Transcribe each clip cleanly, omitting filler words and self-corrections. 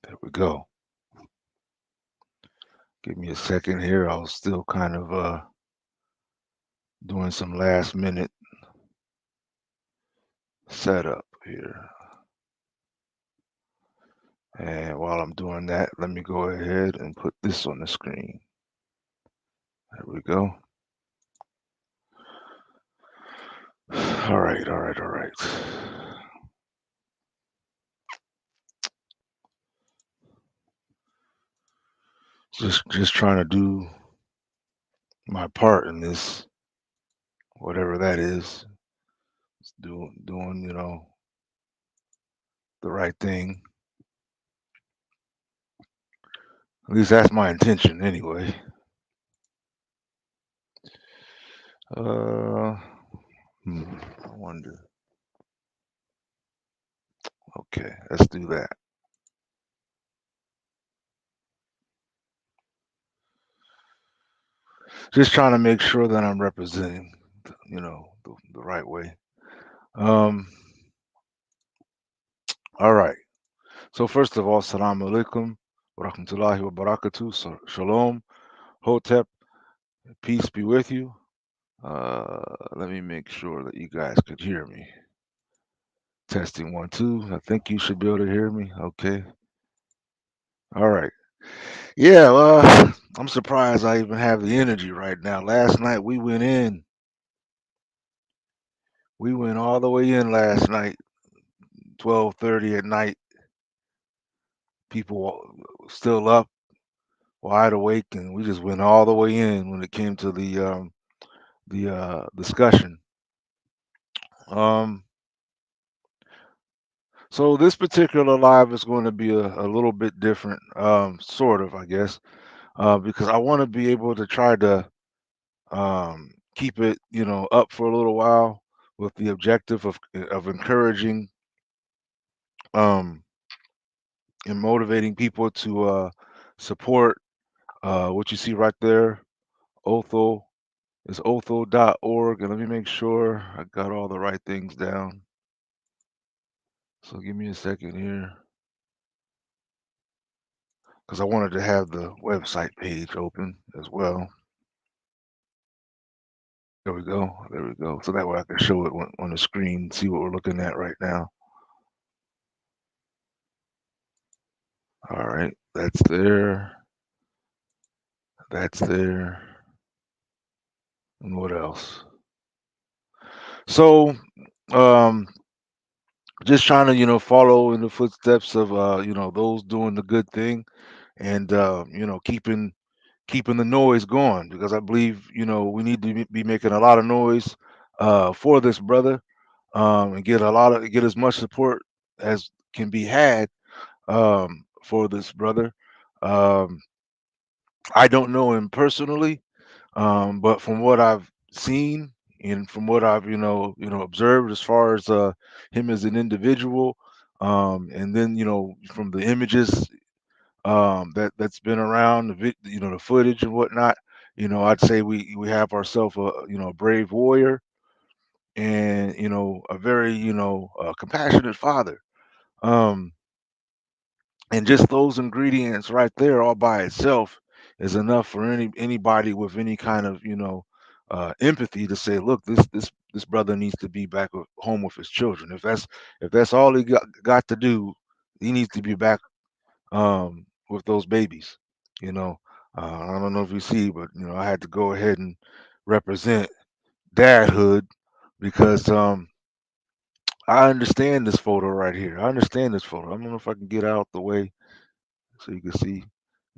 There we go. Give me a second here. I was still kind of doing some last minute setup here. And while I'm doing that, let me go ahead and put this on the screen. There we go. All right, all right, all right. Just trying to do my part in this, whatever that is. Doing, the right thing. At least that's my intention anyway. Uh, I wonder. Okay, let's do that. Just trying to make sure that I'm representing, the right way. Um, all right. So first of all, salam alaikum, wa rahmatullahi wa barakatuh. So, shalom, hotep, peace be with you. Let me make sure that you guys could hear me. Testing 1 2. I think you should be able to hear me. Okay. All right. Yeah. I'm surprised I even have the energy right now. Last night we went in. We went all the way in last night, 12:30 at night. People still up, wide awake, and we just went all the way in when it came to the discussion. Um, so this particular live is going to be a little bit different, sort of, I guess, because I want to be able to try to keep it, up for a little while with the objective of encouraging um, and motivating people to support what you see right there. Othal is othal.org, and let me make sure I got all the right things down. So give me a second here, because I wanted to have the website page open as well. There we go. There we go. So that way I can show it on the screen, see what we're looking at right now. All right, that's there. That's there. And what else? So, um, just trying to, follow in the footsteps of, those doing the good thing, and keeping the noise going, because I believe, we need to be making a lot of noise for this brother, and get as much support as can be had for this brother. Um, I don't know him personally, but from what I've seen and from what I've observed as far as him as an individual, and then from the images that's been around, the footage and whatnot, I'd say we have ourselves a brave warrior. and a very compassionate father. Um, and just those ingredients right there, all by itself, is enough for anybody with any kind of empathy to say, look, this brother needs to be back home with his children. If that's all he got to do, he needs to be back with those babies. You know, I don't know if you see, but I had to go ahead and represent dadhood because I understand this photo right here. I understand this photo. I don't know if I can get out the way so you can see.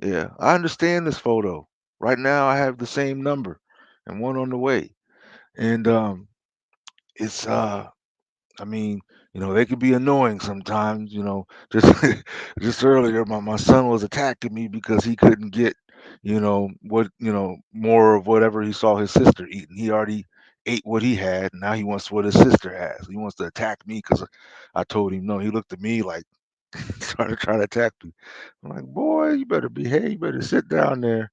Yeah, I understand this photo. Right now, I have the same number and one on the way, and it's I mean, they could be annoying sometimes. Just just earlier, my son was attacking me because he couldn't get, more of whatever he saw his sister eating. He already ate what he had. Now he wants what his sister has. He wants to attack me because I told him no. He looked at me like trying to attack me. I'm like, boy, you better behave. You better sit down there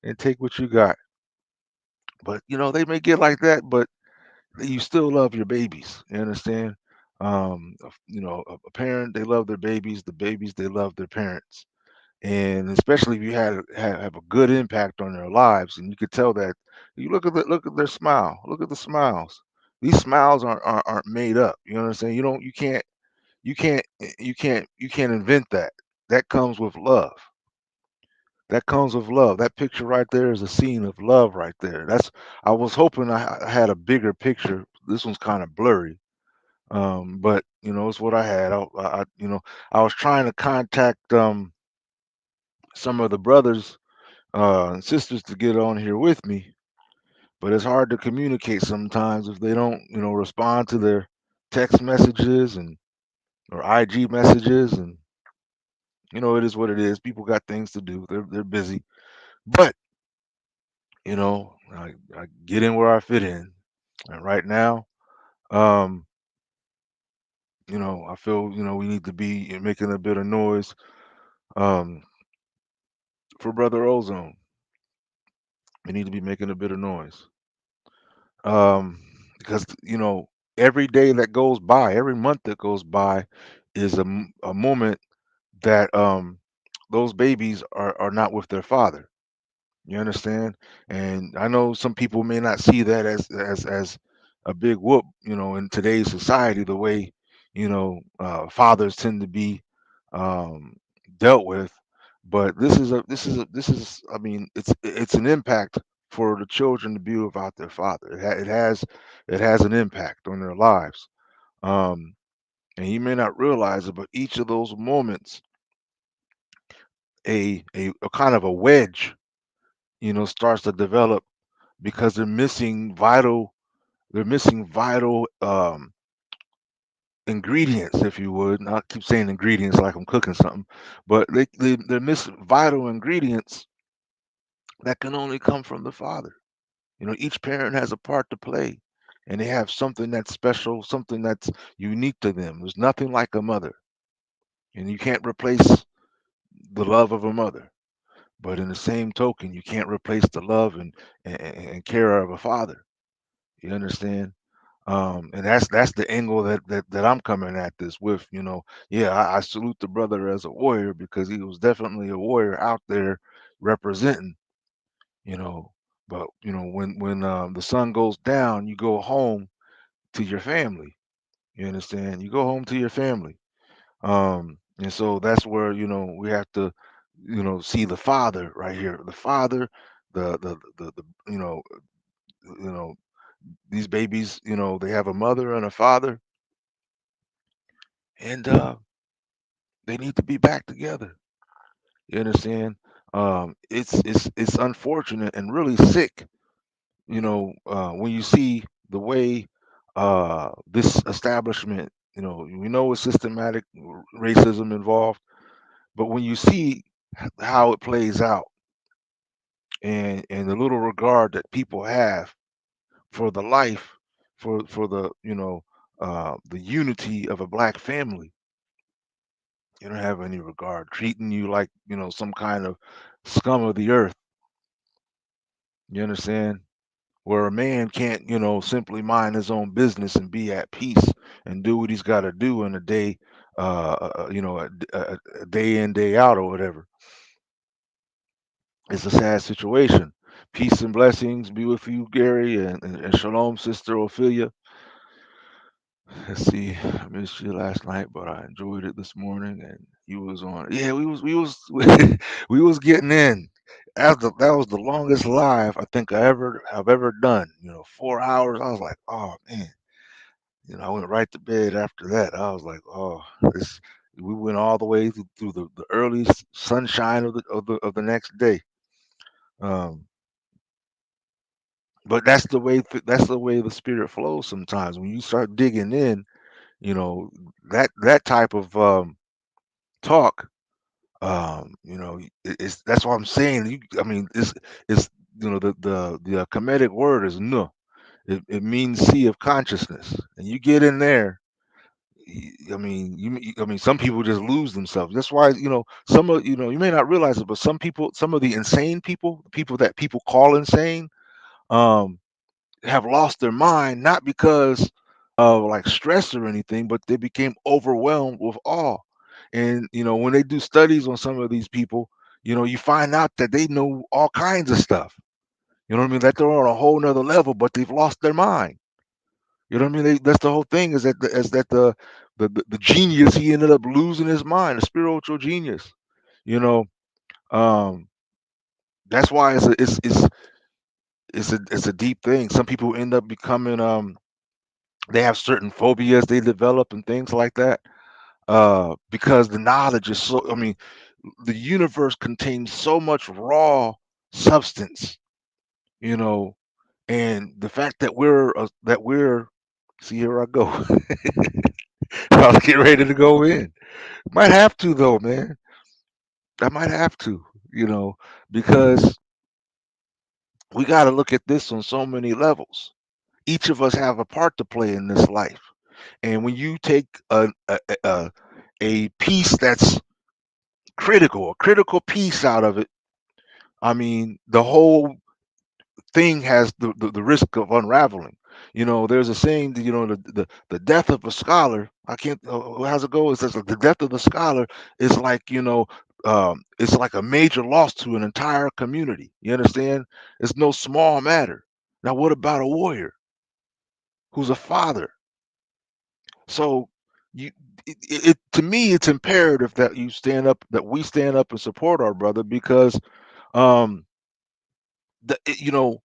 and take what you got. But they may get like that, but you still love your babies. You understand? A parent, they love their babies. The babies, they love their parents. And especially if you have a good impact on their lives, and you could tell that. You look at their smile. Look at the smiles. These smiles aren't made up. You know what I'm saying? You can't invent that. That comes with love. That comes with love. That picture right there is a scene of love right there. I was hoping I had a bigger picture. This one's kind of blurry. But it's what I had. I was trying to contact some of the brothers and sisters to get on here with me, but it's hard to communicate sometimes if they don't, respond to their text messages and or IG messages, and it is what it is. People got things to do. They're busy. But I get in where I fit in. And right now, um, I feel, we need to be making a bit of noise um, for Brother Ozone. We need to be making a bit of noise. Because, every day that goes by, every month that goes by is a moment that those babies are not with their father. You understand? And I know some people may not see that as a big whoop, in today's society, the way, fathers tend to be um, dealt with. But this is I mean, it's an impact for the children to be without their father. It has an impact on their lives. Um, and you may not realize it, but each of those moments, a kind of a wedge, starts to develop because they're missing vital ingredients, if you would. And I keep saying ingredients like I'm cooking something, but they're missing vital ingredients that can only come from the father. Each parent has a part to play, and they have something that's special, something that's unique to them. There's nothing like a mother, and you can't replace the love of a mother. But in the same token, you can't replace the love and care of a father. You understand? And that's the angle that I'm coming at this with. Yeah, I salute the brother as a warrior because he was definitely a warrior out there representing. You know, but when the sun goes down, you go home to your family. You understand? You go home to your family. And so that's where we have to see the father right here. The father, the you know these babies, they have a mother and a father, and they need to be back together. You understand? It's unfortunate and really sick, when you see the way this establishment, we know it's systematic racism involved, but when you see how it plays out, and the little regard that people have for the life, for the unity of a black family. You don't have any regard, treating you like, some kind of scum of the earth. You understand? where a man can't, simply mind his own business and be at peace and do what he's got to do in a day, a day in, day out, or whatever. It's a sad situation. Peace and blessings be with you, Gary, and shalom, Sister Ophelia. Let's see, I missed you last night, but I enjoyed it this morning, and you was on. Yeah, we was we was getting in. That was the longest live I think I ever have ever done. 4 hours. I was like, oh man. I went right to bed after that. I was like, oh, this. We went all the way through the early sunshine of the next day. Um, but that's the way the spirit flows sometimes. When you start digging in, you know that type of talk. It's that's what I'm saying. I mean, it's the Kemetic word is no. It means sea of consciousness, and you get in there. I mean, some people just lose themselves. That's why some of you may not realize it, but some of the insane people, people that people call insane, um, have lost their mind not because of like stress or anything, but they became overwhelmed with awe. And when they do studies on some of these people, you find out that they know all kinds of stuff. You know what I mean? That they're on a whole nother level, but they've lost their mind. You know what I mean? That's the whole thing is that the genius, he ended up losing his mind, the spiritual genius. You know, um, that's why it's a deep thing. Some people end up becoming they have certain phobias they develop and things like that, because the knowledge is so. I mean, the universe contains so much raw substance, you know, and the fact that we're see, here I go. I was getting ready to go in. Might have to though, man. I might have to, you know, because we got to look at this on so many levels. Each of us have a part to play in this life, and when you take a piece that's critical, a critical piece out of it, I mean, the whole thing has the risk of unraveling. There's a saying, the death of a scholar, I can't, how's it go? It says the death of the scholar is like, it's like a major loss to an entire community. You understand? It's no small matter. Now, what about a warrior who's a father? So, you, to me, it's imperative that we stand up and support our brother because, um, you know,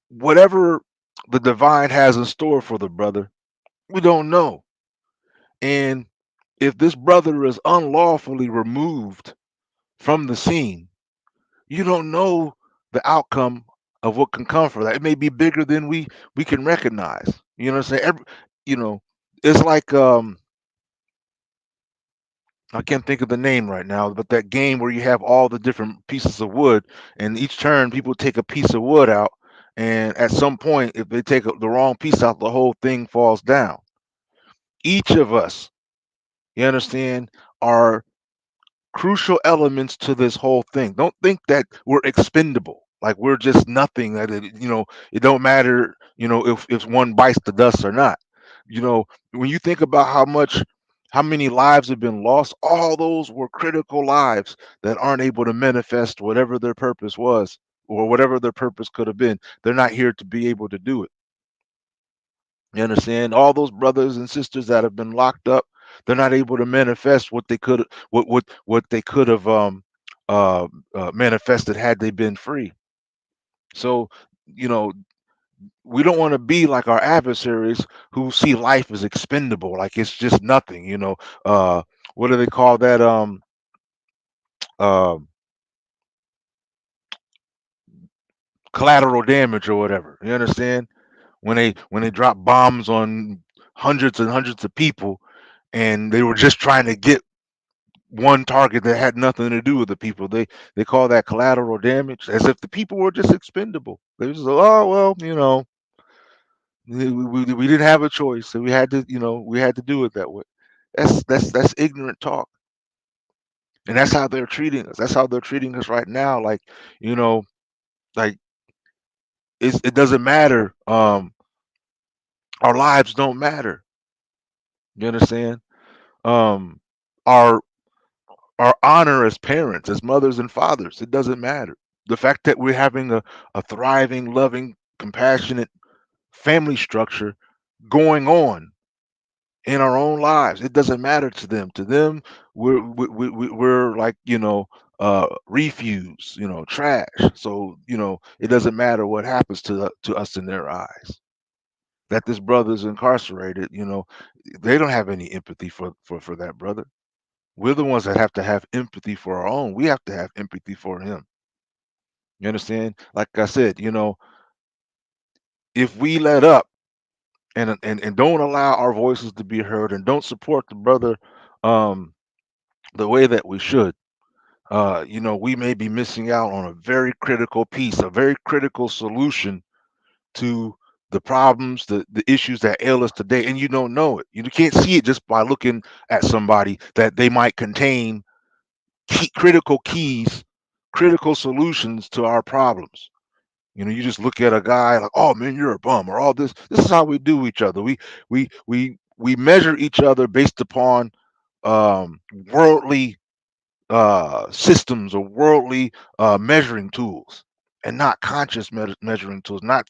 whatever the divine has in store for the brother, we don't know. And if this brother is unlawfully removed from the scene, you don't know the outcome of what can come for that. It may be bigger than we can recognize. You know what I'm saying? You know, it's like I can't think of the name right now, but that game where you have all the different pieces of wood, and each turn people take a piece of wood out, and at some point, if they take the wrong piece out, the whole thing falls down. Each of us, you understand, are crucial elements to this whole thing. Don't think that we're expendable, like we're just nothing. That it don't matter, if one bites the dust or not. When you think about how many lives have been lost, all those were critical lives that aren't able to manifest whatever their purpose was or whatever their purpose could have been. They're not here to be able to do it. You understand? All those brothers and sisters that have been locked up, they're not able to manifest what they could have manifested had they been free. So, you know, we don't want to be like our adversaries who see life as expendable, like it's just nothing. What do they call that? Uh, Collateral damage or whatever. You understand? When they drop bombs on hundreds and hundreds of people, and they were just trying to get one target that had nothing to do with the people. They call that collateral damage, as if the people were just expendable. They just like, oh well, we didn't have a choice, so we had to do it that way. That's ignorant talk, and that's how they're treating us. That's how they're treating us right now. Like, you know, Like it doesn't matter. Our lives don't matter. You understand? Um, our our honor as parents, as mothers and fathers, it doesn't matter. The fact that we're having a thriving, loving, compassionate family structure going on in our own lives, it doesn't matter to them. To them, we're like, refuse, trash. So it doesn't matter what happens to us in their eyes. That this brother's incarcerated, they don't have any empathy for that brother. We're the ones that have to have empathy for our own. We have to have empathy for him. You understand? Like I said, if we let up and don't allow our voices to be heard and don't support the brother um the way that we should, we may be missing out on a very critical piece, a very critical solution to the problems, the issues that ail us today, and you don't know it. You can't see it just by looking at somebody that they might contain critical keys, critical solutions to our problems. You just look at a guy like, oh man, you're a bum, or all this. This is how we do each other. We measure each other based upon worldly systems or worldly measuring tools, and not conscious measuring tools. Not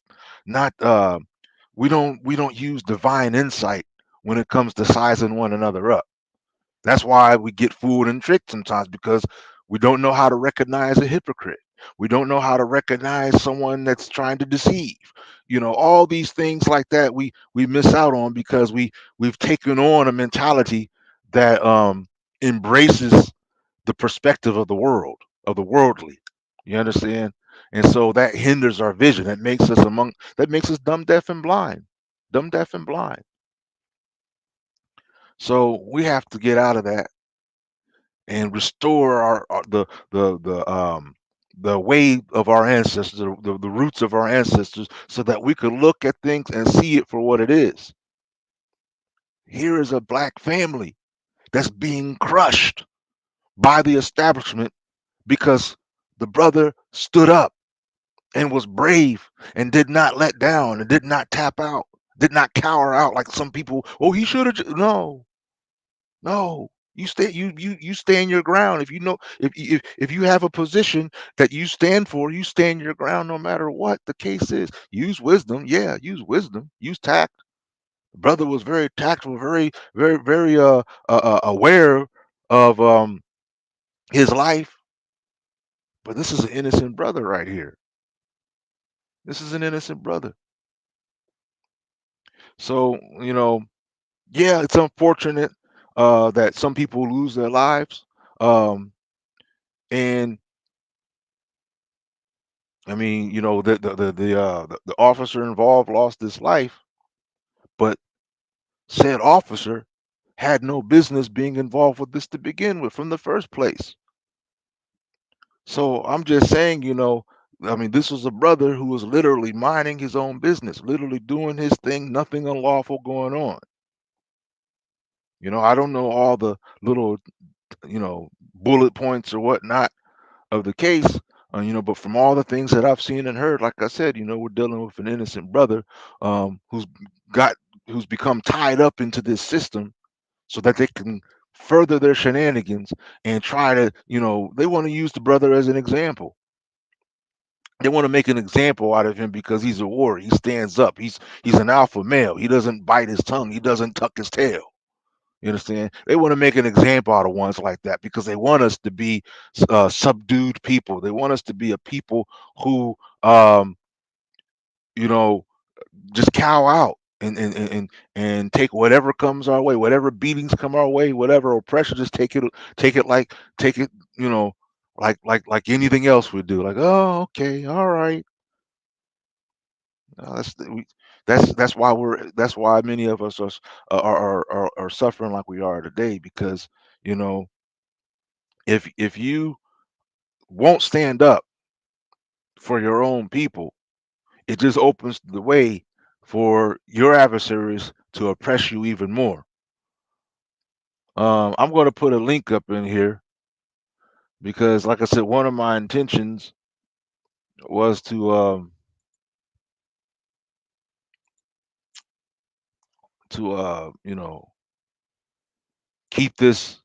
we don't use divine insight when it comes to sizing one another up. That's why we get fooled and tricked sometimes, because we don't know how to recognize a hypocrite. We don't know how to recognize someone that's trying to deceive. All these things like that we miss out on because we've taken on a mentality that embraces the perspective of the world, of the worldly. You understand? And so that hinders our vision. That makes us dumb, deaf, and blind. Dumb, deaf, and blind. So we have to get out of that and restore the way of our ancestors, the roots of our ancestors, so that we could look at things and see it for what it is. Here is a black family that's being crushed by the establishment because the brother stood up and was brave and did not let down and did not tap out, did not cower out like some people. Oh, he should have. No, no. You stand your ground. If you know if you have a position that you stand for, you stand your ground no matter what the case is. Use wisdom, yeah, use wisdom, use tact. Brother was very tactful, very, very, very aware of his life. But this is an innocent brother right here. This is an innocent brother. So, yeah, it's unfortunate that some people lose their lives. Um, and I mean, the officer involved lost his life, but said officer had no business being involved with this to begin with from the first place. So I'm just saying, I mean, this was a brother who was literally minding his own business, literally doing his thing, nothing unlawful going on. I don't know all the little, bullet points or whatnot of the case, but from all the things that I've seen and heard, like I said, we're dealing with an innocent brother who's got who's become tied up into this system so that they can further their shenanigans and try to, they want to use the brother as an example. They want to make an example out of him because he's a warrior. He stands up. He's an alpha male. He doesn't bite his tongue. He doesn't tuck his tail. You understand? They want to make an example out of ones like that because they want us to be subdued people. They want us to be a people who, you know, just cow out and take whatever comes our way, whatever beatings come our way, whatever oppression, just take it, you know, like anything else we do. Like, oh, okay, all right. That's that's why many of us are suffering like we are today because you know if you won't stand up for your own people, it just opens the way for your adversaries to oppress you even more. I'm going to put a link up in here because, like I said, one of my intentions was to keep this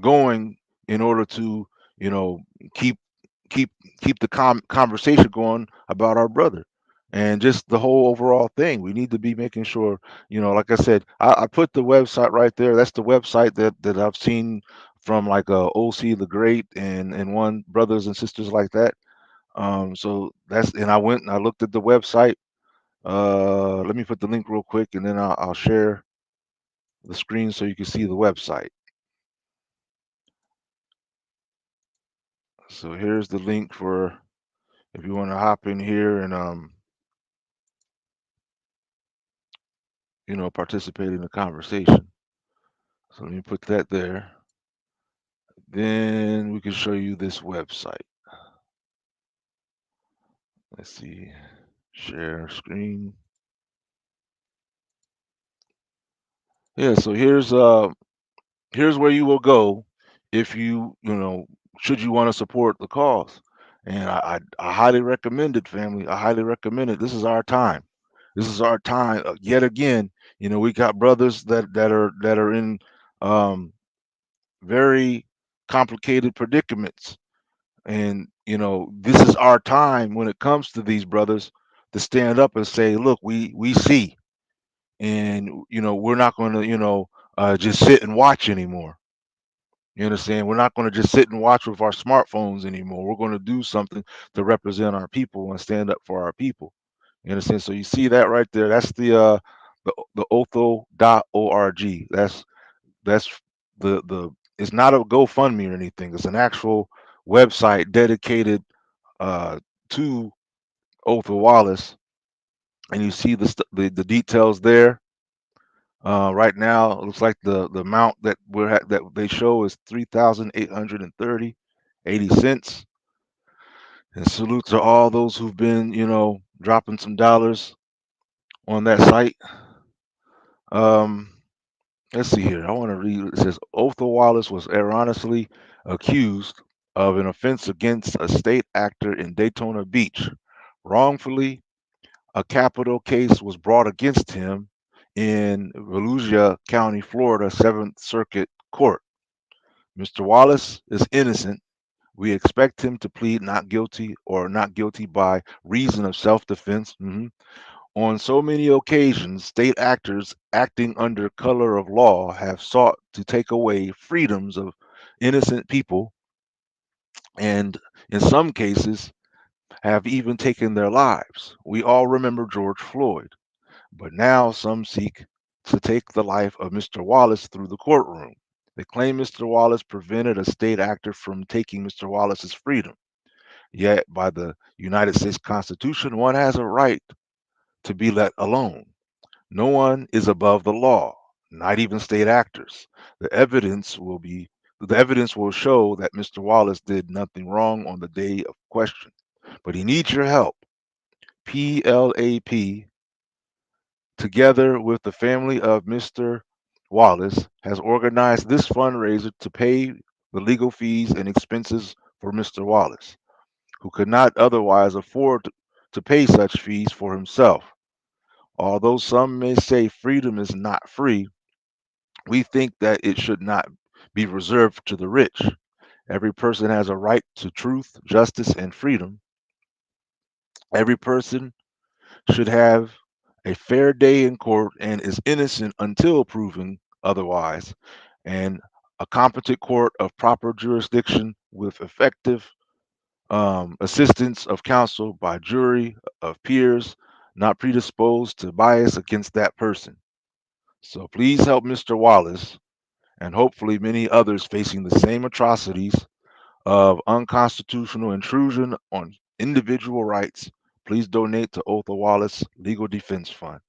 going in order to you know keep keep keep the conversation going about our brother and just the whole overall thing. We need to be making sure, like I said, I put the website right there. That's the website that I've seen from like OC the Great and one brothers and sisters like that. So that's, and I went and I looked at the website. Let me put the link real quick, and then I'll share the screen so you can see the website. So here's the link for if you want to hop in here and participate in the conversation. So let me put that there. Then we can show you this website. Let's see. Share screen. Yeah, so here's where you will go if should you want to support the cause. And I highly recommend it, family. I highly recommend it. This is our time. This is our time. Yet again, we got brothers that are in um, very complicated predicaments, and this is our time when it comes to these brothers to stand up and say, look, we see, and we're not going to just sit and watch anymore. You understand? We're not going to just sit and watch with our smartphones anymore. We're going to do something to represent our people and stand up for our people. You understand? So you see that right there. That's the Othal.org. That's the it's not a GoFundMe or anything. It's an actual website dedicated uh, to Othal Wallace, and you see the details there. Right now, it looks like the amount that they show is 3,830.80 cents. And salute to all those who've been, dropping some dollars on that site. Um, let's see here. I want to read. It says Othel Wallace was erroneously accused of an offense against a state actor in Daytona Beach. Wrongfully, a capital case was brought against him in Volusia County, Florida, Seventh Circuit Court. Mr. Wallace is innocent. We expect him to plead not guilty or not guilty by reason of self defense. On so many occasions, state actors acting under color of law have sought to take away freedoms of innocent people, and in some cases, have even taken their lives. We all remember George Floyd, but now some seek to take the life of Mr. Wallace through the courtroom. They claim Mr. Wallace prevented a state actor from taking Mr. Wallace's freedom. Yet, by the United States Constitution, one has a right to be let alone. No one is above the law, not even state actors. The evidence will be the evidence will show that Mr. Wallace did nothing wrong on the day of question, but he needs your help. PLAP, together with the family of Mr. Wallace, has organized this fundraiser to pay the legal fees and expenses for Mr. Wallace, who could not otherwise afford to pay such fees for himself. Although some may say freedom is not free, we think that it should not be reserved to the rich. Every person has a right to truth, justice, and freedom. Every person should have a fair day in court and is innocent until proven otherwise. And a competent court of proper jurisdiction with effective assistance of counsel by jury of peers not predisposed to bias against that person. So please help Mr. Wallace and hopefully many others facing the same atrocities of unconstitutional intrusion on individual rights. Please donate to Othel Wallace Legal Defense Fund.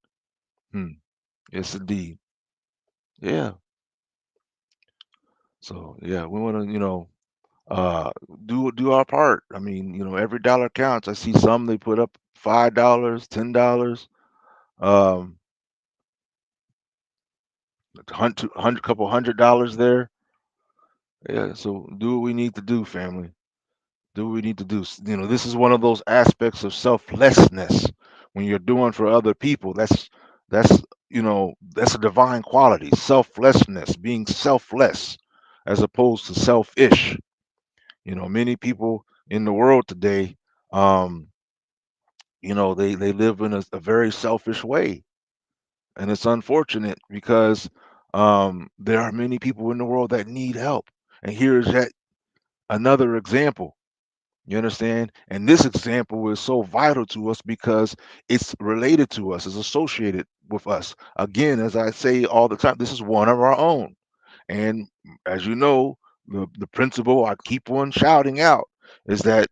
Hmm. Yes, indeed. Yeah. So yeah, we want to, uh, do our part. I mean, every dollar counts. I see some they put up $5, $10, um, hundred, couple $100 there. Yeah. So do what we need to do, family. Do what we need to do. This is one of those aspects of selflessness. When you're doing for other people, that's that's a divine quality. Selflessness, being selfless, as opposed to selfish. Many people in the world today, um, they live in a very selfish way, and it's unfortunate because there are many people in the world that need help. And here's yet another example. You understand? And this example is so vital to us because it's related to us, it's associated with us. Again, as I say all the time, this is one of our own. And as you know, the principle I keep on shouting out is that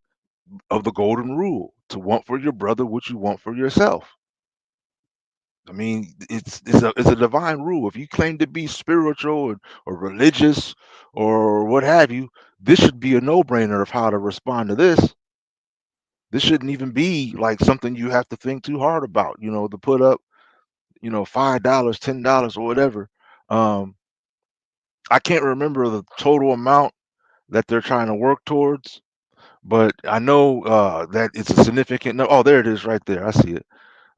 of the golden rule, to want for your brother what you want for yourself. I mean, it's a divine rule. If you claim to be spiritual or religious or what have you, this should be a no-brainer of how to respond to this. This shouldn't even be like something you have to think too hard about, to put up, $5, $10 or whatever. Um, I can't remember the total amount that they're trying to work towards, but I know that it's a significant. No, oh, there it is, right there. I see it.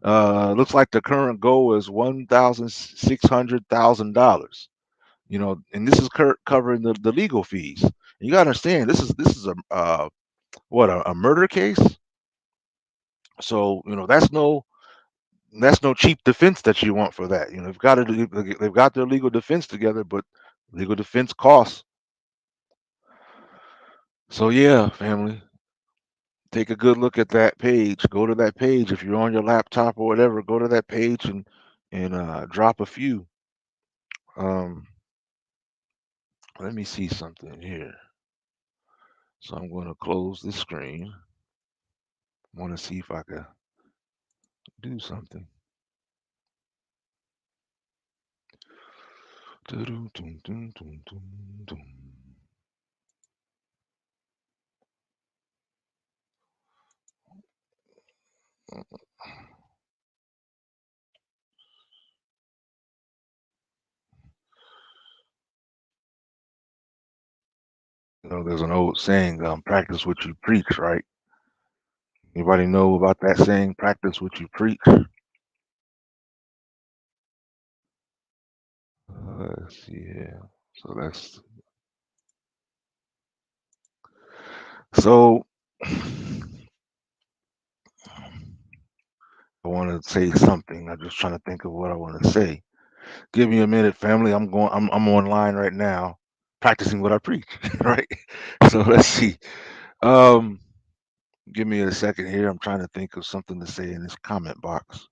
Looks like the current goal is $1,600,000. And this is covering the legal fees. You got to understand, this is a what a murder case. So that's no cheap defense that you want for that. They've got their legal defense together, but legal defense costs. So yeah, family, take a good look at that page. Go to that page if you're on your laptop or whatever. Go to that page and drop a few. Um, Let me see something here. So I'm going to close this screen. I want to see if I can do something. There's an old saying, practice what you preach, right? Anybody know about that saying, practice what you preach? Let's see here. So that's so I want to say something. I'm just trying to think of what I want to say. Give me a minute, family. I'm online right now, practicing what I preach, right? So let's see. Um, Give me a second here. I'm trying to think of something to say in this comment box.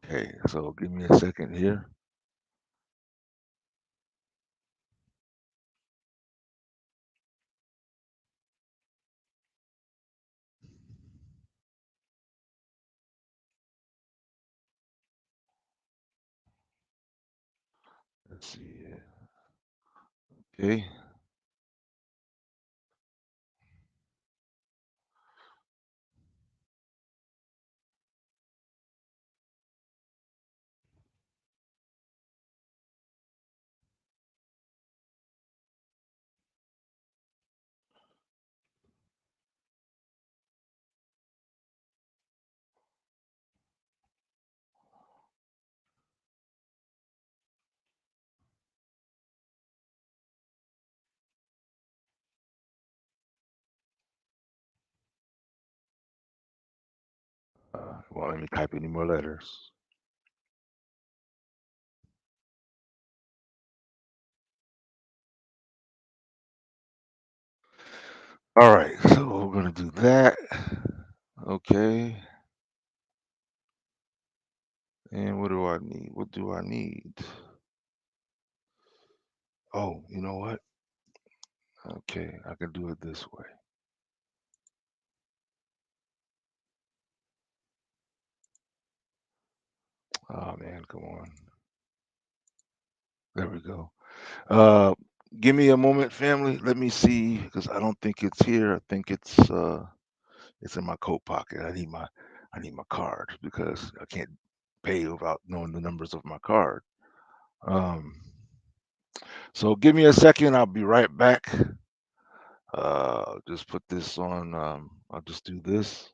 Okay, so give me a second here. Let's see here. Okay. Well, let me type any more letters. All right, so we're gonna do that. Okay. And what do I need? What do I need? Oh, you know what? Okay, I can do it this way. Oh man, come on. There we go. Uh, Give me a moment, family. Let me see, because I don't think it's here. I think it's in my coat pocket. I need my card because I can't pay without knowing the numbers of my card. Um, so give me a second. I'll be right back. Just put this on. I'll just do this.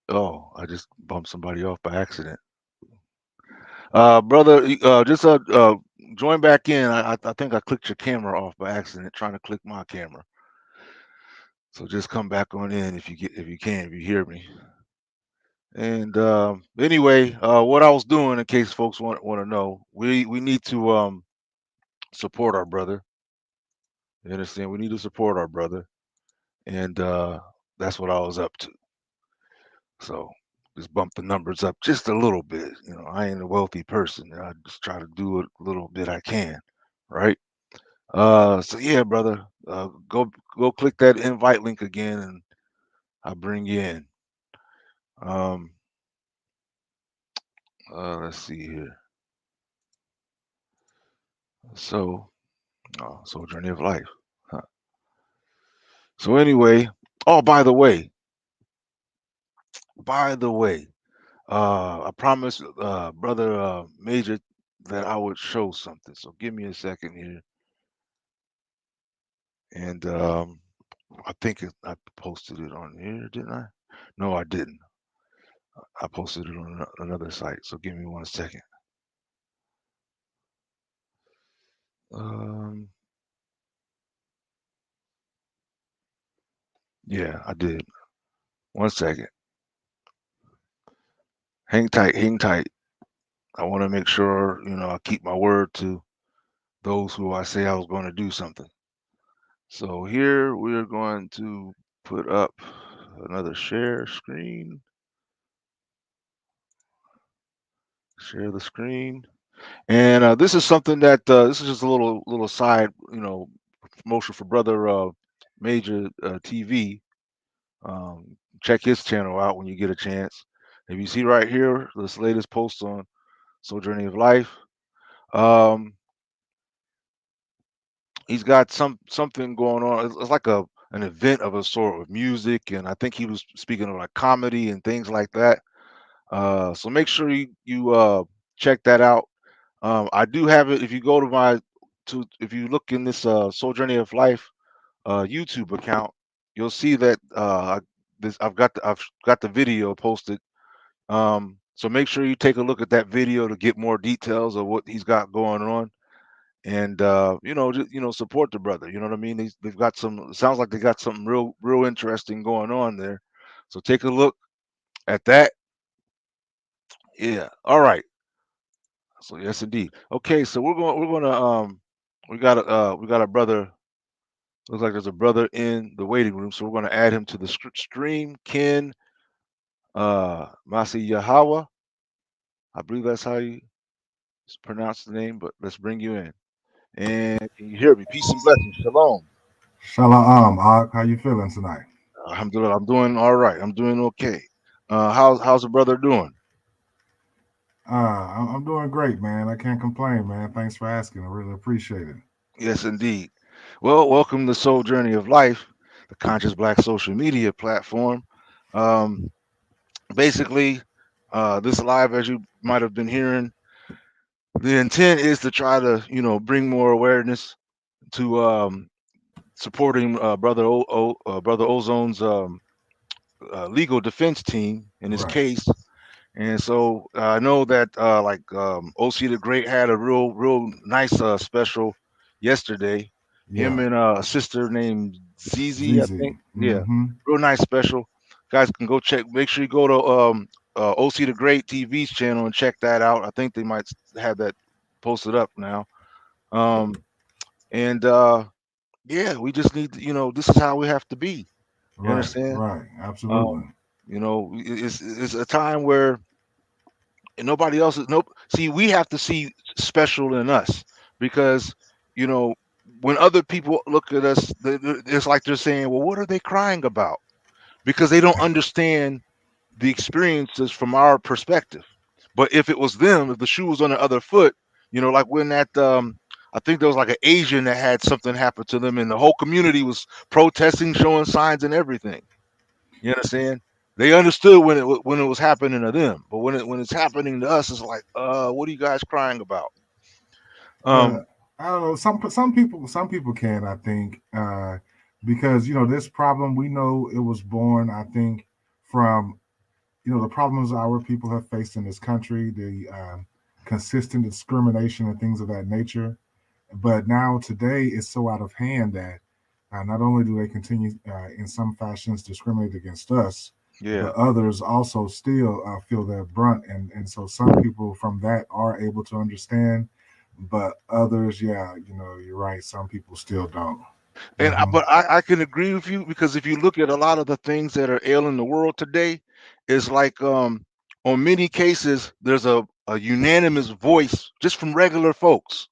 Oh, I just bumped somebody off by accident. Brother, just join back in. I think I clicked your camera off by accident, trying to click my camera. So just come back on in if you can, if you hear me. And anyway, what I was doing, in case folks want to know, we need to support our brother. You understand? We need to support our brother, and that's what I was up to. So just bump the numbers up just a little bit. I ain't a wealthy person. I just try to do it a little bit I can, right? So yeah, brother, go click that invite link again, and I'll bring you in. Um, let's see here. So, so journey of life. Huh. So anyway, oh by the way, I promised brother Major that I would show something. So give me a second here, and I think I posted it on here, didn't I? No, I didn't. I posted it on another site. So give me 1 second. Um, yeah, I did. 1 second. Hang tight, hang tight. I want to make sure I keep my word to those who I say I was going to do something. So here we're going to put up another share screen. Share the screen. And this is something that this is just a little side, promotion for Brother Major TV. Check his channel out when you get a chance. If you see right here, this latest post on Soul Journey of Life, um, he's got something going on. It's like an event of a sort with music, and I think he was speaking of like comedy and things like that. So make sure you check that out. I do have it. If you go to if you look in this Soul Journey of Life YouTube account, you'll see that I've got the video posted. So make sure you take a look at that video to get more details of what he's got going on, and just support the brother. You know what I mean? They've got some. It sounds like they got something real interesting going on there. So take a look at that. Yeah. All right. So yes, indeed. Okay. So we got a brother. Looks like there's a brother in the waiting room. So we're going to add him to the stream. Ken Masi Yahawa. I believe that's how you pronounce the name. But let's bring you in. And can you hear me? Peace and blessings. Shalom. Shalom, Ak. How you feeling tonight? Alhamdulillah, I'm doing all right. I'm doing okay. How's the brother doing? I'm doing great, man. I can't complain, man. Thanks for asking. I really appreciate it. Yes, indeed. Well, welcome to Soul Journey of Life, the Conscious Black social media platform. Um, basically, this live, as you might have been hearing, the intent is to try to, bring more awareness to supporting Brother Ozone's legal defense team in his Right. case. And so I know that OC the Great had a real nice special yesterday. Him Yeah. and a sister named Zizi, I think. ZZ. Yeah, Mm-hmm. real nice special. Guys can go check. Make sure you go to OC the Great TV's channel and check that out. I think they might have that posted up now. Um, and yeah, we just need to, this is how we have to be. You Right. understand? Right. Absolutely. Um, it's a time where and nobody else is nope. See, we have to see special in us because you know when other people look at us, it's like they're saying, "Well, what are they crying about?" Because they don't understand the experiences from our perspective. But if it was them, if the shoe was on the other foot, like when that I think there was like an Asian that had something happen to them, and the whole community was protesting, showing signs and everything. You understand? They understood when it was happening to them, but when it's happening to us, it's like, what are you guys crying about? Well, Um, I don't know. Some people can. I think because this problem we know it was born. I think from the problems our people have faced in this country, the consistent discrimination and things of that nature. But now today it's so out of hand that not only do they continue in some fashions discriminate against us, Yeah. but others also still feel their brunt, and so some people from that are able to understand, but others, yeah, you're right. Some people still don't. And Hmm. but I can agree with you because if you look at a lot of the things that are ailing the world today, it's like on many cases there's a unanimous voice just from regular folks.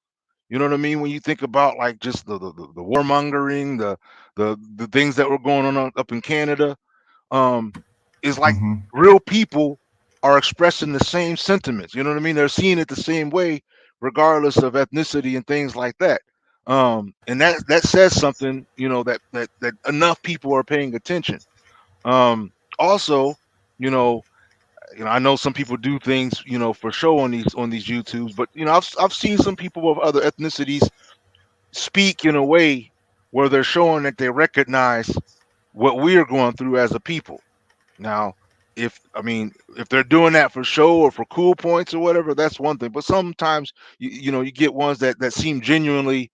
You know what I mean? When you think about like just the warmongering, the things that were going on up in Canada, um, is like Hmm. real people are expressing the same sentiments. You know what I mean? They're seeing it the same way, regardless of ethnicity and things like that. And that says something, that enough people are paying attention. Also, you know, I know some people do things, for show on these YouTubes, but I've seen some people of other ethnicities speak in a way where they're showing that they recognize what we are going through as a people. Now, if they're doing that for show or for cool points or whatever, that's one thing. But sometimes you get ones that seem genuinely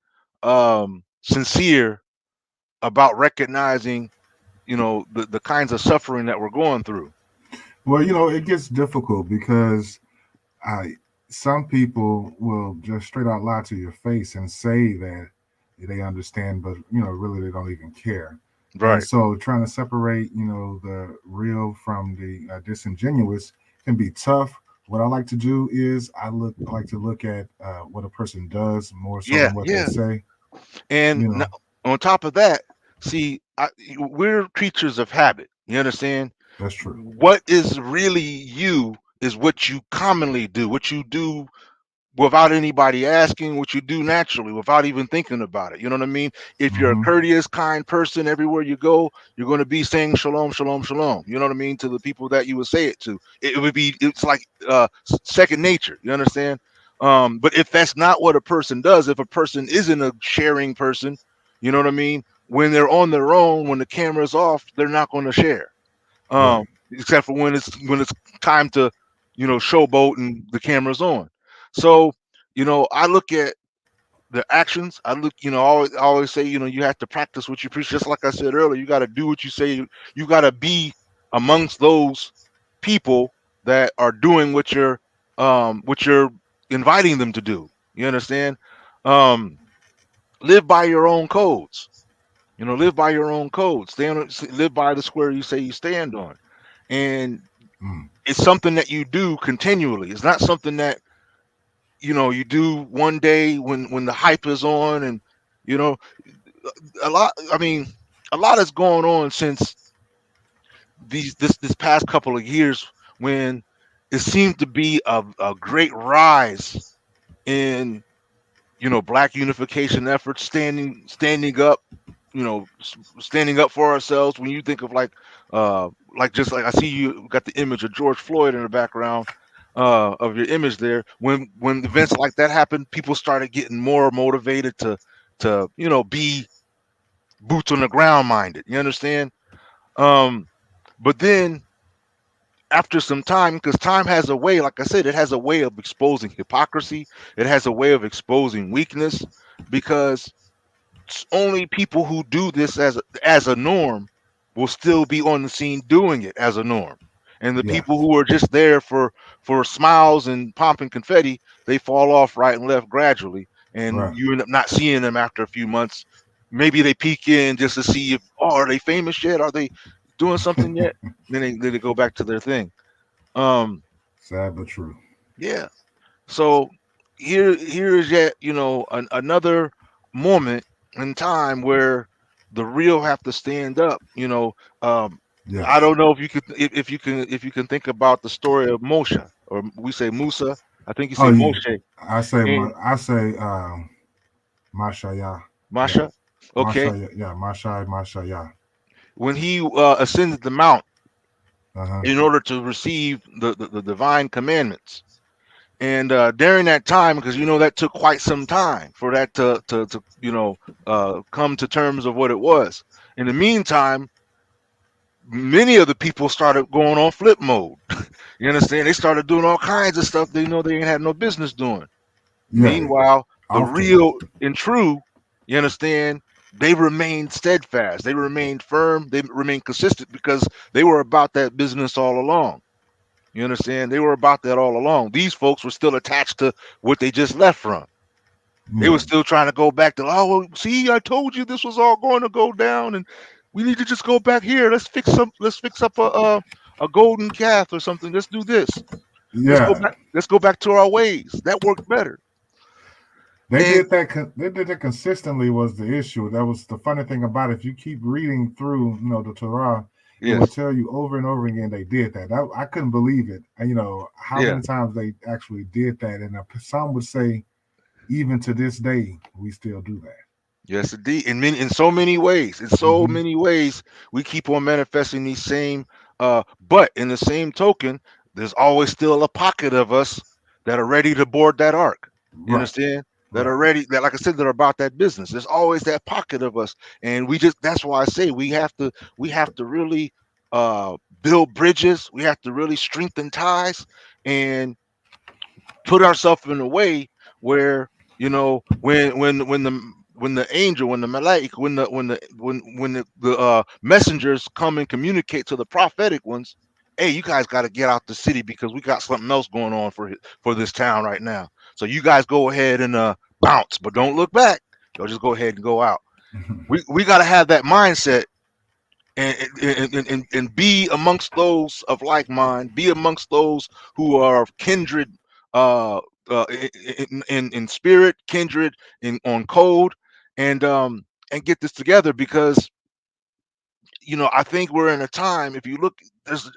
sincere about recognizing the kinds of suffering that we're going through. Well, it gets difficult because I some people will just straight out lie to your face and say that they understand, but really they don't even care. And Right. so trying to separate, the real from the disingenuous can be tough. What I like to do is I like to look at what a person does more so Yeah. than what they Yeah. say. And You know, on top of that, see, we're creatures of habit. You understand? that's true. What is really you is what you commonly do, what you do without anybody asking, what you do naturally without even thinking about it. You know what I mean? If you're a Hmm. courteous, kind person everywhere you go, you're going to be saying shalom, shalom, shalom. You know what I mean? To the people that you would say it to. It's like second nature. You understand? But if that's not what a person does, if a person isn't a sharing person, you know what I mean? When they're on their own, when the camera's off, they're not going to share. Right. Except for when it's time to, showboat and the camera's on. So, I look at the actions. I always say, you have to practice what you preach. Just like I said earlier, you got to do what you say. You got to be amongst those people that are doing what you're inviting them to do. You understand? Um, live by your own codes. Live by your own codes. Live by the square you say you stand on. And Mm. it's something that you do continually. It's not something that you do one day when the hype is on, and you know a lot. A lot has gone on since this past couple of years when it seemed to be a great rise in black unification efforts, standing up, standing up for ourselves. When you think of like just like I see you got the image of George Floyd in the background of your image there. When events like that happened, people started getting more motivated to be boots on the ground minded. You understand? Um, but then after some time, because time has a way, like I said, it has a way of exposing hypocrisy. It has a way of exposing weakness because only people who do this as a norm will still be on the scene doing it as a norm. And the Yeah. people who are just there for smiles and pomp and confetti, they fall off right and left gradually, and Right. you end up not seeing them after a few months. Maybe they peek in just to see if, are they famous yet? Are they doing something yet? Then they go back to their thing. Um, Sad but true. yeah. So here is yet another moment in time where the real have to stand up. I Yes. don't know if you can think about the story of Moshe, or we say Musa. I think you Oh say yeah. Moshe and I say Mashaya. Yeah. Masha. Okay, Mashaya. Yeah. Mashai. Mashaya. when he ascended the mount Uh huh. in order to receive the divine commandments. And during that time, because that took quite some time for that to come to terms of what it was. In the meantime, many of the people started going on flip mode. You understand? They started doing all kinds of stuff they know they ain't had no business doing. Yeah, Meanwhile, the often. real and true, you understand, they remained steadfast. They remained firm. They remained consistent because they were about that business all along. You understand? They were about that all along. These folks were still attached to what they just left from. They were Yeah, still trying to go back to, oh, well, see, I told you this was all going to go down, and we need to just go back here. Let's fix some. Let's fix up a golden calf or something. Let's do this. Let's go yeah. back. Let's go back to our ways. That worked better. They And did that. They did it consistently. Was the issue? That was the funny thing about it. If you keep reading through, the Torah, it will yes, tell you over and over again they did that. I couldn't believe it. How yeah. many times they actually did that, and some would say even to this day we still do that. Yes, indeed. In so many ways, in so Hmm. many ways, we keep on manifesting these same. But in the same token, there's always still a pocket of us that are ready to board that ark. You Right, understand? That right. are ready. That, like I said, that are about that business. There's always that pocket of us, and we just. That's why I say we have to. We have to really build bridges. We have to really strengthen ties, and put ourselves in a way where, when the angel, when the malaik, when the messengers come and communicate to the prophetic ones, hey, you guys got to get out the city because we got something else going on for this town right now. So you guys go ahead and bounce, but don't look back. Y'all just go ahead and go out. We got to have that mindset, and be amongst those of like mind, be amongst those who are of kindred, uh, in spirit, kindred in on code, and get this together because I think we're in a time. If you look, there's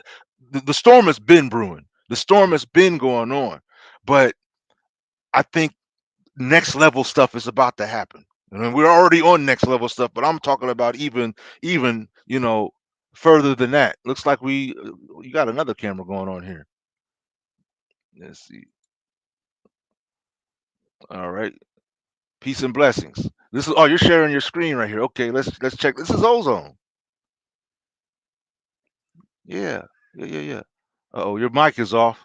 the storm has been brewing, the storm has been going on, but I think next level stuff is about to happen. I mean, we're already on next level stuff, but I'm talking about even further than that. Looks like you got another camera going on here. Let's see. All right. Peace and blessings. This is you're sharing your screen right here. Okay, let's check. This is Ozone. Yeah. Yeah, yeah, yeah. Oh, your mic is off.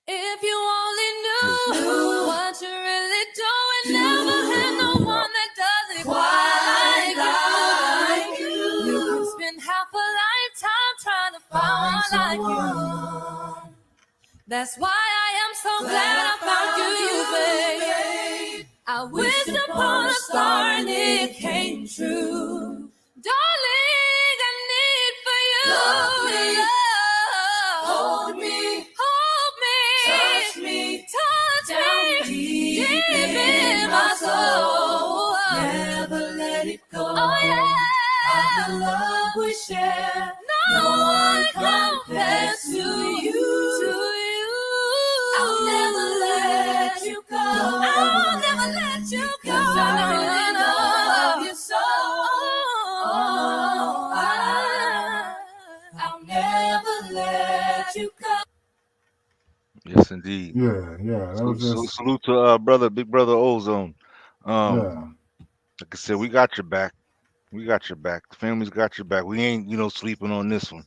If you only Here. knew what you really doing, never Let's had take no it out. one that does it quite like you. You can spend half a lifetime trying to find one like you. That's why I am so glad I found you, babe. I wished upon a star and it came true. Darling, I need for you to hold me, touch me, down deep in my soul. Never let it go. Oh yeah, of the love we share. No one compares to you. I'll never let you go. I'll never let you go. 'Cause I really love you so. Oh, I'll never let you go. Yes, indeed. Yeah, yeah. That was just Salute to big brother Ozone. Um, yeah. like I said, we got your back. We got your back. The family's got your back. We ain't, sleeping on this one.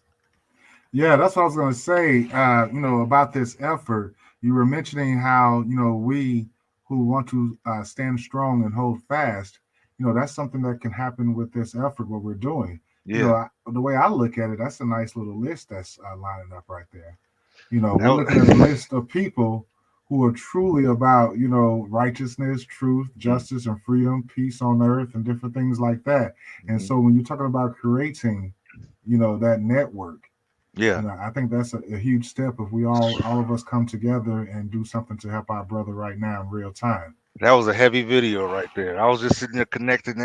Yeah, that's what I was going to say. About this effort, you were mentioning how we who want to stand strong and hold fast. That's something that can happen with this effort. What we're doing. Yeah. The way I look at it, that's a nice little list that's lining up right there. That We're looking at a was, list of people who are truly about righteousness, truth, mm, justice, and freedom, peace on earth, and different things like that. And mhm. so when you're talking about creating, that network, Yeah. I think that's a huge step if we all of us come together and do something to help our brother right now in real time. That was a heavy video right there. I was just sitting there connecting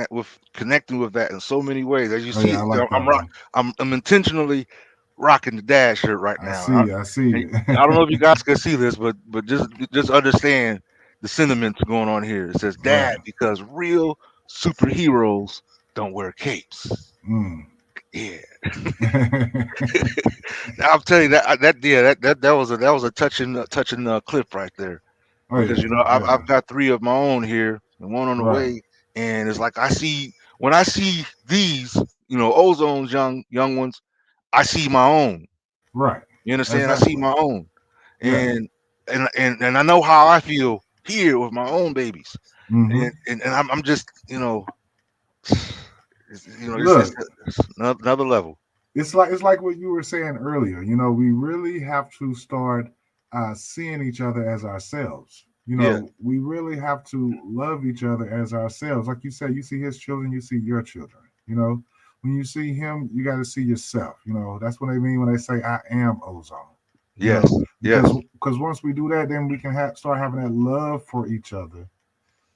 with that in so many ways. As you Oh yeah, I see, like that I'm rock, one. I'm intentionally rocking the dad shirt right I now. see, I see. And I don't know if you guys can see this, but just understand the sentiments going on here. It says dad Right. because real superheroes don't wear capes. Mm. Yeah. I'm telling you that was a touching clip right there, Oh because yeah, I've yeah. got three of my own here and one on the Right. way, and it's like I see when I see these, Ozone's young ones, I see my own. Right. You understand? I see Exactly. my own, Yeah. and and I know how I feel here with my own babies, Hmm. and I'm just, it's Look, another level. it's like what you were saying earlier. We really have to start seeing each other as ourselves. Yeah. We really have to love each other as ourselves. Like you said, you see his children, you see your children. When you see him, you got to see yourself. That's what they mean when they say, "I am ozone." You Yes. know, Yes. because once we do that, then we can start having that love for each other,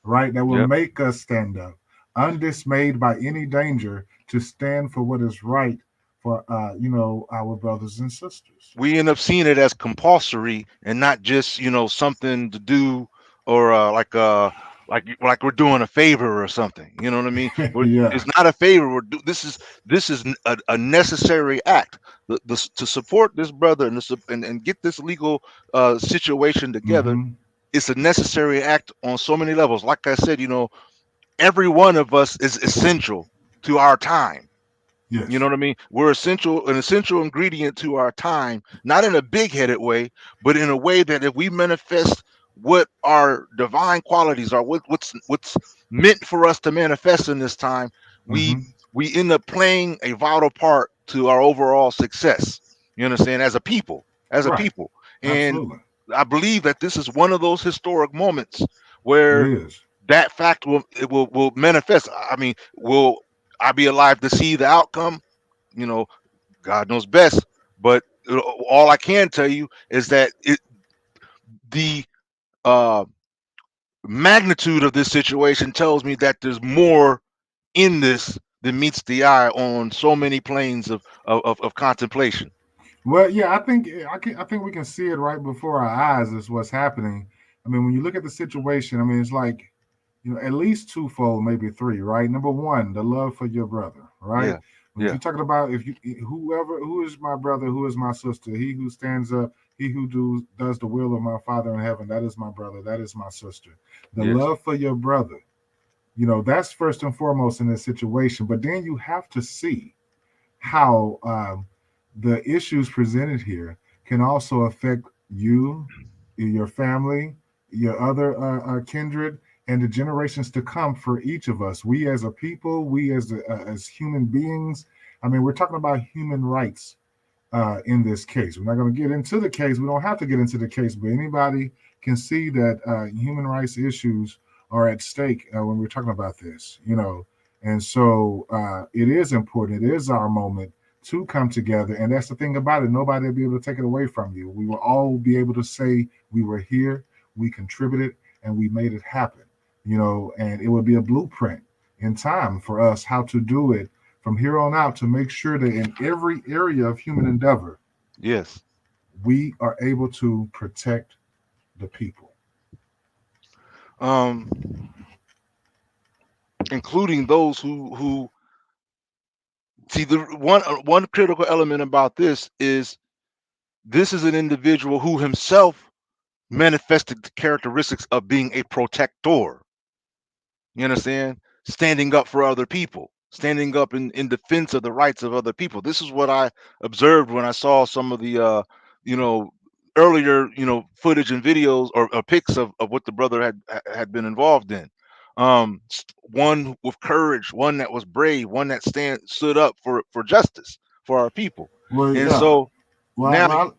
right? That will Yep. make us stand up, undismayed by any danger, to stand for what is right for our brothers and sisters. We end up seeing it as compulsory and not just, something to do, or like we're doing a favor or something. You know what I mean? Yeah. It's not a favor. This is a necessary act. To support this brother and get this legal situation together. Mm-hmm. It's a necessary act on so many levels. Like I said, every one of us is essential to our time. You know Yes. what I mean? We're an essential ingredient to our time, not in a big-headed way, but in a way that if we manifest what our divine qualities are, what's meant for us to manifest in this time, we Mm-hmm. we end up playing a vital part to our overall success. You understand? As a Right. people, and Absolutely. I believe that this is one of those historic moments It where is. that fact will manifest. I mean, will I be alive to see the outcome? You know, God knows best. But all I can tell you is that the uh, magnitude of this situation tells me that there's more in this than meets the eye on so many planes of contemplation. Well, yeah, I think we can see it right before our eyes is what's happening. I mean, when you look at the situation, I mean, it's like, at least twofold, maybe three, right? Number one, the love for your brother, right? Yeah, When yeah, you're talking about, if you who is my brother, who is my sister, he who stands up, he who does the will of my Father in heaven, that is my brother, that is my sister. The yes, love for your brother, that's first and foremost in this situation. But then you have to see how the issues presented here can also affect you, your family, your other kindred, and the generations to come for each of us. We as a people, we as human beings. I mean, we're talking about human rights in this case. We're not going to get into the case. We don't have to get into the case, but anybody can see that human rights issues are at stake when we're talking about this. And so it is important. It is our moment to come together. And that's the thing about it. Nobody will be able to take it away from you. We will all be able to say we were here, we contributed, and we made it happen. And it will be a blueprint in time for us how to do it from here on out, to make sure that in every area of human endeavor, yes. we are able to protect the people. Um, including those who see the one critical element about this is an individual who himself manifested the characteristics of being a protector. You understand? Standing up for other people, standing up in defense of the rights of other people. This is what I observed when I saw some of the you know, earlier, footage and videos, or pics of what the brother had been involved in. One with courage, one that was brave, one that stood up for justice for our people. Well, And yeah. so Well, now,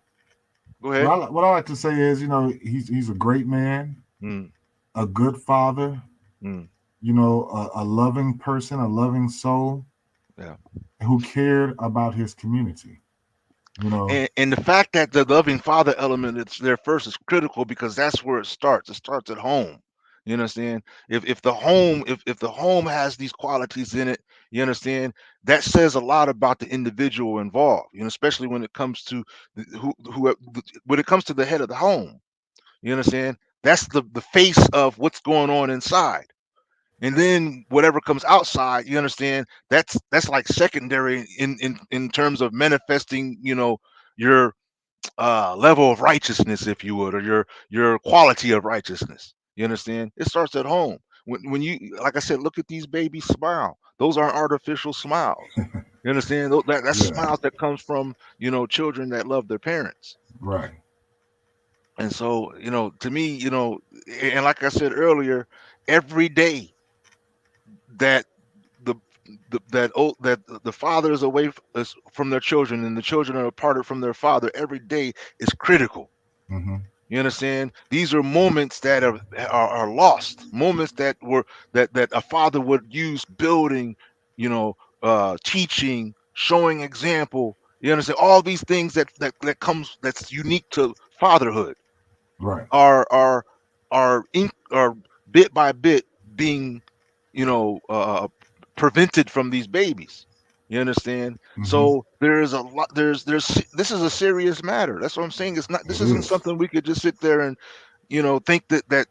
go ahead. what I like to say is, he's a great man, Mm, a good father, mm, a loving person, a loving soul yeah. who cared about his community. You know, And the fact that the loving father element is there first is critical, because that's where it starts. It starts at home. You understand? If the home has these qualities in it, you understand, that says a lot about the individual involved. Especially when it comes to when it comes to the head of the home. You understand? That's the face of what's going on inside. And then whatever comes outside, you understand, that's like secondary in terms of manifesting, your level of righteousness, if you would, or your quality of righteousness. You understand? It starts at home. when you, like I said, look at these babies smile. Those aren't artificial smiles. You understand? That's Yeah. smiles that comes from, children that love their parents. Right. And so, to me, and like I said earlier, every day that the that the father is away from their children, and the children are parted from their father, every day is critical. Hmm. You understand? These are moments that are lost. Moments that a father would use building, teaching, showing example. You understand? All these things that's unique to fatherhood Right. are are are bit by bit being, you know uh, prevented from these babies. You understand? Hmm. So there is a lot. This is a serious matter. That's what I'm saying. It's not. This It isn't is. something we could just sit there and, think that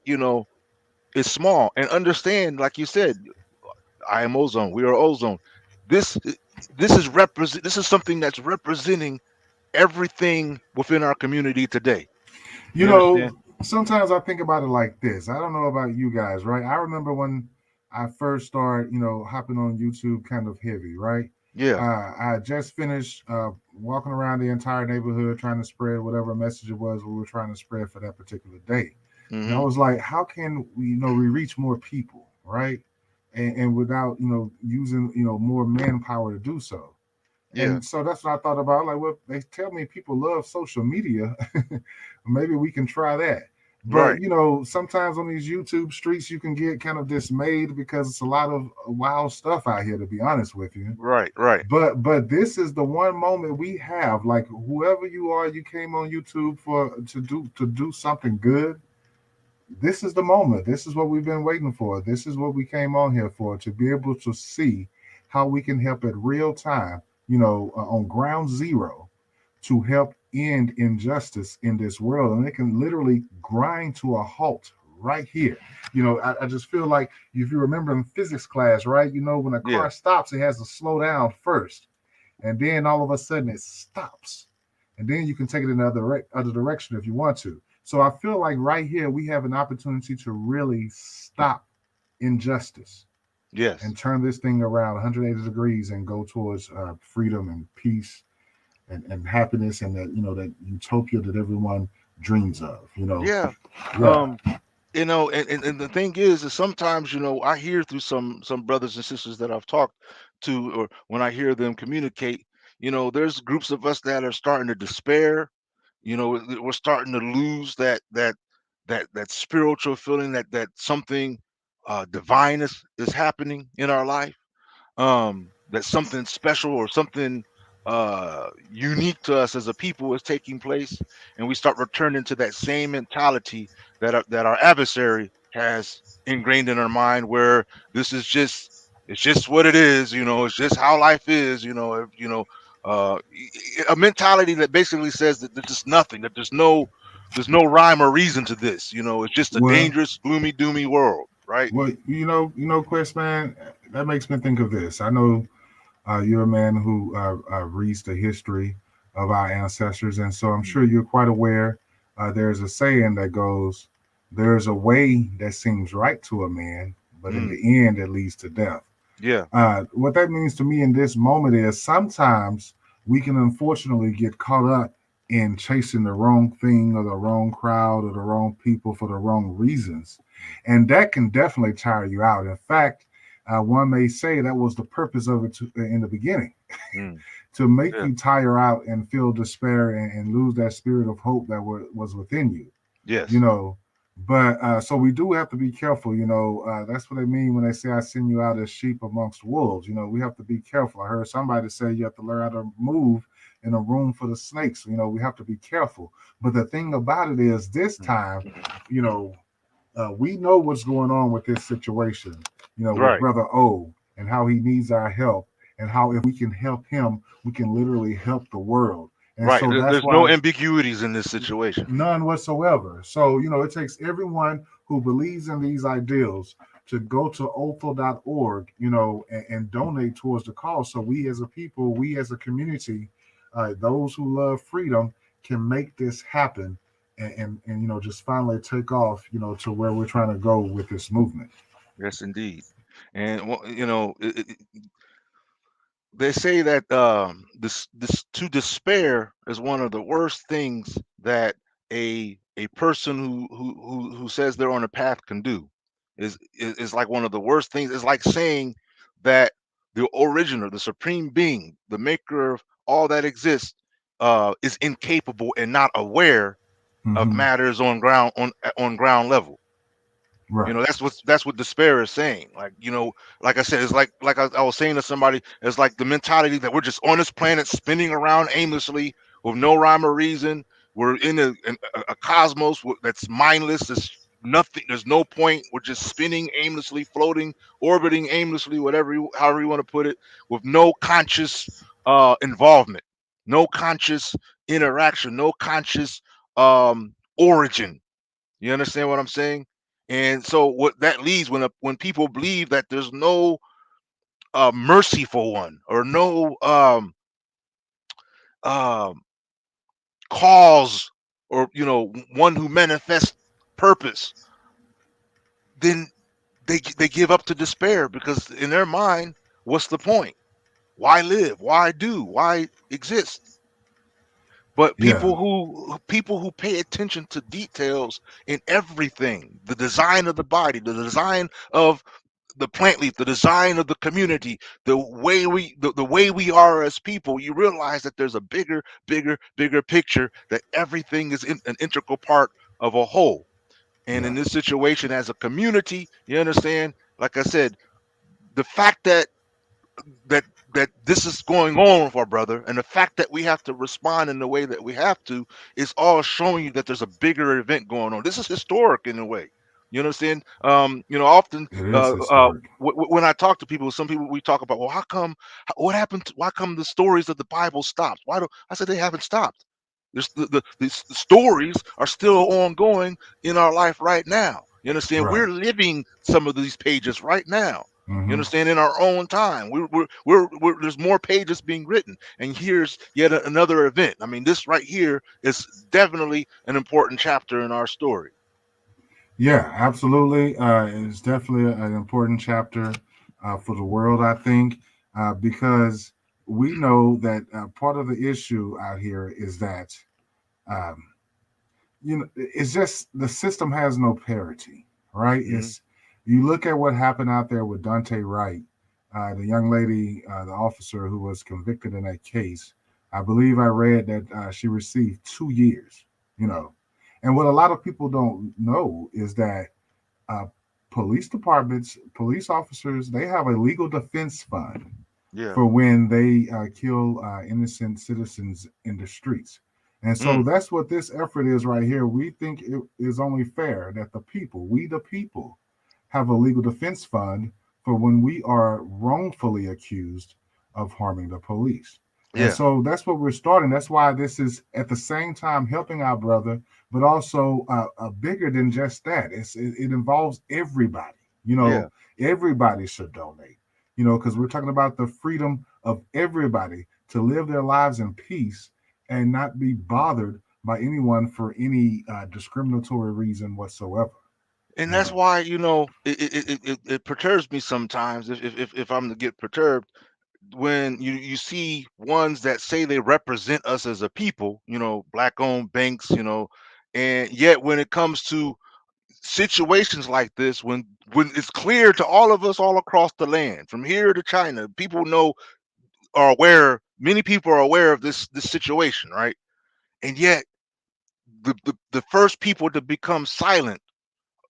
is small, and understand. Like you said, I am ozone. We are ozone. This this is something that's representing everything within our community today. You You know, understand? sometimes I think about it like this. I don't know about you guys, right? I remember when I first started, hopping on YouTube kind of heavy, right? Yeah. I just finished walking around the entire neighborhood trying to spread whatever message it was we were trying to spread for that particular day. And I Hmm. was like, how can we, we reach more people, right? And without, using, more manpower to do so. Yeah. And so that's what I thought about. Like, well, they tell me people love social media. Maybe we can try that. But Right. sometimes on these YouTube streets, you can get kind of dismayed because it's a lot of wild stuff out here. To be honest with you, Right. Right. but this is the one moment we have. Like whoever you are, you came on YouTube for to do something good. This is the moment. This is what we've been waiting for. This is what we came on here for, to be able to see how we can help at real time, on ground zero, to help end injustice in this world. And it can literally grind to a halt right here. I just feel like if you remember in physics class, right? When a Yeah. car stops, it has to slow down first. And then all of a sudden it stops. And then you can take it in the other direction if you want to. So I feel like right here we have an opportunity to really stop injustice Yes. and turn this thing around 180 degrees and go towards freedom and peace and happiness and that utopia that everyone dreams of. Yeah. Yeah. Um, and the thing is sometimes, I hear through some brothers and sisters that I've talked to, or when I hear them communicate, there's groups of us that are starting to despair. We're starting to lose that spiritual feeling that something divine is happening in our life, that something special or something unique to us as a people is taking place, and we start returning to that same mentality that our adversary has ingrained in our mind, where this is just it's just what it is, it's just how life is, a mentality that basically says that there's just nothing, that there's no rhyme or reason to this, it's just a Well, dangerous, gloomy, doomy world, right? Quest man, that makes me think of this. I know you're a man who reads the history of our ancestors, and so I'm Mm, sure you're quite aware. There's a saying that goes, "There's a way that seems right to a man, but in mm, the end, it leads to death." yeah. What that means to me in this moment is sometimes we can unfortunately get caught up in chasing the wrong thing or the wrong crowd or the wrong people for the wrong reasons. And that can definitely tire you out. In fact, one may say that was the purpose of it in the beginning, Mm, to make yeah. you tire out and feel despair and lose that spirit of hope that was within you you Yes. know. But so we do have to be careful. That's what they mean when they say, "I send you out as sheep amongst wolves." We have to be careful. I heard somebody say you have to learn how to move in a room full of snakes. We have to be careful. But the thing about it is, this Mm, time, you know, we know what's going on with this situation. With right. Brother O, and how he needs our help, and how if we can help him, we can literally help the world. And Right. so that's There's no why, ambiguities in this situation. none whatsoever. So, it takes everyone who believes in these ideals to go to othal.org, and donate towards the cause. So we as a people, we as a community, those who love freedom can make this happen and just finally take off, to where we're trying to go with this movement. Yes, indeed. And they say that this to despair is one of the worst things that a person who says they're on a path can do. Is like one of the worst things. It's like saying that the originator, the supreme being, the maker of all that exists, is incapable and not aware of Hmm. matters on ground level. Right. That's what despair is saying. Like I said, it's like I was saying to somebody, it's like the mentality that we're just on this planet spinning around aimlessly with no rhyme or reason. We're in a cosmos that's mindless. There's nothing. There's no point. We're just spinning aimlessly, floating, orbiting aimlessly, however you want to put it, with no conscious involvement, no conscious interaction, no conscious origin. You understand what I'm saying? And so what that leads when people believe that there's no merciful one or no um, cause or one who manifests purpose, then they give up to despair because in their mind, what's the point? Why live? Why do? Why exist? But Yeah. people who pay attention to details in everything, the design of the body, the design of the plant leaf, the design of the community, the way we are as people, you realize that there's a bigger picture, that everything is an integral part of a whole. And Yeah. in this situation as a community, you understand, like I said, the fact that that this is going on with our brother, and the fact that we have to respond in the way that we have to is all showing you that there's a bigger event going on. This is historic in a way. You understand? Often It is historic. when I talk to people, some people we talk about, well, how come? What happened? Why come the stories of the Bible stopped? Why do I said they haven't stopped? The stories are still ongoing in our life right now. You understand? Right. We're living some of these pages right now. You Hmm. understand? In our own time, there's more pages being written, and here's yet another event. I mean, this right here is definitely an important chapter in our story. Yeah, absolutely. It's definitely an important chapter for the world, I think, because we know that part of the issue out here is that um, it's just the system has no parity, right? Hmm. It's you look at what happened out there with Dante Wright, the young lady, the officer who was convicted in that case. I believe I read that she received 2 years. You know, and what a lot of people don't know is that uh, police departments, police officers, they have a legal defense fund Yeah. for when they kill innocent citizens in the streets. And so Mm. that's what this effort is right here. We think it is only fair that the people, we the people, have a legal defense fund for when we are wrongfully accused of harming the police. And Yeah. so that's what we're starting. That's why this is at the same time helping our brother, but also bigger than just that. It involves everybody. You Yeah. know, everybody should donate. Because we're talking about the freedom of everybody to live their lives in peace and not be bothered by anyone for any discriminatory reason whatsoever. And You that's know, why it perturbs me sometimes if I'm to get perturbed when you see ones that say they represent us as a people, black owned banks, and yet when it comes to situations like this, when it's clear to all of us all across the land, from here to China, people are aware, many people are aware of this situation, right? And yet the first people to become silent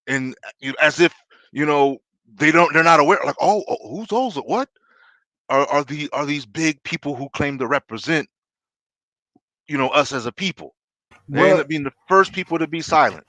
and as if you know they're not aware, like, oh, who's those, what are these big people who claim to represent us as a people. They end well, up being the first people to be silent.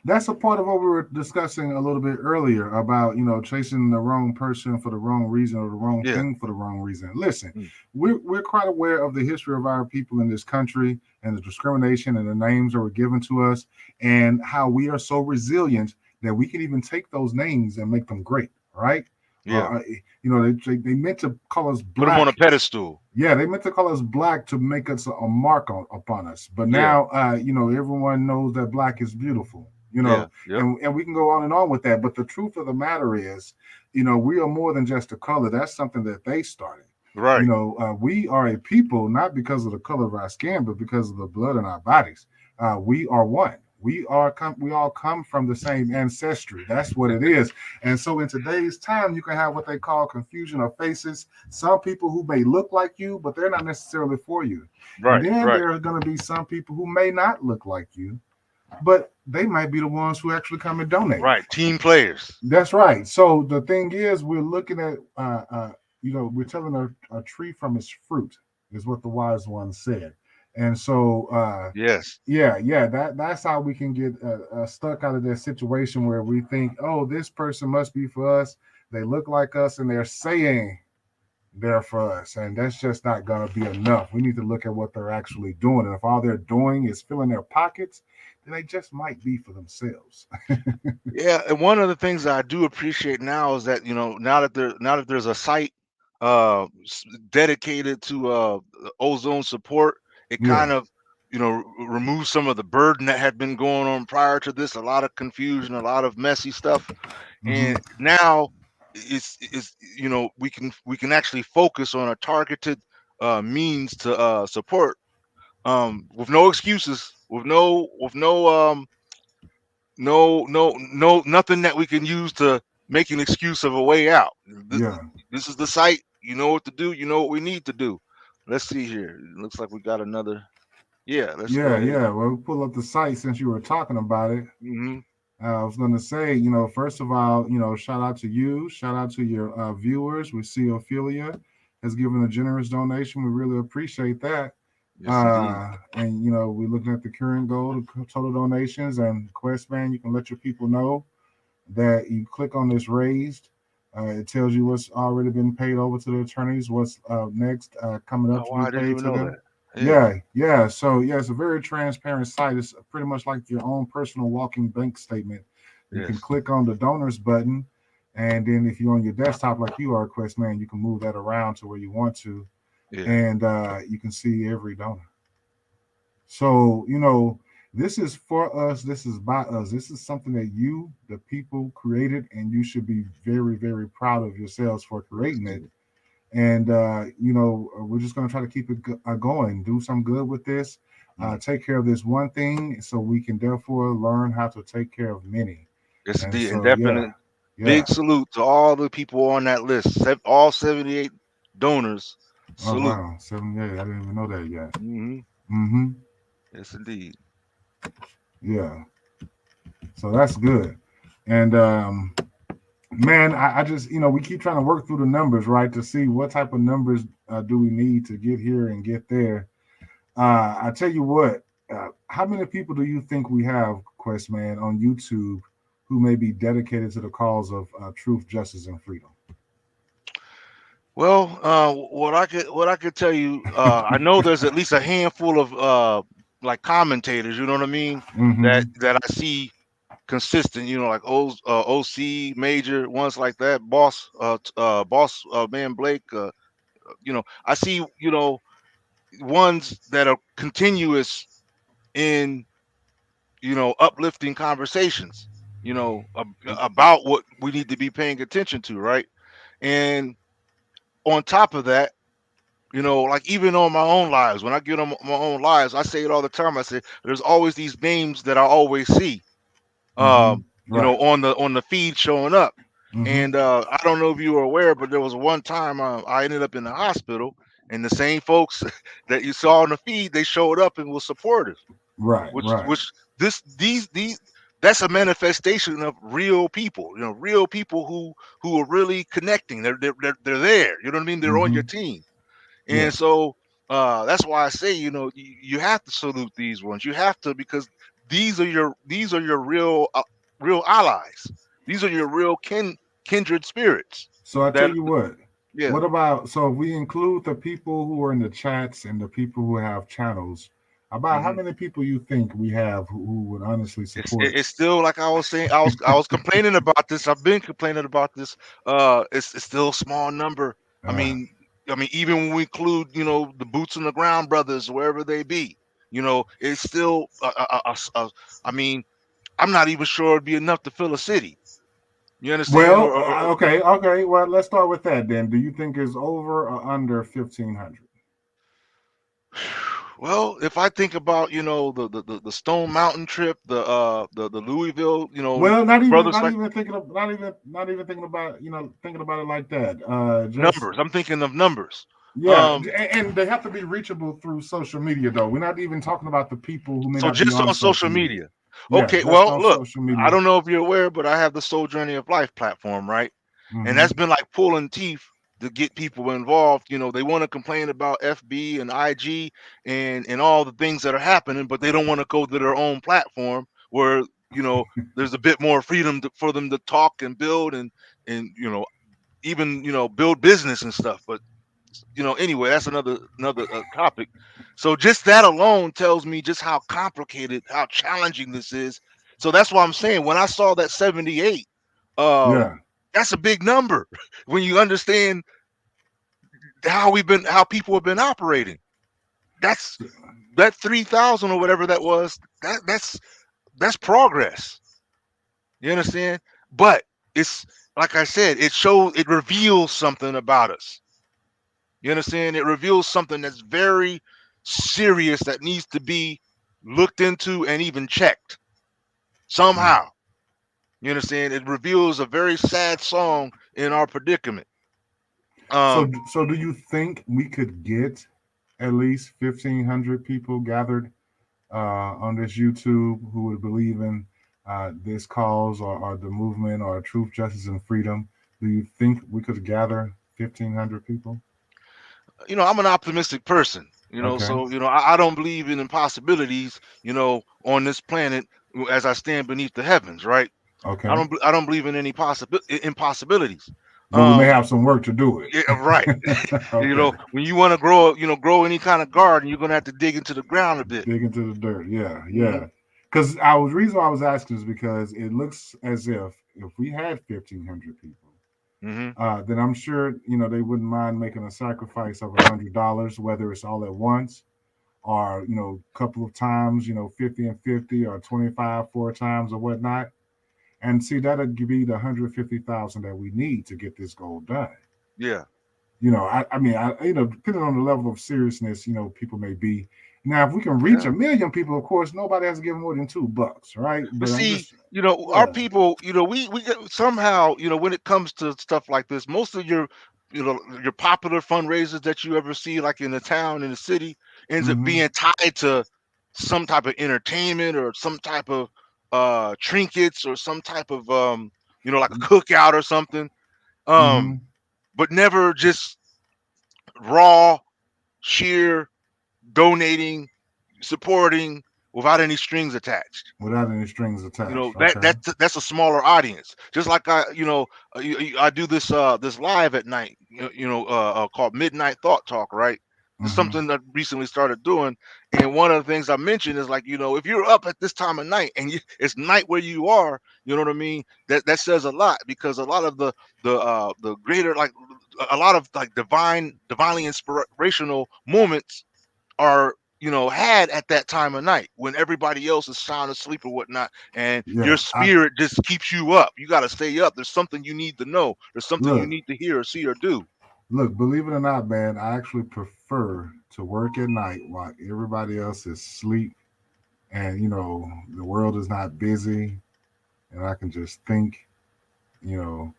that's a part of what we were discussing a little bit earlier about chasing the wrong person for the wrong reason or the wrong Yeah. thing for the wrong reason. Listen, Mm. we're quite aware of the history of our people in this country and the discrimination and the names that were given to us and how we are so resilient that we can even take those names and make them great, right? Yeah. They meant to call us Put them on a black. pedestal. Yeah, they meant to call us black to make us a mark upon us. But Yeah. now, everyone knows that black is beautiful. you Yeah. know, Yep. and we can go on and on with that. But the truth of the matter is, we are more than just a color. That's something that they started. Right. We are a people not because of the color of our skin, but because of the blood in our bodies. We are one. We all come from the same ancestry. That's what it is. And so in today's time, you can have what they call confusion of faces. Some people who may look like you, but they're not necessarily for you. And Right. then Right. there are going to be some people who may not look like you, but they might be the ones who actually come and donate. Right. Team players. That's right. So the thing is, we're looking at, we're telling a tree from its fruit, is what the wise one said. And so, Yes. yeah, that's how we can get stuck out of that situation where we think, oh, this person must be for us. They look like us, and they're saying they're for us, and that's just not going to be enough. We need to look at what they're actually doing, and if all they're doing is filling their pockets, then they just might be for themselves. Yeah, and one of the things that I do appreciate now is that now that there's a site dedicated to ozone support, it Yeah. kind of removes some of the burden that had been going on prior to this. A lot of confusion, a lot of messy stuff, Hmm. and now it's we can actually focus on a targeted means to support with no excuses, with no nothing that we can use to make an excuse of a way out. This, Yeah. this is the site. You know what to do. You know what we need to do. Let's see here. It looks like we got another. Yeah, let's go Yeah, ahead. yeah. Well, we'll pull up the site since you were talking about it. Hmm. I was going to say, first of all, shout out to you, shout out to your viewers. We see Ophelia has given a generous donation. We really appreciate that. Yes, indeed. And we're looking at the current goal, the total donations, and Quest Man. You can let your people know that you click on this raised. It tells you what's already been paid over to the attorneys, what's next coming up Oh, to wow, be I didn't paid even to know them. that. Yeah. Yeah, yeah. So yeah, it's a very transparent site. It's pretty much like your own personal walking bank statement. You can Yes. click on the donors button, and then if you're on your desktop like you are, Quest Man, you can move that around to where you want to, Yeah. and you can see every donor. So, this is for us. This is by us. This is something that you, the people, created, and you should be very, very proud of yourselves for Yes, creating it. indeed. And, we're just going to try to keep it going, do some good with this, Mhm. take care of this one thing so we can therefore learn how to take care of many. Yes, And indeed. And so, yeah, definite yeah. big salute to all the people on that list. All 78 donors. Oh, Salute. wow. 78. I didn't even know that yet. Hmm. Mm-hmm. Yes, indeed. Yeah. So that's good. And, man, I just, we keep trying to work through the numbers, right, to see what type of numbers do we need to get here and get there. I tell you what, how many people do you think we have, Quest Man, on YouTube who may be dedicated to the cause of truth, justice, and freedom? Well, what I could tell you, I know there's at least a handful of like commentators, you know what I mean, Mm-hmm. that I see consistent, like OC Major, ones like that, Boss Man Blake, I see, ones that are continuous in, uplifting conversations, about what we need to be paying attention to, right? And on top of that, like even on my own lives, when I get on my own lives, I say it all the time. I say there's always these names that I always see, Mm-hmm. Right. on the feed showing up. Mm-hmm. And I don't know if you were aware, but there was one time I ended up in the hospital, and the same folks that you saw on the feed, they showed up and was supportive. Right. Which Right. which this these that's a manifestation of real people. Real people who are really connecting. They're there. You know what I mean? They're on Mm-hmm. your team. Yeah. And so that's why I say, you have to salute these ones. You have to, because these are your real allies. These are your real kindred spirits. So I tell That you what. Yeah. What about so if we include the people who are in the chats and the people who have channels? About how Hmm. many people you think we have who would honestly It's support? it- it's still like I was saying. I was complaining about this. I've been complaining about this. It's still a small number. I Uh, mean, even when we include, the boots on the ground brothers, wherever they be, it's still I mean, I'm not even sure it'd be enough to fill a city. You understand? Well, okay, okay. Well, let's start with that then. Do you think it's over or under 1,500? Well, if I think about, the Stone Mountain trip, the Louisville, Well, brothers, not like even thinking of, not even thinking about, thinking about it like that. Just numbers. I'm thinking of numbers. yeah, Um, and they have to be reachable through social media, though. We're not even talking about the people who may so not be just on on social social media. media. Yeah, Okay, just well, on look, social I media. don't know if you're aware, but I have the Soul Journey of Life platform, right? And Hmm. that's been like pulling teeth to get people involved. They want to complain about FB and IG and all the things that are happening, but they don't want to go to their own platform where there's a bit more freedom for them to talk and build and even build business and stuff. But anyway, that's another topic. So just that alone tells me just how complicated, how challenging this is. So that's why I'm saying when I saw that 78, um, Yeah. that's a big number when you understand how people have been operating. That's that 3,000 or whatever that was. That's progress. You understand? But it's like I said, it reveals something about us. You understand? It reveals something that's very serious that needs to be looked into and even checked Mm. somehow. You understand? It reveals a very sad song in our predicament. So, Um, so do you think we could get at least 1,500 people gathered on this YouTube who would believe in this cause or the movement or truth, justice, and freedom? Do you think we could gather 1,500 people? I'm an optimistic person, Okay. so I don't believe in impossibilities, on this planet as I stand beneath the heavens, right? Okay. I don't believe in any impossibilities. But we may Um, have some work to do it. yeah, right. Okay. When you want to grow any kind of garden, you're gonna have to dig into the ground a bit. Dig into the dirt. Yeah. Hmm. Yeah. Because reason why I was asking is because it looks as if we had 1,500 people, Hmm. then I'm sure they wouldn't mind making a sacrifice of $100, whether it's all at once or a couple of times, 50 and 50 or 25 4 times or whatnot. And see, that'd be the 150,000 that we need to get this goal done. Yeah. I mean, depending on the level of seriousness, people may be. Now, if we can reach Yeah. 1 million people, of course, nobody has to give more than $2, right? But But I'm see, just, our yeah, people, we get somehow, when it comes to stuff like this, most of your popular fundraisers that you ever see, like in the town, in the city, ends up mm-hmm, being tied to some type of entertainment or some type of trinkets or some type of like a cookout or something. mm-hmm, Um, but never just raw, sheer donating, supporting without any strings attached. without any strings attached. That Okay. that's a smaller audience. Just like I do this live at night, called Midnight Thought Talk, right? It's Mm-hmm. something that I recently started doing, and one of the things I mentioned is like, if you're up at this time of night and it's night where you are, you know what I mean. That says a lot because a lot of the greater, like a lot of like divinely inspirational moments are had at that time of night when everybody else is sound asleep or whatnot, and your Yeah. I spirit just keeps you up. You got to stay up. There's something you need to know. There's something you look, need to hear or see or do. look. Believe it or not, man, I actually prefer to work at night while everybody else is asleep, and the world is not busy, and I can just think. You know,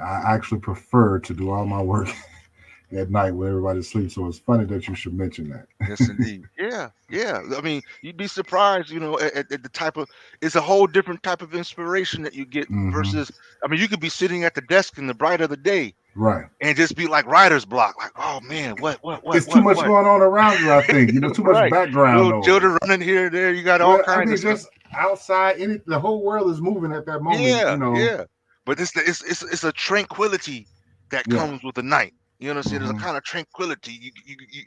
I actually prefer to do all my work at night when everybody sleeps. So it's funny that you should mention Yes, that. indeed. Yeah, yeah. I mean, you'd be surprised, at the type of. It's a whole different type of inspiration that you get Hmm. versus. I mean, you could be sitting at the desk in the bright of the day Right. and just be like writer's block, like, oh man, It's too much what? going on around you. I think too much Right. background Little noise. children running here and there. You got all Well, I kinds of mean, stuff. just outside, the whole world is moving at that moment. Yeah, yeah. But it's a tranquility that Yeah. comes with the night. You know what I'm saying? There's a Hmm. kind of tranquility.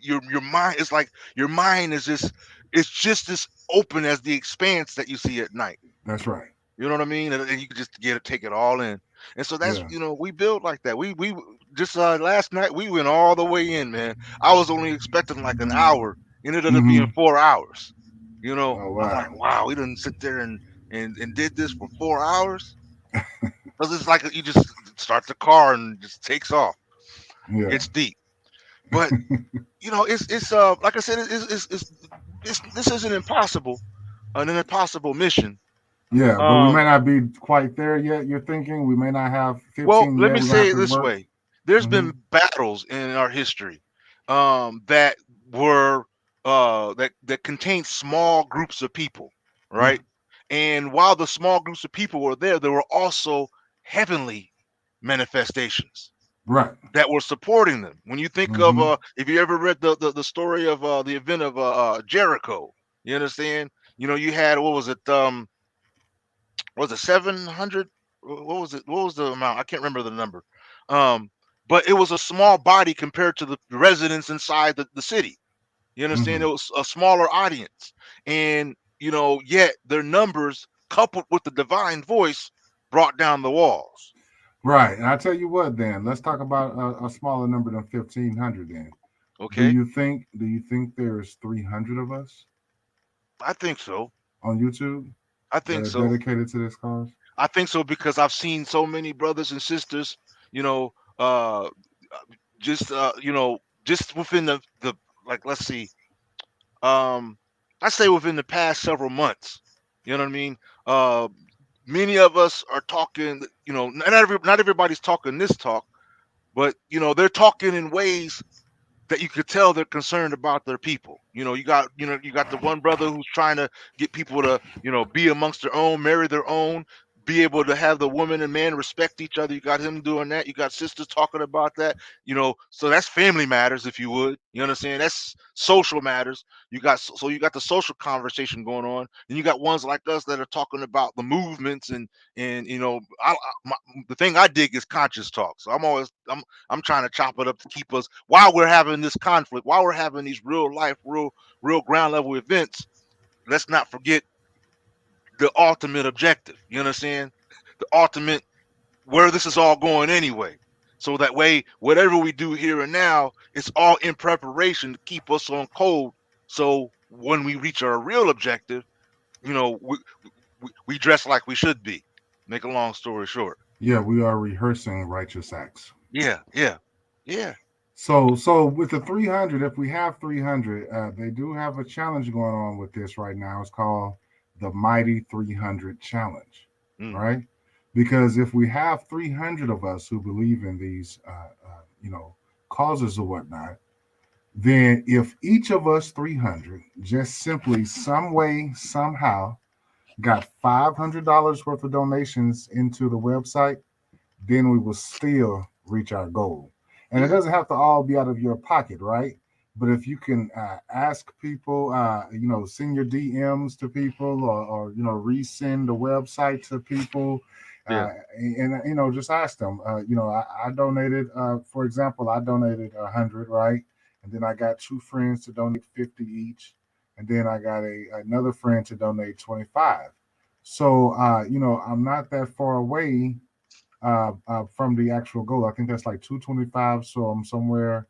Your mind is like your mind is just it's just as open as the expanse that you see at night. That's right. You know what I mean? And you can just take it all in. And so that's Yeah. we build like that. We just last night we went all the way in, man. I was only expecting like an hour. It ended up being Hmm. 4 hours. Oh I was wow. like, wow, we didn't sit there and and did this for 4 hours, because it's like you just start the car and just takes off. Yeah. It's deep, but it's like I said, it's this isn't impossible, an impossible mission. Yeah, but we may Um, not be quite there yet. You're thinking we may not have well, 15 let yet. me We're gonna say have it to this work. way: there's Hmm. been battles in our history, that were that contained small groups of people, Yeah. right? And while the small groups of people were there were also heavenly manifestations Right. that were supporting them. When you think of Hmm. if you ever read the story of the event of Jericho, you understand? You had, what was it? Was it 700? What was it? What was the amount? I can't remember the number. Um, but it was a small body compared to the residents inside the city. You understand? It Hmm. was a smaller audience, and yet their numbers coupled with the divine voice brought down the walls. Right. And I tell you what, then let's talk about a smaller number than 1,500. Then, Okay, do you think there's 300 of us I think so. on YouTube I that think are so. dedicated to this cause? I think so because I've seen so many brothers and sisters, you know, uh, just within the like, let's see, um, I say within the past several months. You know what I mean? Uh, Many of us are talking. Not everybody's talking this talk, but they're talking in ways that you could tell they're concerned about their people. You got the one brother who's trying to get people to, be amongst their own, marry their own, be able to have the woman and man respect each other. You got him doing that. You got sisters talking about that. So that's family matters, if you would. You understand? That's social matters. You got the social conversation going on, and you got ones like us that are talking about the movements and the thing I dig is conscious talk. So I'm trying to chop it up to keep us while we're having this conflict, while we're having these real life, real ground level events. Let's not forget the ultimate objective. You understand? The ultimate, where this is all going anyway. So that way, whatever we do here and now, it's all in preparation to keep us on code. So when we reach our real objective, you know, we, we dress like we should be. Make a long story short. Yeah, we are rehearsing righteous acts. Yeah, yeah, yeah. So with the 300, if we have 300, they do have a challenge going on with this right now. It's called the Mighty 300 Challenge, Mm, right? Because if we have 300 of us who believe in these, causes or whatnot, then if each of us 300 just simply some way somehow got $500 worth of donations into the website, then we will still reach our goal. And it yeah, doesn't have to all be out of your pocket, right? But if you can ask people, send your DMs to people, or resend the website to people, yeah, and just ask them. I donated. For example, I donated 100, right? And then I got two friends to donate 50 each, and then I got another friend to donate 25. So I'm not that far away from the actual goal. I think that's like 225. So I'm somewhere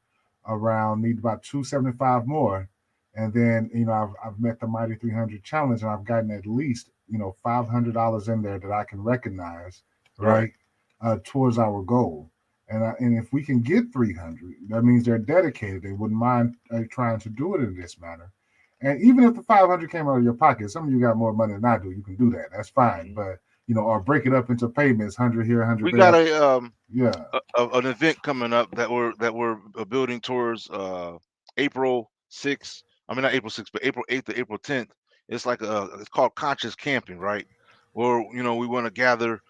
around, need about 275 more. And then, I've met the Mighty 300 challenge, and I've gotten at least, $500 in there that I can recognize, right. right, towards our goal. And if we can get 300, that means they're dedicated. They wouldn't mind trying to do it in this manner. And even if the 500 came out of your pocket, some of you got more money than I do. You can do that. That's fine. Mhm. But or break it up into payments, 100 here, 100 We got there. Yeah. an event coming up that we're building towards April 6th. I mean, not April 6th, but April 8th to April 10th. It's called conscious camping, right? Where we want to gather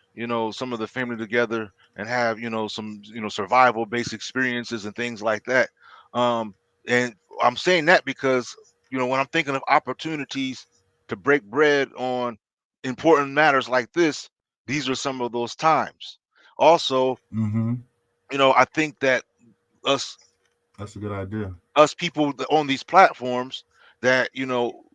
some of the family together and have some survival based experiences and things like that. Um, and I'm saying that because when I'm thinking of opportunities to break bread on important matters like this, these are some of those times. Also, Mm-hmm. I think that us That's a good idea. people on these platforms, that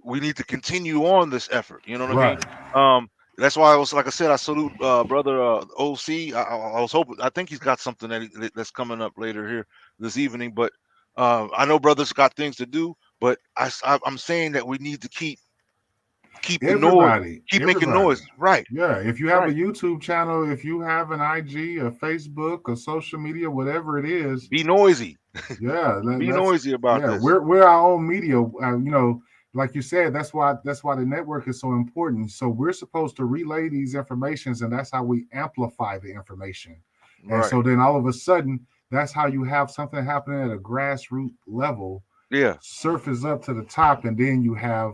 we need to continue on this effort. You know what I mean? Right. That's why, like I said, I salute brother OC. I was hoping, I think he's got something that's coming up later here this evening, but I know brothers got things to do, but I'm saying that we need to keep keep the noise, Everybody, keep making everybody. noise. Right, Yeah, if you have a right. YouTube channel, if you have an IG, a Facebook, a social media, whatever it is, Be noisy. yeah, Be let's. noisy about Yeah, this. we're our own media. Like you said, that's why the network is so important. So we're supposed to relay these informations, and that's how we amplify the information. And Right. so then all of a sudden, that's how you have something happening at a grassroots level Yeah. surface up to the top, and then you have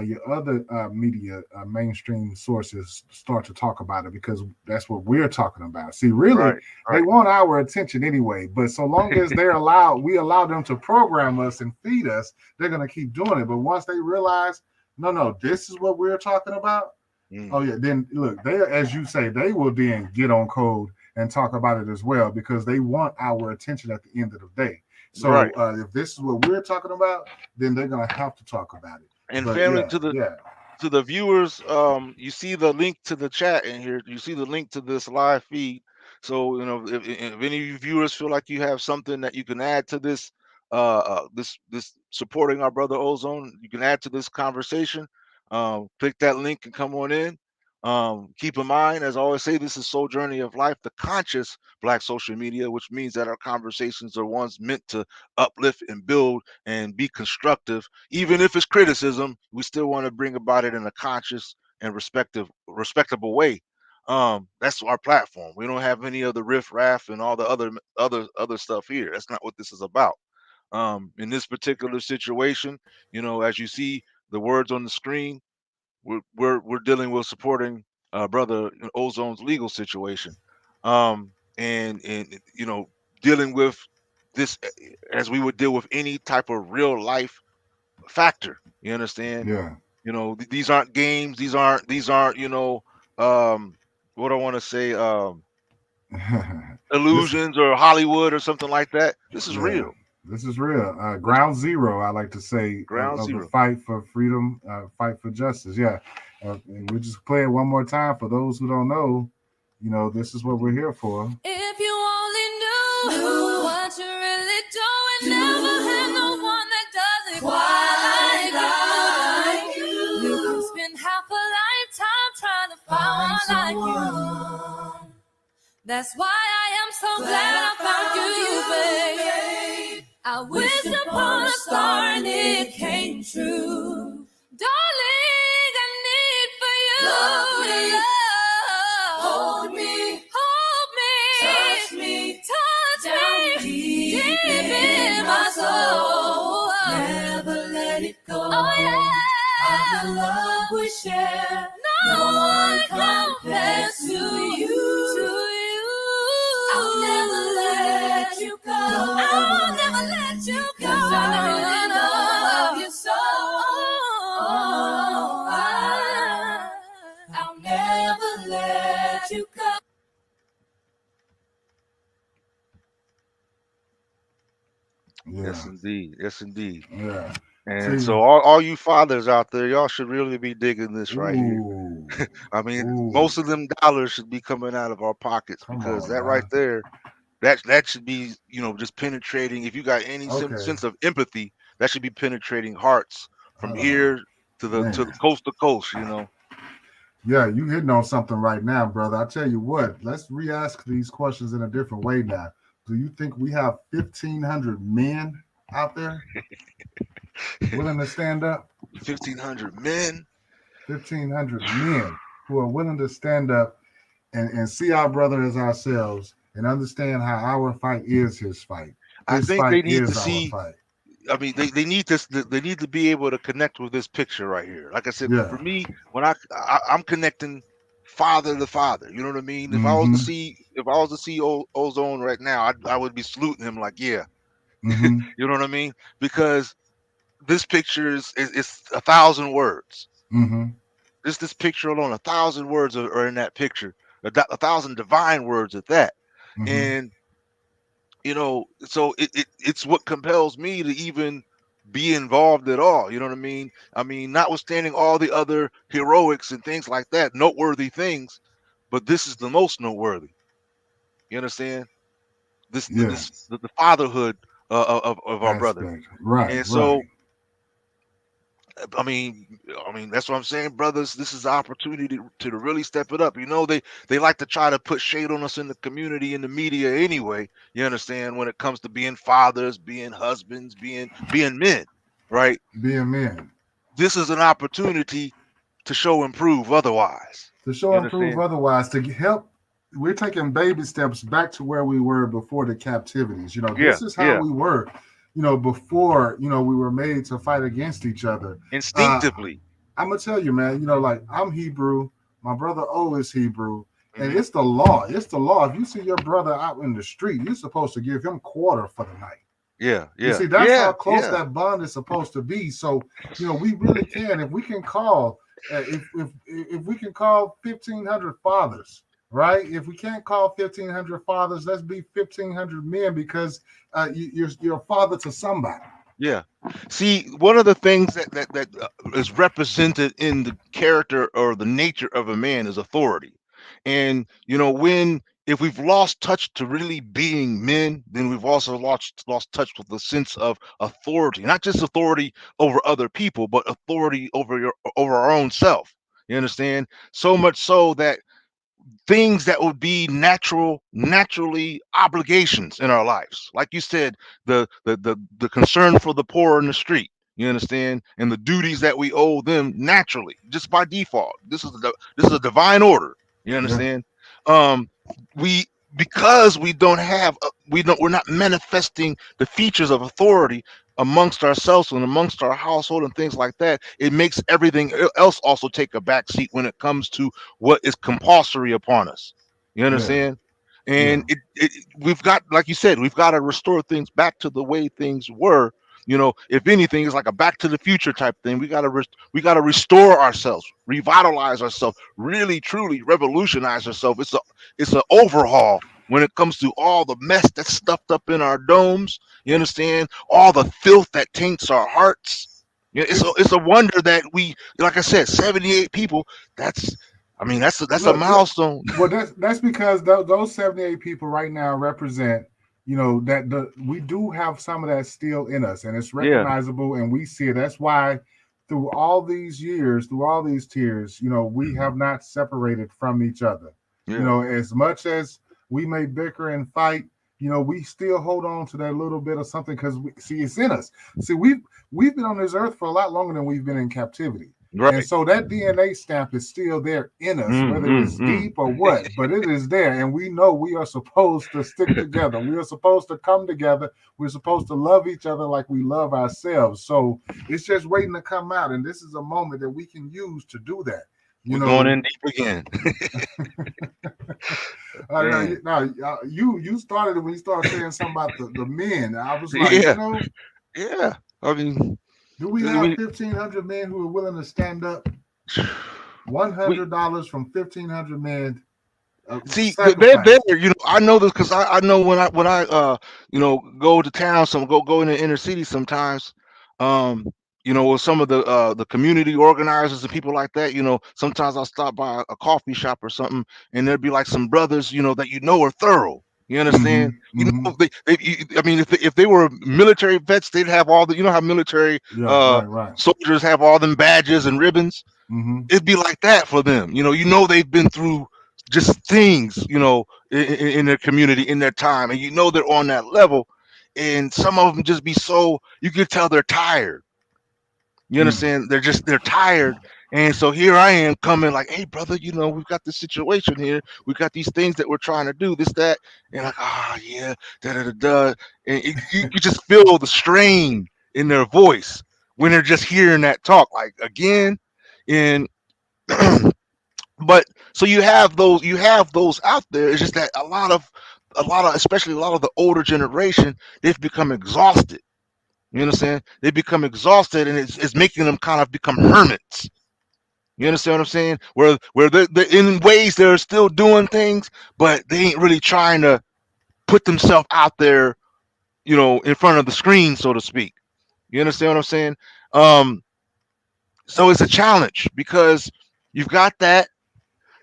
your other media mainstream sources start to talk about it because that's what we're talking about. See, really, Right. they Right. want our attention anyway, but so long as we allow them to program us and feed us, they're going to keep doing it. But once they realize, no, this is what we're talking about. Oh Mm. yeah, then look, they, as you say, they will then get on code and talk about it as well because they want our attention at the end of the day. So Right. if this is what we're talking about, then they're gonna have to talk about it. And But family, yeah, yeah, to the viewers, you see the link to the chat in here. You see the link to this live feed. So if any of you viewers feel like you have something that you can add to this, this supporting our brother Ozone, you can add to this conversation. Click that link and come on in. Keep in mind, as I always say, this is Soul Journey of Life, the conscious Black social media, which means that our conversations are ones meant to uplift and build and be constructive. Even if it's criticism, we still want to bring about it in a conscious and respectable way. That's our platform. We don't have any of the riff raff and all the other stuff here. That's not what this is about. In this particular situation, as you see the words on the screen, we're dealing with supporting brother Ozone's legal situation, and dealing with this as we would deal with any type of real life factor. You understand? yeah. These aren't games. These aren't um, what I want to say, This, illusions or Hollywood or something like that. This is yeah, real. this is real. This Ground zero, I like to say, ground of the zero. fight for freedom, fight for justice. Yeah, and we'll just play it one more time for those who don't know. This is what we're here for. If you only knew what you're really doing, never had no one that does it quite like you. You can spend half a lifetime trying to find one like you. That's why I am so glad I found you, babe. I wished upon a star and it came true. Darling, I need for you to hold me, touch me, deep in my soul. Never let it go. Oh yeah, of the love we share. No one compares to you. I'll never let you go. I'll never let you go. 'Cause I really love you so. I'll never let you go. Yeah, Yes, indeed. Yes, indeed. yeah. And See, so all you fathers out there, y'all should really be digging this right here. ooh, I mean, ooh, most of them dollars should be coming out of our pockets come because on that right now. there, that should be, just penetrating. If you got any Okay. sense of empathy, that should be penetrating hearts from Oh here to the man. coast to coast. Yeah, you hitting on something right now, brother. I tell you what, let's re-ask these questions in a different way now. Do you think we have 1,500 men out there willing to stand up? 1,500 men. 1,500 men who are willing to stand up and see our brother as ourselves and understand how our fight is his fight. I His think fight they need to is our see. fight. I mean, they need this. They need to be able to connect with this picture right here. Like I said, Yeah. for me, when I'm connecting father to father. You know what I mean? Mm-hmm. If I was to see Ozone right now, I would be saluting him like, yeah. Mm-hmm. You know what I mean? Because this picture is 1,000 words. Mm-hmm. This picture alone, 1,000 words are in that picture. A thousand divine words at that. Mm-hmm. And so it's what compels me to even be involved at all. You know what I mean? I mean, notwithstanding all the other heroics and things like that, noteworthy things, but this is the most noteworthy. You understand? Yes. The fatherhood of our brother. Aspect. Right, And right. so I mean, that's what I'm saying, brothers. This is the opportunity to really step it up. They like to try to put shade on us in the community, in the media, anyway. You understand when it comes to being fathers, being husbands, being men, right? being men. This is an opportunity to show and prove otherwise. To show You and prove understand? otherwise, to help. We're taking baby steps back to where we were before the captivities. Yeah, This is how yeah. we were, before, we were made to fight against each other. Uh, Instinctively. I'm gonna tell you, man. Like I'm Hebrew. My brother O is Hebrew, and Hmm. it's the law. It's the law. If you see your brother out in the street, you're supposed to give him quarter for the night. Yeah, You yeah, see, that's how yeah, close yeah, that bond is supposed to be. So, we really can, if we can call, if we can call 1,500 fathers, right? If we can't call 1,500 fathers, let's be 1,500 men because you're a father to somebody. yeah. See, one of the things that is represented in the character or the nature of a man is authority. And when if we've lost touch to really being men, then we've also lost touch with the sense of authority, not just authority over other people, but authority over our own self. You understand? So much so that things that would be naturally obligations in our lives, like you said, the concern for the poor in the street, you understand, and the duties that we owe them naturally, just by default. This is a divine order, you Yeah, understand. We Because we don't have we're not manifesting the features of authority amongst ourselves and amongst our household and things like that. It makes everything else also take a back seat when it comes to what is compulsory upon us. You yeah, understand? yeah. And we've got, like you said, we've got to restore things back to the way things were. If anything, it's like a Back to the Future type thing. We got to restore ourselves, revitalize ourselves, really, truly revolutionize ourselves. It's an overhaul when it comes to all the mess that's stuffed up in our domes. You understand? All the filth that taints our hearts. Yeah, it's a, It's it's a wonder that we, like I said, 78 people. That's, that's a look, milestone. well, that's because those 78 people right now represent, that we do have some of that still in us, and it's Yeah, recognizable, and we see it. That's why through all these years, through all these tears, we have not separated from each other. yeah, As much as we may bicker and fight, we still hold on to that little bit of something because we see it's in us. See, we've been on this earth for a lot longer than we've been in captivity. And right. so that DNA stamp is still there in us, Mm, whether mm, it's mm. deep or what, but it is there. And we know we are supposed to stick together. We are supposed to come together. We're supposed to love each other like we love ourselves. So it's just waiting to come out. And this is a moment that we can use to do that. You We're going know, in deep again. you, Man, now, you started it when you started saying something about the men. I was like, yeah, yeah. I mean, do we have we 1,500 men who are willing to stand up? One we hundred dollars from 1,500 men see they're there. sacrifice. I know this because I know when I go to town, go in the inner city sometimes. Um, with some of the community organizers and people like that. Sometimes I'll stop by a coffee shop or something, and there'd be like some brothers, that are thorough. You Mm-hmm. understand? Mm-hmm. I mean, if they were military vets, they'd have all the, how military Yeah. Right. Right. soldiers have all them badges and ribbons. Mm-hmm. It'd be like that for them. They've been through just things, in their community, in their time, and they're on that level. And some of them just be so, you could tell they're tired. You Mm. understand? They're tired. And so here I am coming like, hey brother, we've got this situation here. We've got these things that we're trying to do, this, that, and like, yeah, da da da da. And you just feel the strain in their voice when they're just hearing that talk, like again. And but so you have those out there. It's just that a lot of especially a lot of the older generation, they've become exhausted. You understand? They become exhausted, and it's making them kind of become hermits. You understand what I'm saying? Where they're in ways they're still doing things, but they ain't really trying to put themselves out there, in front of the screen, so to speak. You understand what I'm saying? Um, so it's a challenge because you've got that.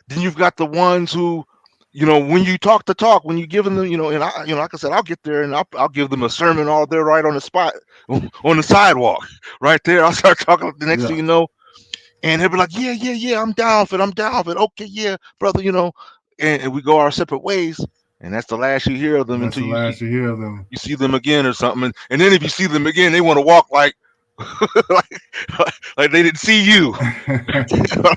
Then you've got the ones who when you talk the talk, when you give them, and like I said, I'll get there and I'll give them a sermon all there right on the spot, on the sidewalk, right there. I'll start talking. The next thing Yeah, you know, and he'll be like, yeah, yeah, yeah, I'm down for it. I'm down for it. Okay, yeah, brother, and we go our separate ways. And that's the last you hear of them that's until the you see last you hear of them. you see them again or something. And then if you see them again, they want to walk like like, like they didn't see you.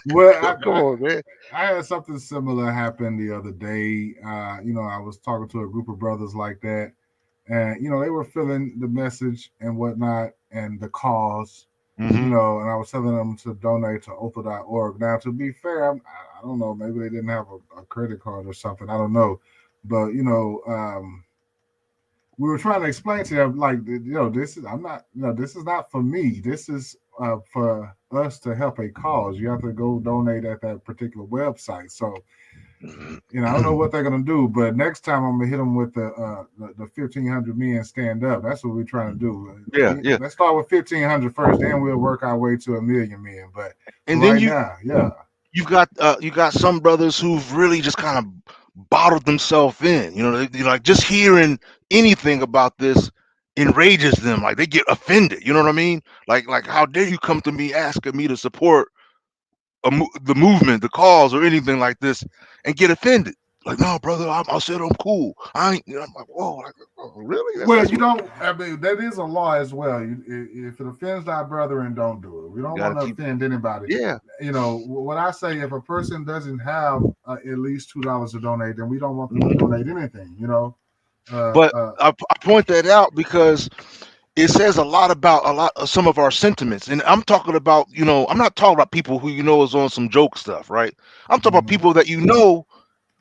Well, Come on, man. I had something similar happen the other day. I was talking to a group of brothers like that, and they were feeling the message and whatnot and the cause. Hmm. And I was telling them to donate to Othal.org. Now, to be fair, I don't know, maybe they didn't have a credit card or something. I don't know, but we were trying to explain to them like, this is I'm not, this is not for me. This is for us to help a cause. You have to go donate at that particular website. So I don't know what they're gonna do, but next time I'm gonna hit them with the 1,500 men stand up. That's what we're trying to do. Yeah, yeah. Let's start with 1,500 first, then we'll work our way to 1,000,000 men. But for And then right now, yeah, you got some brothers who've really just kind of bottled themselves in. Like just hearing anything about this enrages them. Like they get offended. You know what I mean? Like how dare you come to me asking me to support the movement, the cause, or anything like this, and get offended. Like, no, brother, I said I'm cool. I ain't. I'm like, whoa, like, oh, really? That's well, that's you what don't. I mean, that is a law as well. If it offends thy brethren, don't do it. We you don't got to want to keep. offend anybody. Yeah, What I say, if a person doesn't have at least $2 to donate, then we don't want them to hmm. donate anything. Uh, But uh, I point that out because it says a lot about a lot of some of our sentiments, and I'm talking about. I'm not talking about people who is on some joke stuff, right? I'm talking about mhm. people that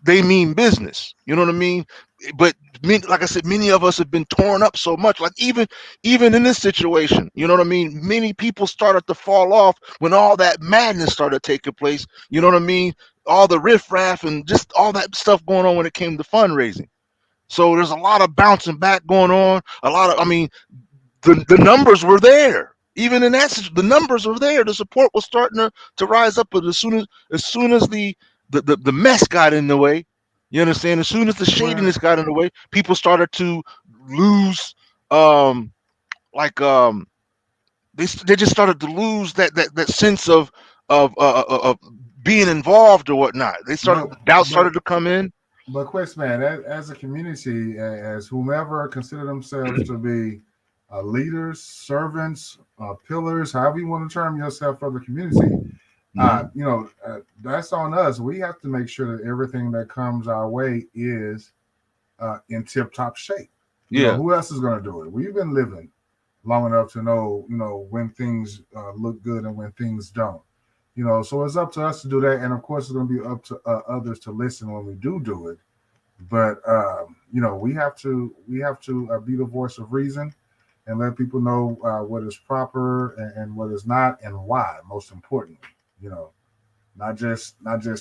they mean business. You know what I mean? But like I said, many of us have been torn up so much. Like even in this situation, you know what I mean? Many people started to fall off when all that madness started taking place. You know what I mean? All the riffraff and just all that stuff going on when it came to fundraising. So there's a lot of bouncing back going on. A lot of, I mean, the numbers were there. Even in that, the numbers were there. The support was starting to rise up. But as soon as the mess got in the way, you understand. As soon as the Well, shadiness got in the way, people started to lose. Um, like they just started to lose that sense of being involved or whatnot. They started but Doubt but started to come in. but Quest man, as a community, as whomever consider themselves to be leaders, servants, pillars, however you want to term yourself for the community, Hmm. that's on us. We have to make sure that everything that comes our way is in tip top shape. Yeah, Who else is going to do it? We've been living long enough to know, when things look good and when things don't. So it's up to us to do that, and of course, it's going to be up to others to listen when we do it. But we have to be the voice of reason and let people know what is proper and what is not and why. Most importantly, you know, not just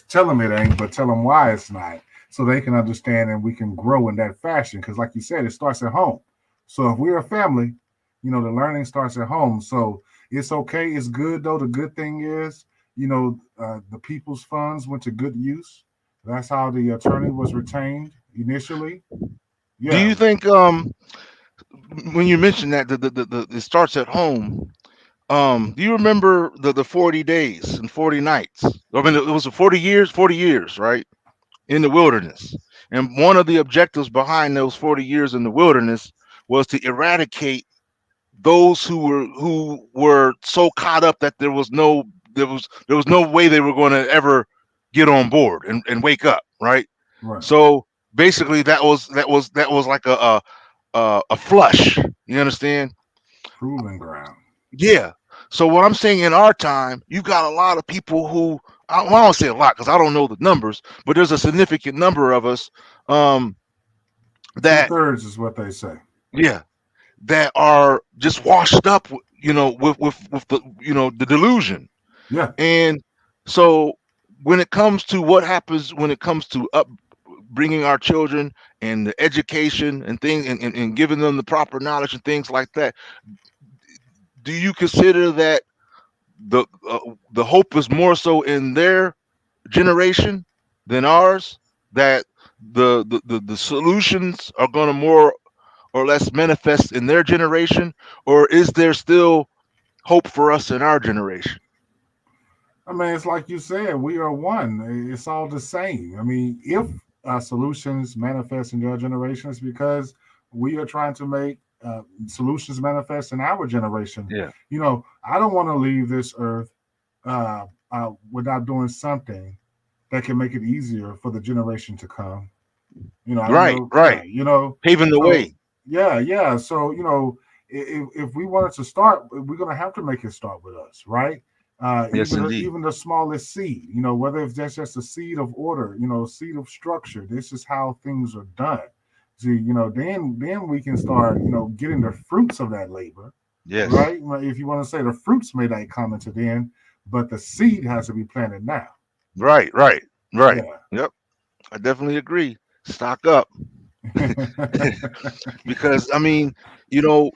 tell them it ain't, but tell them why it's not, so they can understand and we can grow in that fashion. Because, like you said, it starts at home. So if we're a family, the learning starts at home. So it's okay. It's good though. The good thing is, the people's funds went to good use. That's how the attorney was retained initially. do Yeah, you think when you mentioned that it starts at home? Do you remember the 40 days and 40 nights? I mean, it was a 40 years, right? In the wilderness. And one of the objectives behind those 40 years in the wilderness was to eradicate those who were so caught up that there was no way they were going to ever get on board and wake up, right? right. So basically that was like a flush. You understand? Proving ground. Yeah. So what I'm saying, in our time, you got a lot of people who, well, I don't say a lot because I don't know the numbers, but there's a significant number of us, um, Two that, thirds is what they say. yeah, that are just washed up, with the delusion. Yeah, And so when it comes to what happens when it comes to up bringing our children and the education and things, and giving them the proper knowledge and things like that, do you consider that the uh, the hope is more so in their generation than ours? That the solutions are going to more or less manifest in their generation, or is there still hope for us in our generation? I mean, it's like you said, we are one. It's all the same. I mean, if solutions manifest in your generation, it's because we are trying to make solutions manifest in our generation. Yeah. I don't want to leave this earth without doing something that can make it easier for the generation to come. I don't Right, know. Yeah, right. Paving the so way. yeah, yeah. So if we wanted to start, we're gonna have to make it start with us, right? Yes, indeed. Even the smallest seed, whether if that's just a seed of order, seed of structure. This is how things are done. See, then we can start, getting the fruits of that labor, Yes. right? Well, if you want to say the fruits may not come into then, but the seed has to be planted now. Right, right, right. Yeah. Yep. I definitely agree. Stock up. Because I mean, you know,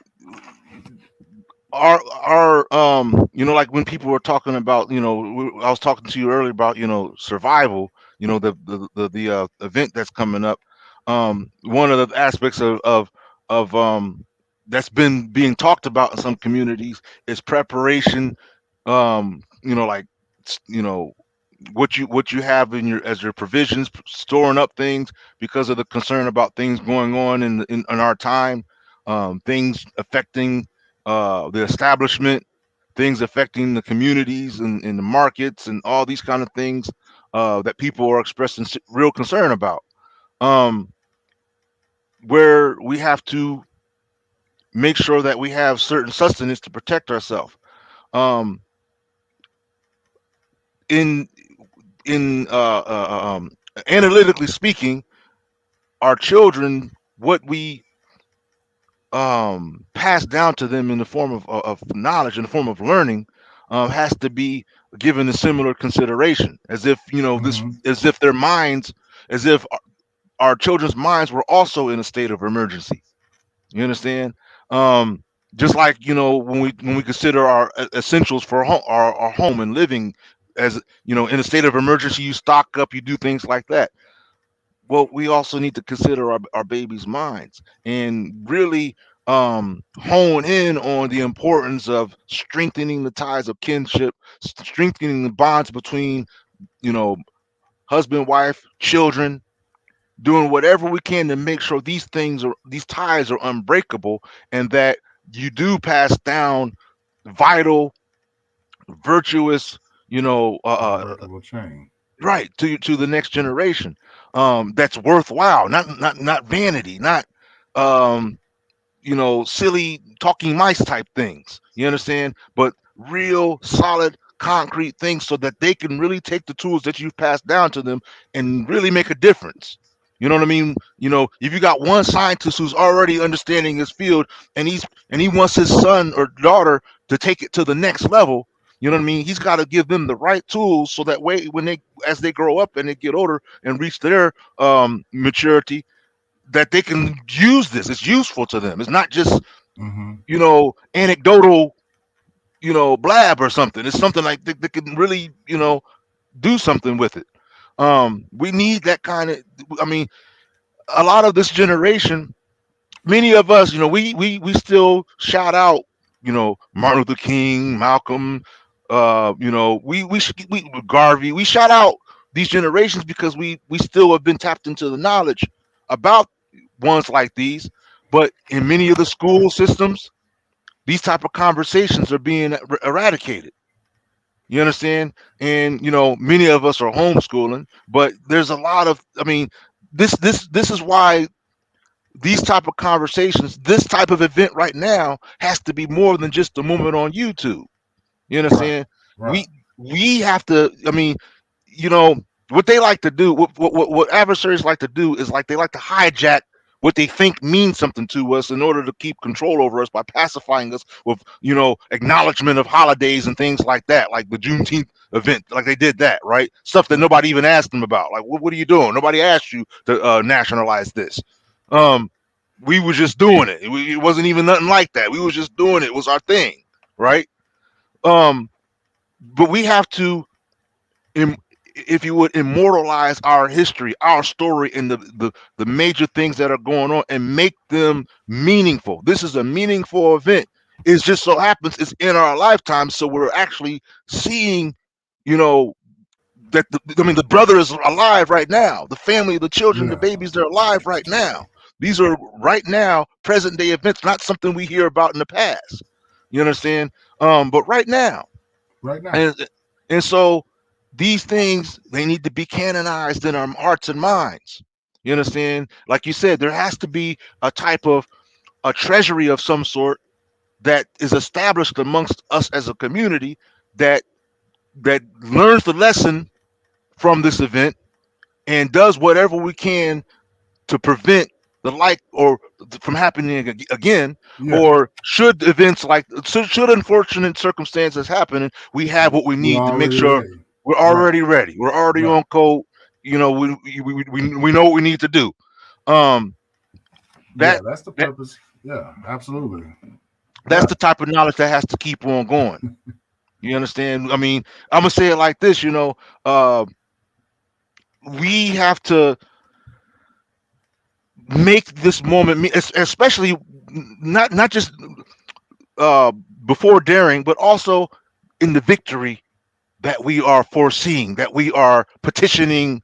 like when people were talking about, I was talking to you earlier about, survival, the event that's coming up. One of the aspects of that's been being talked about in some communities is preparation. Like, you know what you have in your as your provisions, storing up things because of the concern about things going on in our time, things affecting the establishment, things affecting the communities and the markets and all these kind of things that people are expressing real concern about. Um, where we have to make sure that we have certain sustenance to protect ourselves. Um, in in analytically speaking, our children, what we pass down to them in the form of knowledge, in the form of learning, has to be given a similar consideration, as if this, Hmm. as if their minds, as if our children's minds were also in a state of emergency. You understand? um just like, when we consider our essentials for our home and living, as in a state of emergency, you stock up, you do things like that. Well, we also need to consider our babies' minds and really hone in on the importance of strengthening the ties of kinship, strengthening the bonds between, you know, husband, wife, children, doing whatever we can to make sure these ties are unbreakable, and that you do pass down vital, virtuous, you know, Unbreakable chain. right, to the next generation, that's worthwhile, not vanity, not um silly talking mice type things, you understand, but real solid concrete things, so that they can really take the tools that you've passed down to them and really make a difference. You know what I mean? If you got one scientist who's already understanding his field, and he wants his son or daughter to take it to the next level, you know what I mean? He's got to give them the right tools, so that way, when they as they grow up and they get older and reach their maturity, that they can use this. It's useful to them. It's not just, Hmm. anecdotal, blab or something. It's something like they can really, do something with it. We need that kind of. I mean, a lot of this generation, many of us, we still shout out, Martin Luther King, Malcolm, we Garvey. We shout out these generations because we still have been tapped into the knowledge about ones like these. But in many of the school systems, these type of conversations are being eradicated. You understand? And many of us are homeschooling, but there's a lot of. I mean, this is why these type of conversations, this type of event right now, has to be more than just a moment on YouTube. You Right. understand? Right. We have to. I mean, you know what they like to do. What adversaries like to do is, like, they like to hijack what they think means something to us in order to keep control over us by pacifying us with, acknowledgement of holidays and things like that, like the Juneteenth event, like they did that, right? Stuff that Right. nobody even asked them about. Like, what are you doing? Nobody asked you to nationalize this. Um, we were just doing it. It wasn't even nothing like that. We was just doing it. It was our thing, right? Um, but we have to if you would, immortalize our history, our story, and the major things that are going on, and make them meaningful. This is a meaningful event. It just so happens it's in our lifetime, so we're actually seeing, you know, that I mean, the brother is alive right now. The family, the children, the Yeah, babies, they're alive right now. These are right now present day events, not something we hear about in the past. You understand? But right now, right now. and so these things, they need to be canonized in our hearts and minds. You understand? Like you said, there has to be a type of a treasury of some sort that is established amongst us as a community that learns the lesson from this event and does whatever we can to prevent the like or from happening again. Yeah, Or should events like should unfortunate circumstances happen, we have what we we're need to make already sure ready. we're Right, already ready, we're already right. on code. You know, we know what we need to do. um Yeah, that that's the that purpose. Yeah, absolutely. that's Yeah. the type of knowledge that has to keep on going. You understand? I mean, I'm gonna say it like this, you know. We have to make this moment especially not just uh before daring, but also in the victory that we are foreseeing, that we are petitioning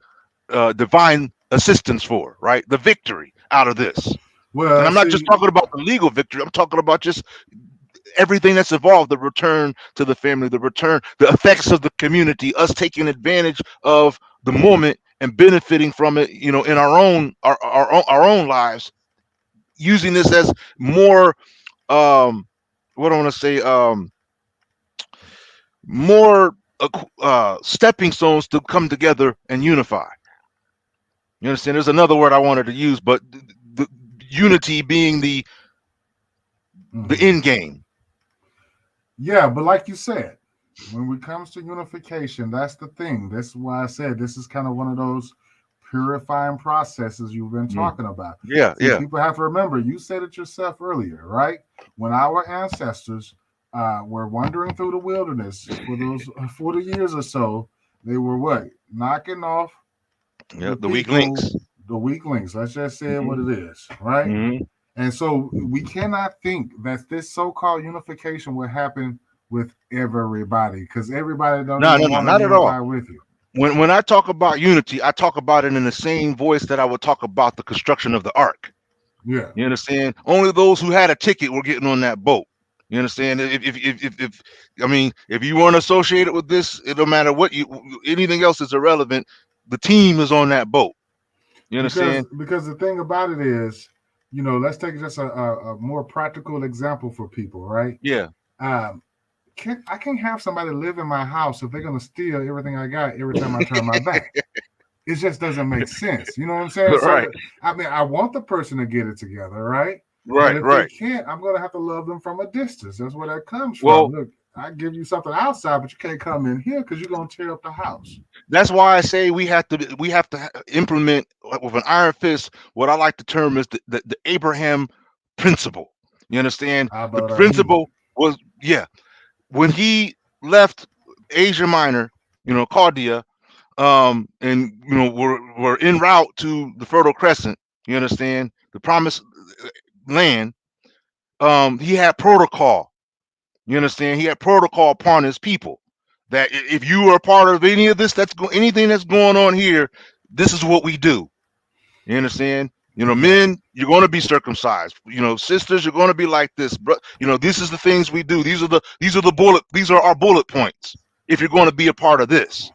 divine assistance for, right? The victory out of this. And Well, I'm not just see, talking about the legal victory, I'm talking about just everything that's involved, the return to the family, the return, the effects of the community, us taking advantage of the moment and benefiting from it, you know, in our own lives, using this as more what do I want to say, more stepping stones to come together and unify. You understand? There's another word I wanted to use, but the unity being the mhm. end game. Yeah, but like you said, when it comes to unification, that's the thing. That's why I said this is kind of one of those purifying processes you've been Mm. talking about. Yeah, See, yeah. people have to remember, you said it yourself earlier, right? When our ancestors were wandering through the wilderness for those 40 years or so, they were what? Knocking off Yeah, the the weak people, links. the weak links. Let's just say what Hmm. it is, right? Hmm. And so we cannot think that this so-called unification will happen with everybody because everybody don't No, even no, no, want to not at all. unify with you. When I talk about unity, I talk about it in the same voice that I would talk about the construction of the ark. Yeah, You understand? Only those who had a ticket were getting on that boat. You understand? If I mean, if you weren't associated with this, it don't matter what you, anything else is irrelevant. The team is on that boat. You because understand? because the thing about it is, let's take just a more practical example for people, right? Yeah. Um, I can't have somebody live in my house if they're gonna steal everything I got every time I turn my back. It just doesn't make sense. You know what I'm saying? Right. So I mean, I want the person to get it together, right? But Right. if they Right. can't, I'm gonna have to love them from a distance. That's where that comes from. Well, Look, I give you something outside, but you can't come in here because you're gonna tear up the house. that's why I say we have to implement with an iron fist what I like to term as the Abraham principle. You understand? The Abraham. principle was, yeah, when he left Asia Minor, Chaldea, and we're en route to the Fertile Crescent. You understand? The promised land. He had protocol. You understand? He had protocol upon his people that if you are part of any of this, anything that's going on here, this is what we do. You understand? Okay. Men, you're going to be circumcised. Sisters, you're going to be like this. But this is the things we do. These are our bullet points. If you're going to be a part of this,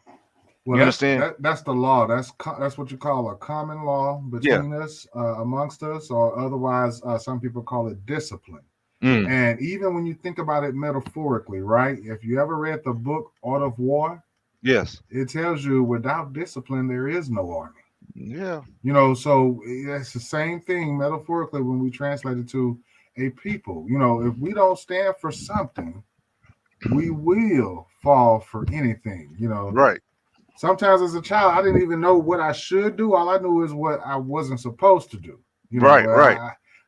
Well, you that's understand? that's the law. That's what you call a common law Yeah. between us, amongst us, or otherwise, some people call it discipline. Mm, And even when you think about it metaphorically, right? If you ever read the book Art of War, yes. it tells you without discipline there is no army. Yeah. So it's the same thing metaphorically when we translate it to a people. If we don't stand for something, we will fall for anything. Right. Sometimes as a child, I didn't even know what I should do. All I knew is what I wasn't supposed to do. Right. Right.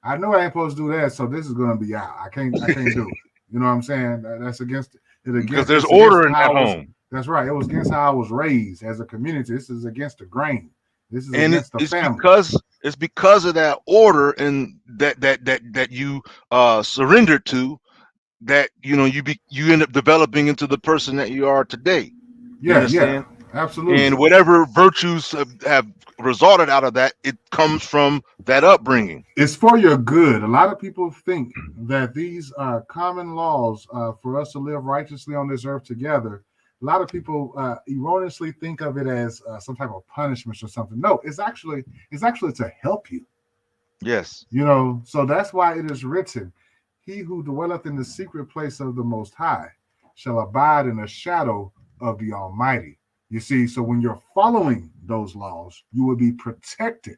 I know I ain't supposed to do that, so this is going to be out. I can't do it. You know what I'm saying? That's against it. Because Against there's it's against order in that how I was. home. That's right. It was against how I was raised as a community. This is against the grain. This is And against the family. it's because of that order and that you surrendered to, that you end up developing into the person that you are today. You Yeah, yeah, understand? absolutely. And whatever virtues have resulted out of that, it comes from that upbringing. It's for your good. A lot of people think that these common laws for us to live righteously on this earth together. A lot of people erroneously think of it as some type of punishment or something. No, it's actually to help you. Yes. So that's why it is written, "He who dwelleth in the secret place of the Most High shall abide in the shadow of the Almighty." You see, so when you're following those laws, you will be protected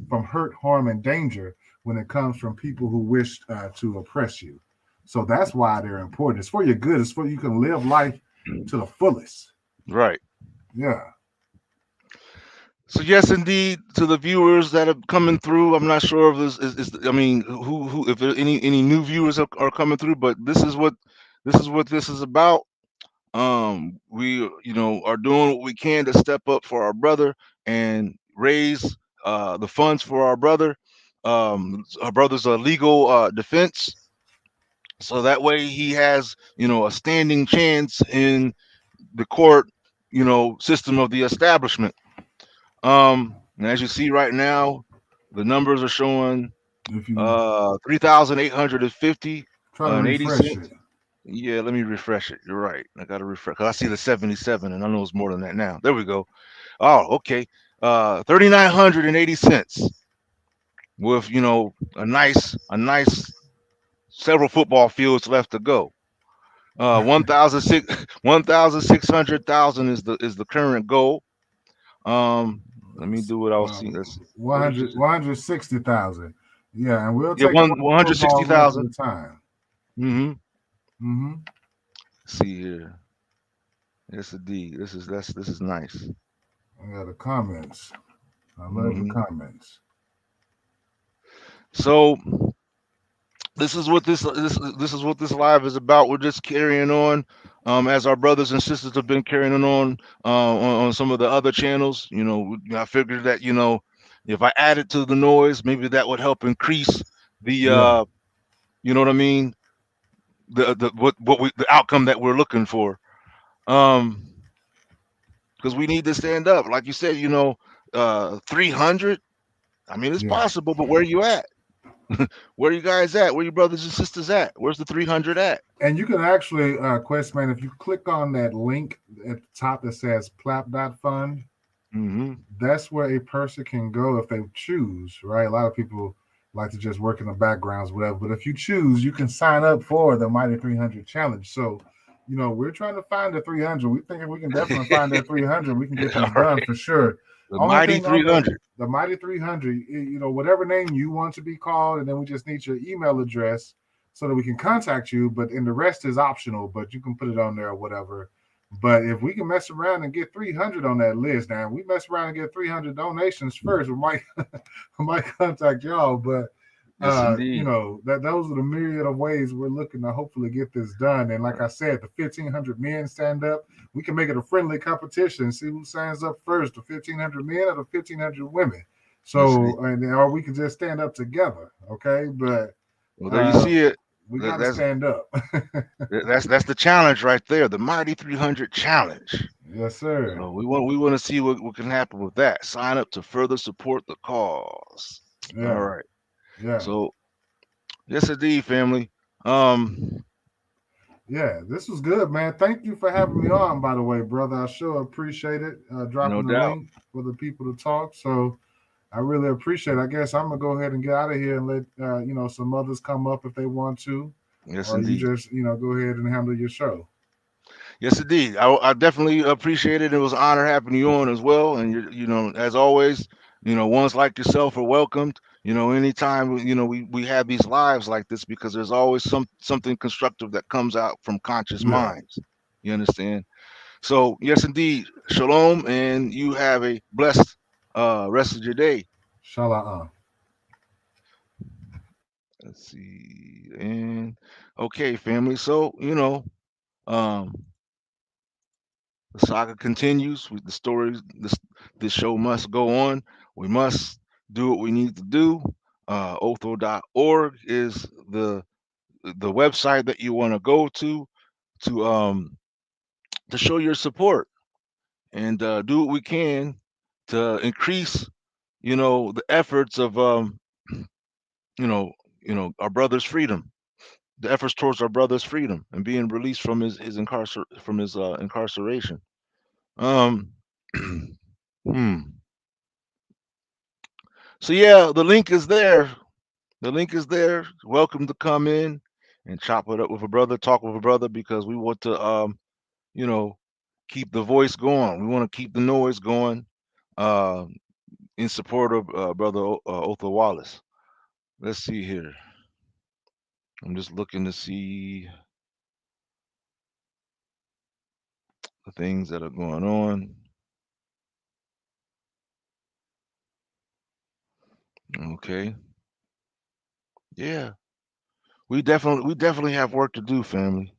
from hurt, harm, and danger when it comes from people who wish to oppress you. So that's why they're important. It's for your good. It's for you can live life to the fullest. Right. Yeah, So yes, indeed, to the viewers that are coming through, I'm not sure if I mean, who if there any new viewers are coming through, but this is about. We are doing what we can to step up for our brother and raise the funds for our brother's legal defense, so that way he has a standing chance in the court system of the establishment. And as you see right now, the numbers are showing if you 3,850 try to and 80 refresh it. cents. Yeah, let me refresh it. You're right. I gotta refresh. 'Cause I see the 77, and I know it's more than that now. There we go. Oh, okay. 3,980 cents with a nice several football fields left to go. 1,600,000 is the current goal. Let me do what I was seeing. Let's see. What did you say? 160,000. Yeah, and we'll Yeah, take one one one hundred sixty football left at thousand. a time. Mm-hmm. Hmm. See here. Yes, indeed. This is nice. I got the comments. I love the Hmm. comments. So this is what this live is about. We're just carrying on, as our brothers and sisters have been carrying on on some of the other channels. I figured that if I added to the noise, maybe that would help increase the Yeah, you know what I mean, the outcome that we're looking for. Um, because we need to stand up, like you said. 300. I mean, it's yeah. possible, but where you at? Where you guys at? Where your brothers and sisters at? Where's the 300 at? And you can actually, Questman, if you click on that link at the top that says Fund, Hmm. that's where a person can go if they choose, right? A lot of people like to just work in the backgrounds, whatever. But if you choose, you can sign up for the Mighty 300 Challenge. So, we're trying to find the 300. We think if we can definitely find that 300, we can get All this done right. for sure. The Only mighty thing on the 300. the Mighty 300, whatever name you want to be called, and then we just need your email address so that we can contact you. But and the rest is optional, but you can put it on there or whatever. But if we can mess around and get 300 on that list, now we mess around and get 300 donations first, we might I might contact y'all. But Yes, indeed. that those are the myriad of ways we're looking to hopefully get this done. And like I said, the 1,500 men stand up. We can make it a friendly competition. See who signs up first, the 1,500 men or the 1,500 women. Yes, So, indeed. or we can just stand up together. Okay, but Well, there you uh, see it. we got That- to That's stand up. that's the challenge right there. The mighty 300 challenge. Yes, sir. So we want to see what can happen with that. Sign up to further support the cause. All Yeah, right. yeah. So yes, indeed, family. Um, Yeah, this was good, man. Thank you for having me on, by the way, brother. I sure appreciate it. no Dropping the doubt. link for the people to talk. So I really appreciate it. I guess I'm gonna go ahead and get out of here and let some others come up if they want to, Yes, or you indeed. just go ahead and handle your show. Yes, indeed. I definitely appreciate it. It was an honor having you on as well. And as always, ones like yourself are welcomed. Anytime we have these lives like this, because there's always something constructive that comes out from conscious Yeah, minds. You understand? So yes, indeed. Shalom, and you have a blessed rest of your day. shalom. Let's see. And okay, family. So um, The saga continues. The stories, this show must go on. We must do what we need to do. Othal.org is the website that you want to go to to show your support and do what we can to increase, the efforts of you know, our brother's freedom, the efforts towards our brother's freedom and being released from his incarceration. Um, hmm. So yeah, the link is there. The link is there. Welcome to come in and chop it up with a brother, talk with a brother, because we want to, you know, keep the voice going. We want to keep the noise going, uh, in support of Othal Wallace. Let's see here. I'm just looking to see the things that are going on. Okay. Yeah. We definitely have work to do, family.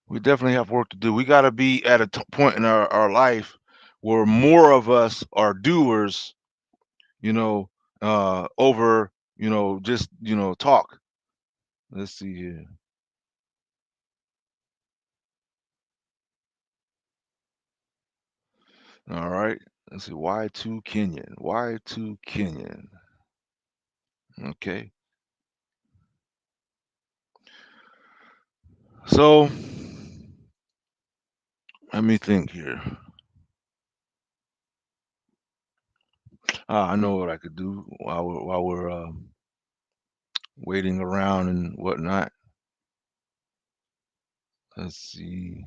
We definitely have work to do. We got to be at a point in our life where more of us are doers, you know, over, just, talk. Let's see here. All right. Let's see. Y2 Kenyan. Y2 Kenyan. Okay. So let me think here. I know what I could do while we're waiting around and whatnot. Let's see.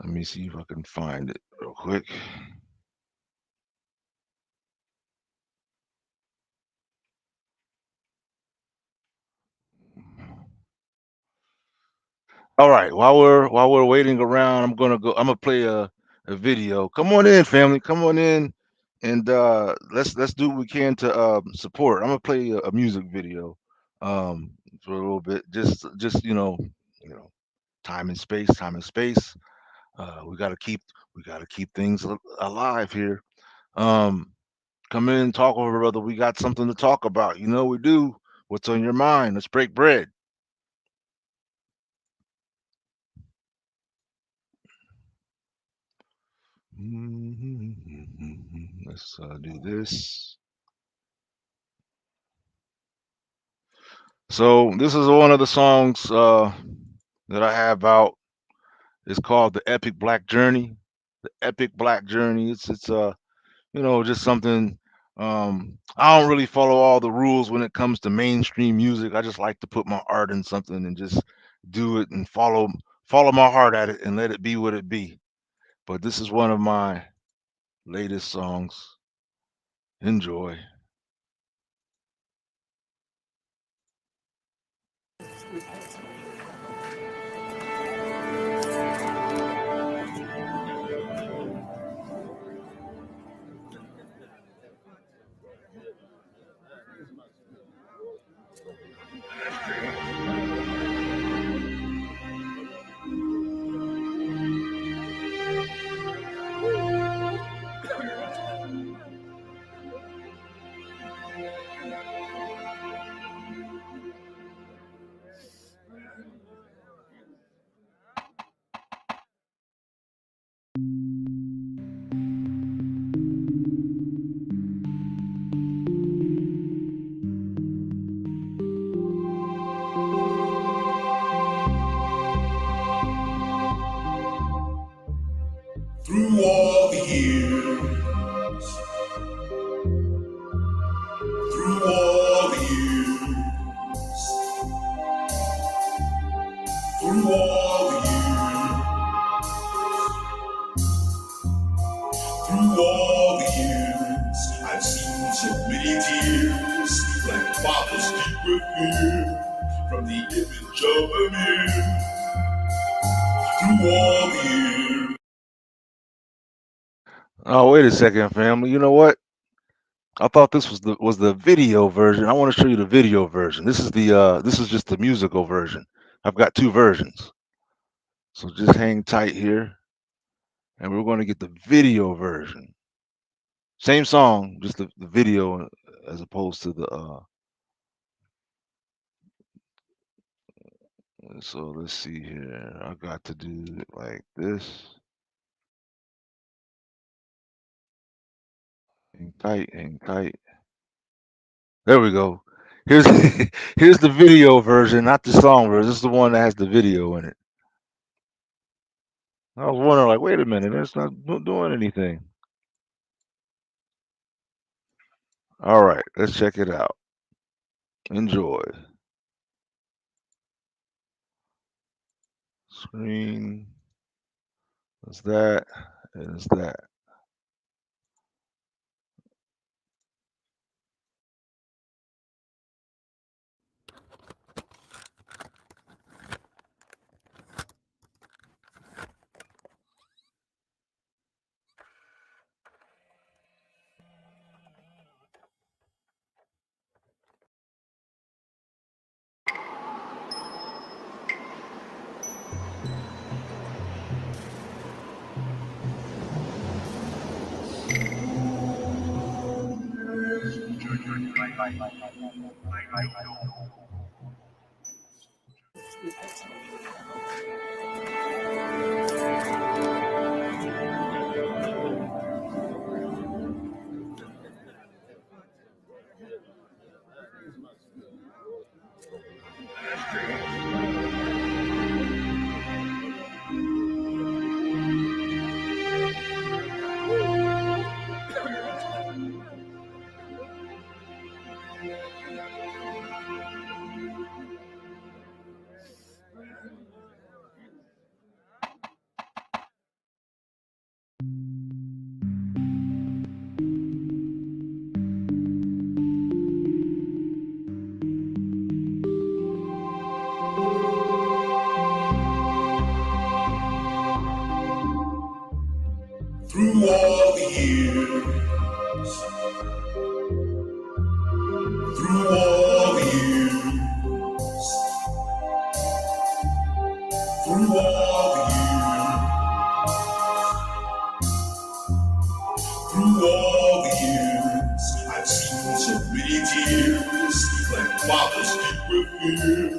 Let me see if I can find it real quick. All right. While we're waiting around, I'm gonna play a video. Come on in, family. Come on in, and let's do what we can to support. I'm gonna play a music video for a little bit. Just time and space. Time and space. We gotta keep things alive here. Um, Come in, talk over, brother. We got something to talk about. You know we do. What's on your mind? Let's break bread. Let's do this. So this is one of the songs that I have out. It's called "The Epic Black Journey." The Epic Black Journey. It's just something. I don't really follow all the rules when it comes to mainstream music. I just like to put my art in something and just do it and follow my heart at it and let it be what it be. But this is one of my latest songs. Enjoy. Through all the years, through all the years, through all the years, through all the years, I've seen so many tears, like fathers deep with fear, from the image of a man. Through all the years. Oh, wait a second, family. You know what? I thought this was the video version. I want to show you the video version. This is just the musical version. I've got two versions. So just hang tight here, and we're going to get the video version. Same song, just the video as opposed to the so let's see here. I got to do it like this. Hang tight, hang tight. There we go. Here's here's the video version, not the song version. This is the one that has the video in it. I was wondering, like, wait a minute, it's not doing anything. All right, let's check it out. Enjoy. Screen. That's that, and it's that. Through all the years, through all the years, through all the years, through all the years, I've seen so many tears, like fathers keep with fear,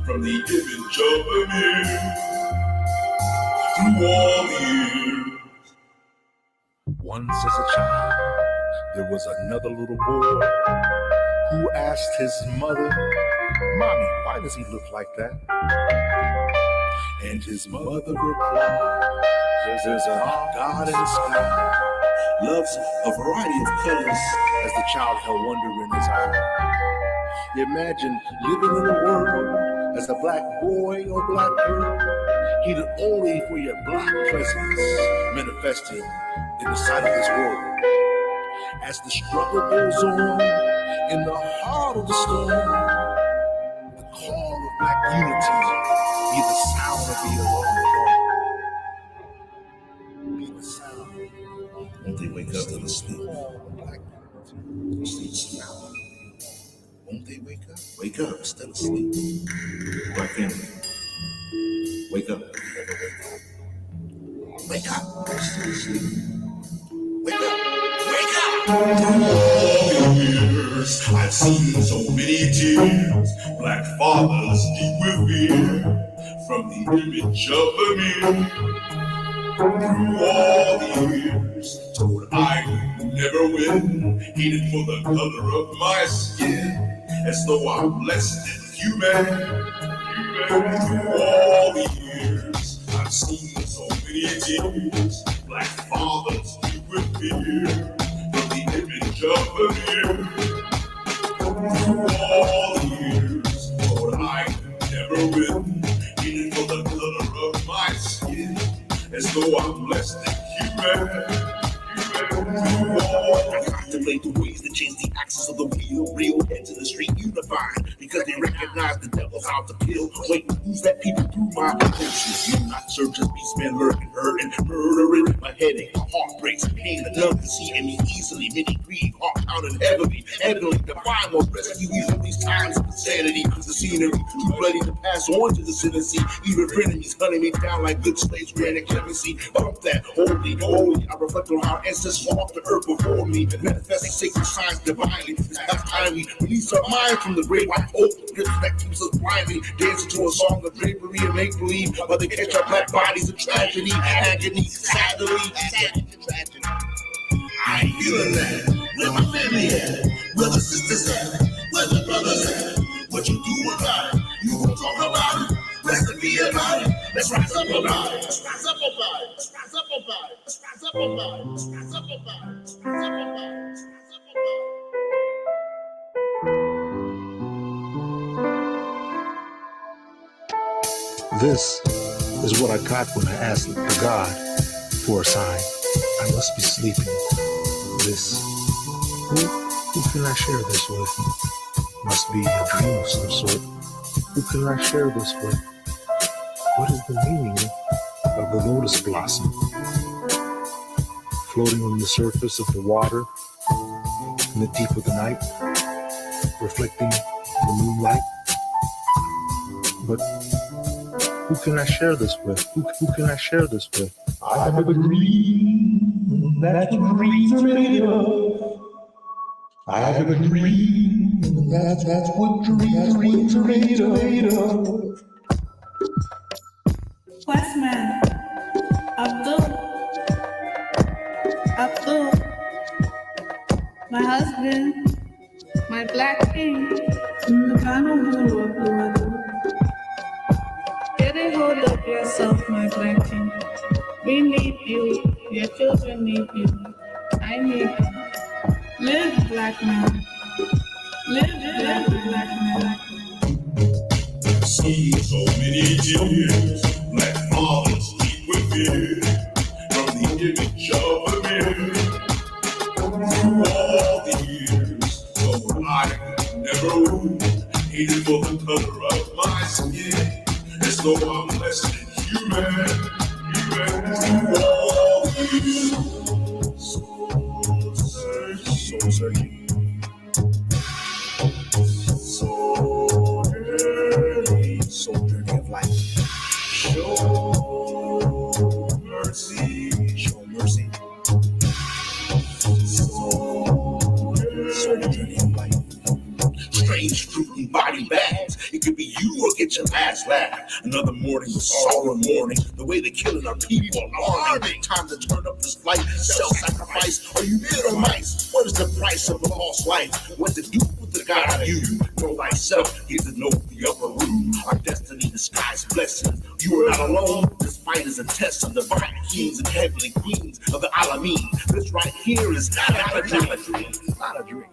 from the image of a man. Through all the years. Once as a child, there was another little boy who asked his mother, "Mommy, why does he look like that?" And his mother replied, "There's a God in the sky, loves a variety of colors," as the child held wonder in his eyes. Imagine living in a world as a black boy or black girl, heeded only for your black presence, manifesting in the sight of this world. As the struggle goes on, in the heart of the storm, the call of black unity be the sound of the alarm. Be the sound. Won't they wake up still asleep? Black unity, sleep sound. Won't they wake up? Wake up, still asleep. Black family, wake up. Wake up, still asleep. Wake up, wake up. Through all the years, I've seen so many tears, black fathers deep with fear, from the image of a man. Through all the years, told I would never win, hated for the color of my skin, as though I'm less than human. Through all the years, I've seen so many tears, black fathers deep with fear, from the image of a man. Through all the years, thought I could never win, hated for the color of my skin, as though I'm less than human. I contemplate the ways that change the axis of the wheel, real head to the street unified. The because they recognize the devil's out to kill. Wait, who's that peeping through my emotions? Not surgeons, beastmen lurking, hurting, murdering. My headache, my heart breaks, pain, and none can see me easily. Many grieve, heart pounding heavily, heavily. Divine will rescue you from these times of insanity. The scenery, too bloody to pass on to the ascendancy. Even frenemies hunting me down like good slaves, granted clemency. Bump that, holy, holy. I reflect on how ancestors walked the earth before me, manifesting sacred signs divinely. It's past time we release our mind from the great white hope that keeps us blindly dancing to a song of drapery and make believe, while they catch our black bodies in tragedy, agony, sadly, tragedy. I ain't feeling that. Where my family at? Where the sisters at? Where the brothers at? What you do about it? You gon' talk about it? Rest and be about it. Let's rise up about it. Let's rise up about it. Let's rise up about it. Let's rise up about it. Let's rise up about it. Let's rise up about it. Let's rise up about it. This is what I got when I asked God for a sign. I must be sleeping. This, who can I share this with? Must be a dream of some sort. Who can I share this with? What is the meaning of the lotus blossom floating on the surface of the water in the deep of the night, reflecting the moonlight? But who can I share this with? Who can I share this with? I have a dream that your dreams are made of. I have a dream that's what dreams are made of. Westman, Abdul, my husband, my black king, the final guru of the world. Get a hold of yourself, my black king. We need you, your children need you, I need you. Live, black man. Live, black man. See so many tears, black fathers deep within, from the image of a mirror. Through all the years, so I could never win, hated for the color of my skin, as though I'm less than human. Through all the years, so searching. Soul journey of life. Show mercy, show mercy. Soul journey of life. Strange fruit and body bags. It could be you or get your last laugh. Another morning with sorrow and mourning. The way they're killing our people alarming. Time to turn up this light. Self-sacrifice. Are you men or mice? What is the price of a lost life? What to do with the God of you? Know thyself. Get to know the upper room. Our destiny disguised blessings. You are not alone. This fight is a test of divine kings and heavenly queens of the Alameen. This right here is not a dream. It's not a dream.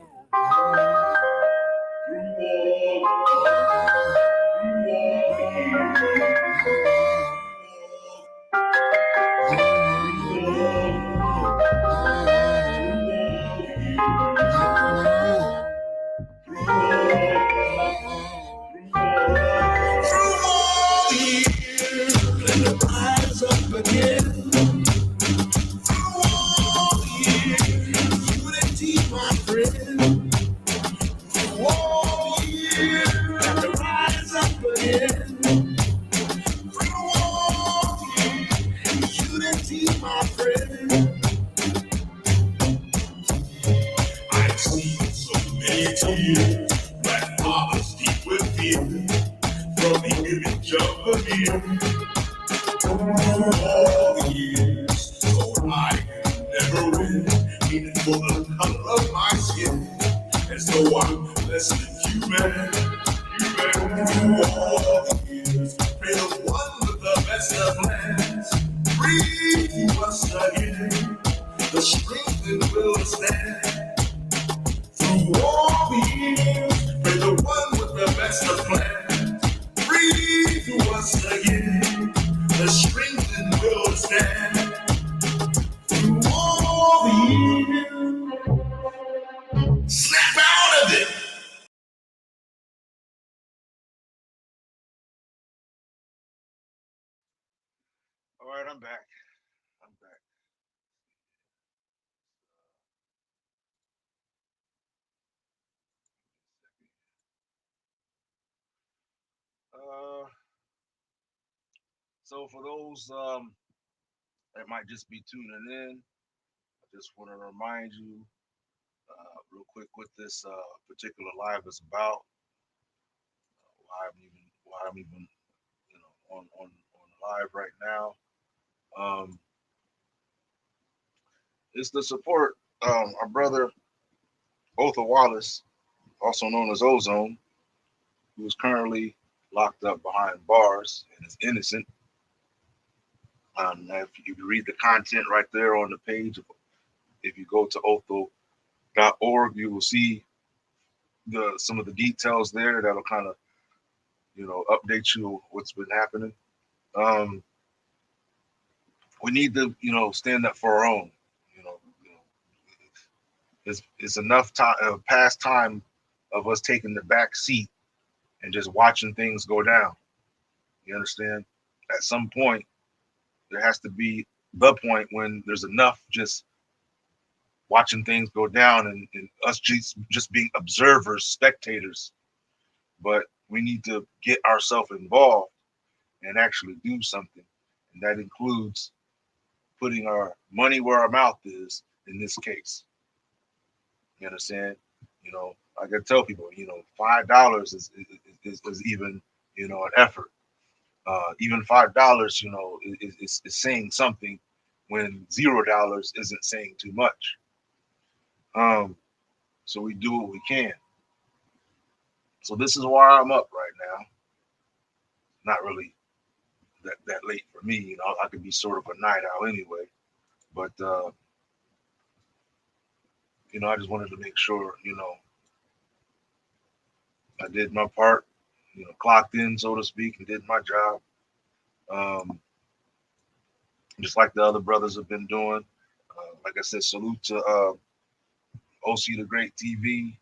Black fathers deep within, from the image of a mirror. All the years, so I can never win, hated for the color of my skin, as though I'm less than human. Through all the years, pray the one with the best of plans, breathe through us again, the strength and will to stand. Through all the years, pray the one with the best of plans, breathe through us again, the strength and will to stand. Through all the years, snap out of it. I'm back. I'm back. Uh, so for those that might just be tuning in, I just want to remind you real quick what this particular live is about. Why I'm even on live right now. Um, it's to support our brother Othal Wallace, also known as Ozone, who is currently locked up behind bars and is innocent. If you read the content right there on the page, if you go to othal.org, you will see the some of the details there that'll kind of update you what's been happening. Um, we need to stand up for our own. It's enough time past time of us taking the back seat and just watching things go down. You understand? At some point, there has to be the point when there's enough just watching things go down and us just being observers, spectators. But we need to get ourselves involved and actually do something. And that includes putting our money where our mouth is in this case. You understand? I can tell people, $5 is even, an effort. Even $5, is saying something when $0 isn't saying too much. So we do what we can. So this is why I'm up right now. Not really that late for me. I could be sort of a night owl anyway. But I just wanted to make sure, I did my part, clocked in, so to speak, and did my job. Um, just like the other brothers have been doing. Like I said, salute to OC the Great TV,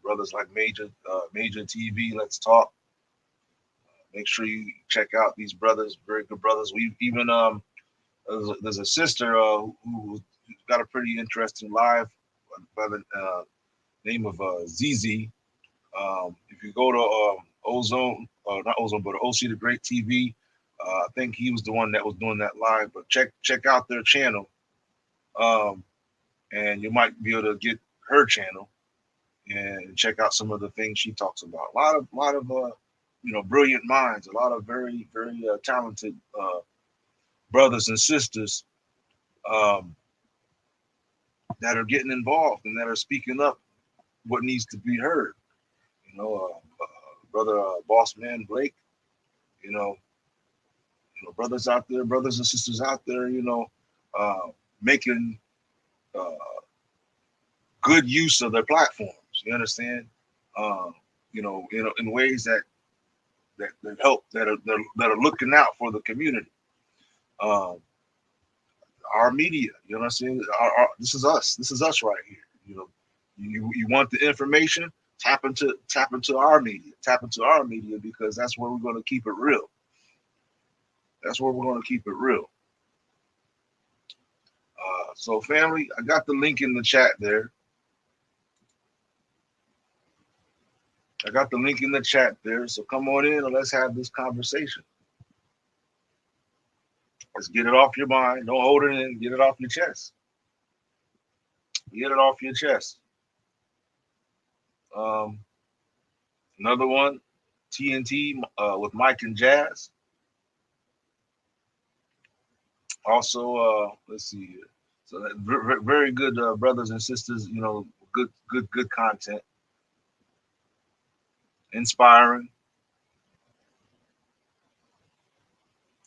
brothers like Major TV. Let's talk. Make sure you check out these brothers, very good brothers. We even there's a sister who's got a pretty interesting live by the name of ZZ. If you go to Ozone, not Ozone, but OC the Great TV, I think he was the one that was doing that live. But check out their channel, um, and you might be able to get her channel and check out some of the things she talks about. A lot of brilliant minds, a lot of very very talented brothers and sisters um, that are getting involved and that are speaking up what needs to be heard. Brother Boss Man Blake, you know, brothers out there, brothers and sisters out there, uh, making uh, good use of their platforms. You understand? Um, in ways that help that are looking out for the community. Um, our media, you know what I'm saying? This is us. This is us right here. You want the information? Tap into our media. Tap into our media because that's where we're going to keep it real. That's where we're going to keep it real. So, family, I got the link in the chat there. I got the link in the chat there. So come on in and let's have this conversation. Let's get it off your mind. Don't hold it in. Get it off your chest. Get it off your chest. Um, Another one, TNT with Mike and Jazz. Also, let's see here. So very good brothers and sisters. Good content, inspiring.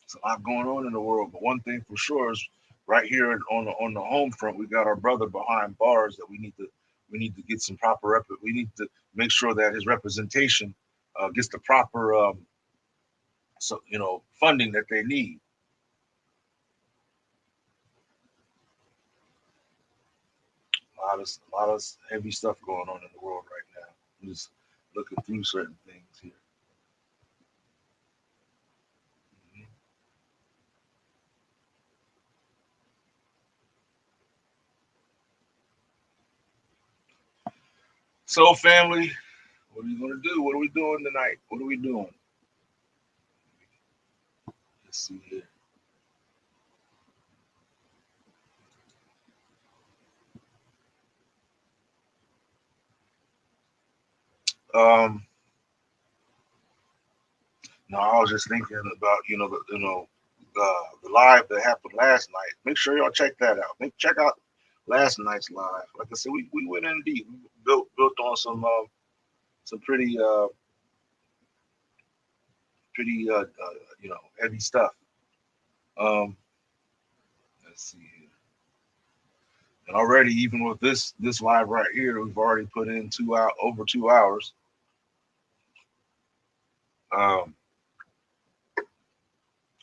It's a lot going on in the world, but one thing for sure is right here on the home front, we got our brother behind bars that we need to get some proper we need to make sure that his representation gets the proper funding that they need. A lot of heavy stuff going on in the world right now. I'm just looking through certain things here. So, family, what are you gonna do? What are we doing tonight? What are we doing? Let's see here. Um, no, I was just thinking about the live that happened last night. Make sure y'all check that out. Check out last night's live. Like I said, we went in deep. We built on some pretty heavy stuff. Um, let's see here. And already, even with this live right here, we've already put in over 2 hours. Um,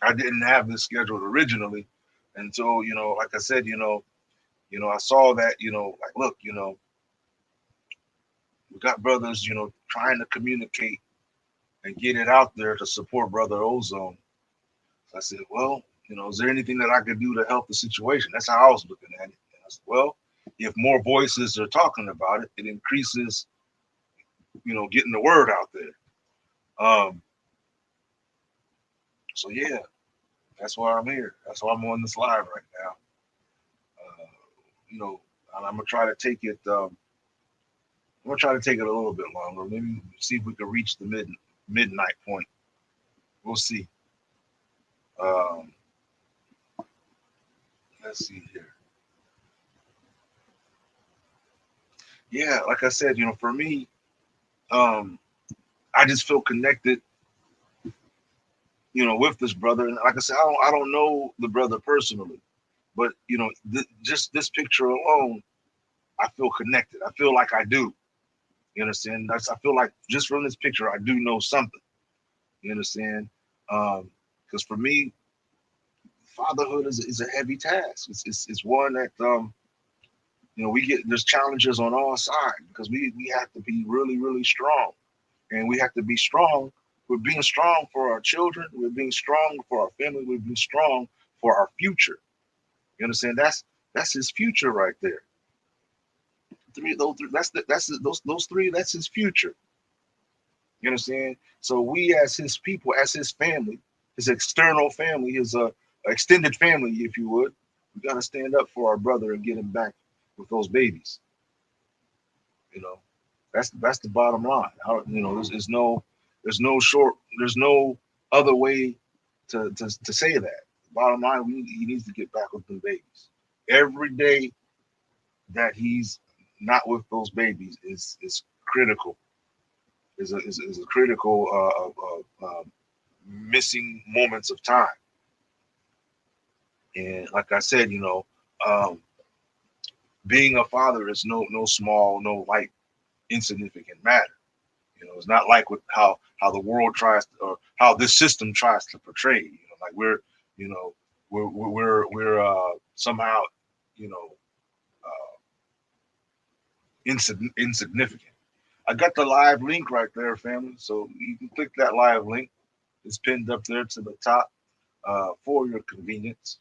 I didn't have this scheduled originally, and so like I said, I saw that, like, look, we got brothers, trying to communicate and get it out there to support Brother Ozone. So I said, well, is there anything that I could do to help the situation? That's how I was looking at it. And I said, well, if more voices are talking about it, it increases, getting the word out there. Um, so yeah, that's why I'm here. That's why I'm on this live right now. Uh, and I'm gonna try to take it. I'm gonna try to take it a little bit longer. Maybe see if we can reach the midnight point. We'll see. Um, let's see here. Yeah, like I said, for me, um, I just feel connected, with this brother. And like I said, I don't know the brother personally, but just this picture alone, I feel connected. I feel like I do. You understand? I feel like just from this picture, I do know something. You understand? Because for me, fatherhood is a heavy task. It's one that there's challenges on all sides because we have to be really, really strong, and we have to be strong. We're being strong for our children. We're being strong for our family. We're being strong for our future. You understand? That's his future right there. Those three, those three. That's his future. You understand? So we, as his people, as his family, his external family, his extended family, if you would, we got to stand up for our brother and get him back with those babies. You know, that's the bottom line. There's no other way to say that. Bottom line, he needs to get back with the babies. Every day that he's not with those babies is critical. Is a critical missing moments of time. And like I said, um, being a father is no small, no light, insignificant matter. It's not like how the world tries to, or how this system tries to portray. Like you know, we're somehow, you know, insignificant. I got the live link right there, family. So you can click that live link. It's pinned up there to the top for your convenience.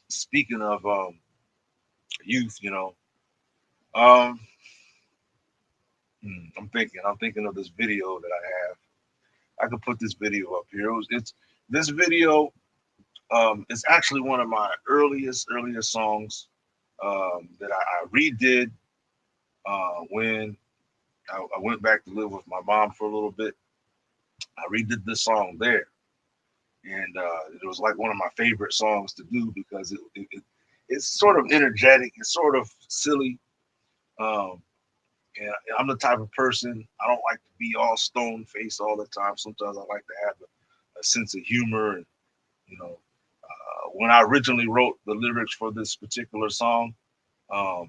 Speaking of youth, um, I'm thinking of this video that I have. I could put this video up here. It's this video. It's actually one of my earliest songs that I redid when I went back to live with my mom for a little bit. I redid this song there, and it was like one of my favorite songs to do because it's sort of energetic, it's sort of silly. Um, and I'm the type of person, I don't like to be all stone faced all the time. Sometimes I like to have a sense of humor. And when I originally wrote the lyrics for this particular song, I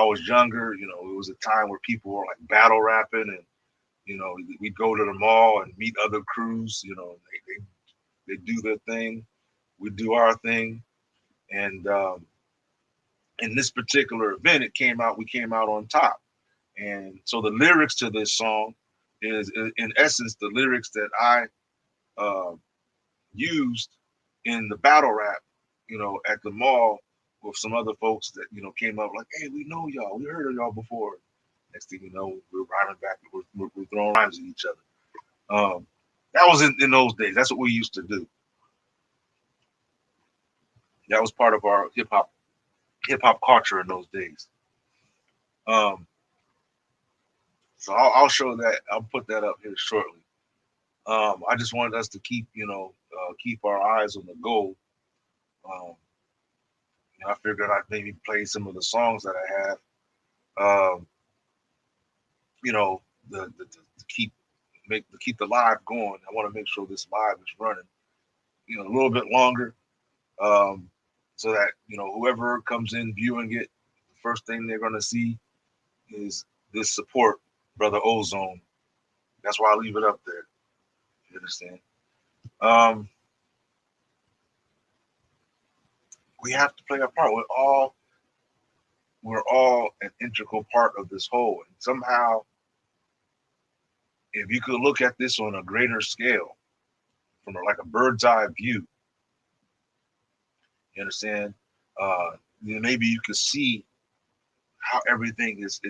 was younger. It was a time where people were like battle rapping, and we'd go to the mall and meet other crews. They do their thing, we do our thing, and in this particular event, we came out on top. And so the lyrics to this song is, in essence, the lyrics that I uh, used in the battle rap, at the mall with some other folks that came up like, "Hey, we know y'all, we heard of y'all before." Next thing you know, we're rhyming back, we're throwing rhymes at each other. That was in those days. That's what we used to do. That was part of our hip hop culture in those days. Um, so I'll show that. I'll put that up here shortly. I just wanted us to keep, keep our eyes on the goal. Um, I figured I'd maybe play some of the songs that I have. Um, you know, to keep the live going. I want to make sure this live is running, a little bit longer, um, so that whoever comes in viewing it, the first thing they're gonna see is this support, Brother Ozone. That's why I leave it up there. You understand? Um, we have to play our part. We're all an integral part of this whole. And somehow, if you could look at this on a greater scale, from like a bird's eye view, you understand? Uh, maybe you could see how everything is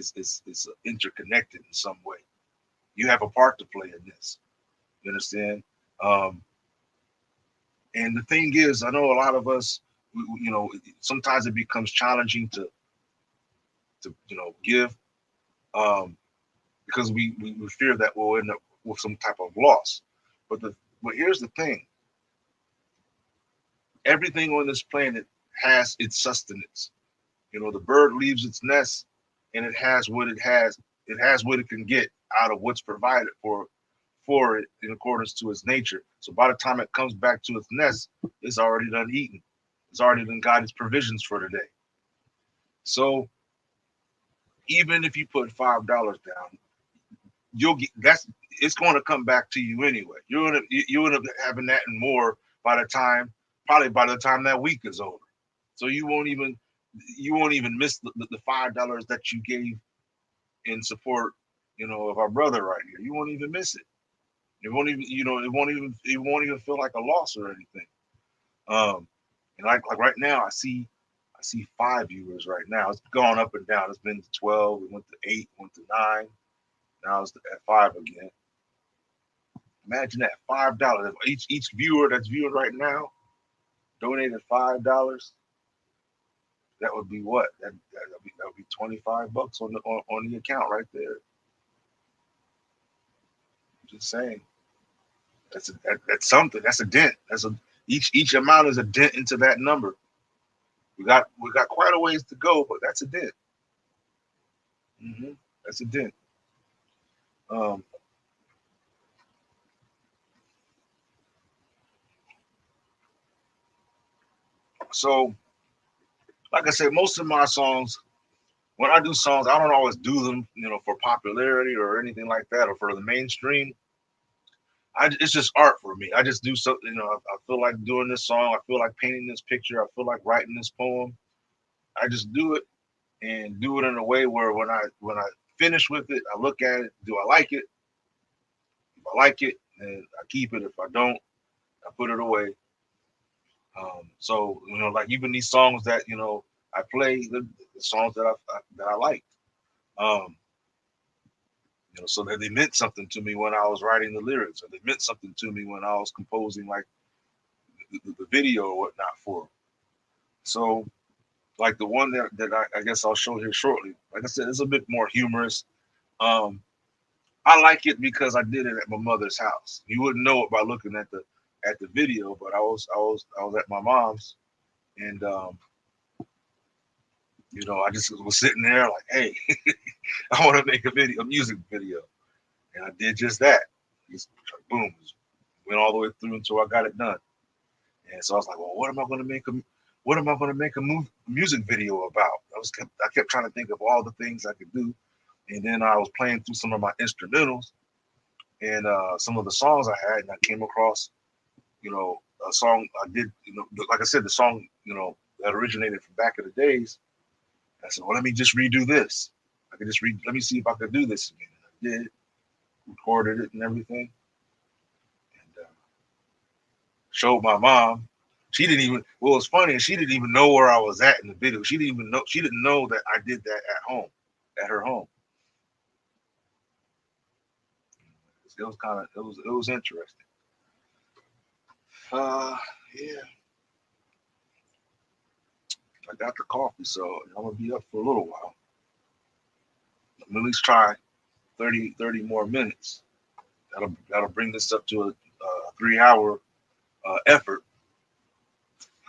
interconnected in some way. You have a part to play in this. You understand? Um, and the thing is, I know a lot of us, sometimes it becomes challenging to give, um, because we fear that we'll end up with some type of loss. But but here's the thing: everything on this planet has its sustenance. The bird leaves its nest, and it has what it has. It has what it can get out of what's provided for it in accordance to its nature. So by the time it comes back to its nest, it's already done eating. It's already done got its provisions for the day. So even if you put $5 down, you'll get that's it's going to come back to you anyway. You end up having that and more probably by the time that week is over. So you won't even miss the $5 that you gave in support, of our brother right here. You won't even miss it. It won't even, it won't even feel like a loss or anything. Um, and like right now, I see 5 viewers right now. It's gone up and down. It's been to 12. We went to 8. Went to 9. Now it's at 5 again. Imagine that, $5. If each viewer that's viewing right now donated $5. That would be what? That would be $25 on the account right there. Just saying. That's something. That's a dent. Each amount is a dent into that number. We got quite a ways to go, but that's a dent. That's a dent. Um, so, like I said, most of my songs, when I do songs, I don't always do them, for popularity or anything like that, or for the mainstream. It's just art for me. I just do something. I feel like doing this song. I feel like painting this picture. I feel like writing this poem. I just do it and do it in a way where when I finish with it, I look at it. Do I like it? If I like it, then I keep it. If I don't, I put it away. So like even these songs that I play, the songs that I like, um, so that they meant something to me when I was writing the lyrics, or they meant something to me when I was composing like the video or whatnot for 'em. So like the one that I guess I'll show here shortly. Like I said, it's a bit more humorous. Um, I like it because I did it at my mother's house. You wouldn't know it by looking at the video, but I was at my mom's, and I just was sitting there like, hey, I want to make a music video, and I did just that. Just boom, just went all the way through until I got it done. And so I was like, well, what am I going to make a music video about? I kept trying to think of all the things I could do, and then I was playing through some of my instrumentals and some of the songs I had, and I came across, a song I did, like I said, the song, that originated from back in the days. I said, well, let me just redo this. Let me see if I could do this again. And I did, recorded it and everything, and showed my mom. She didn't even. Well, it's funny. She didn't even know where I was at in the video. She didn't know that I did that at home, at her home. was kind of it was interesting. Uh, yeah, I got the coffee, so I'm gonna be up for a little while. I'm at least try 30 more minutes. That'll bring this up to a 3 hour effort.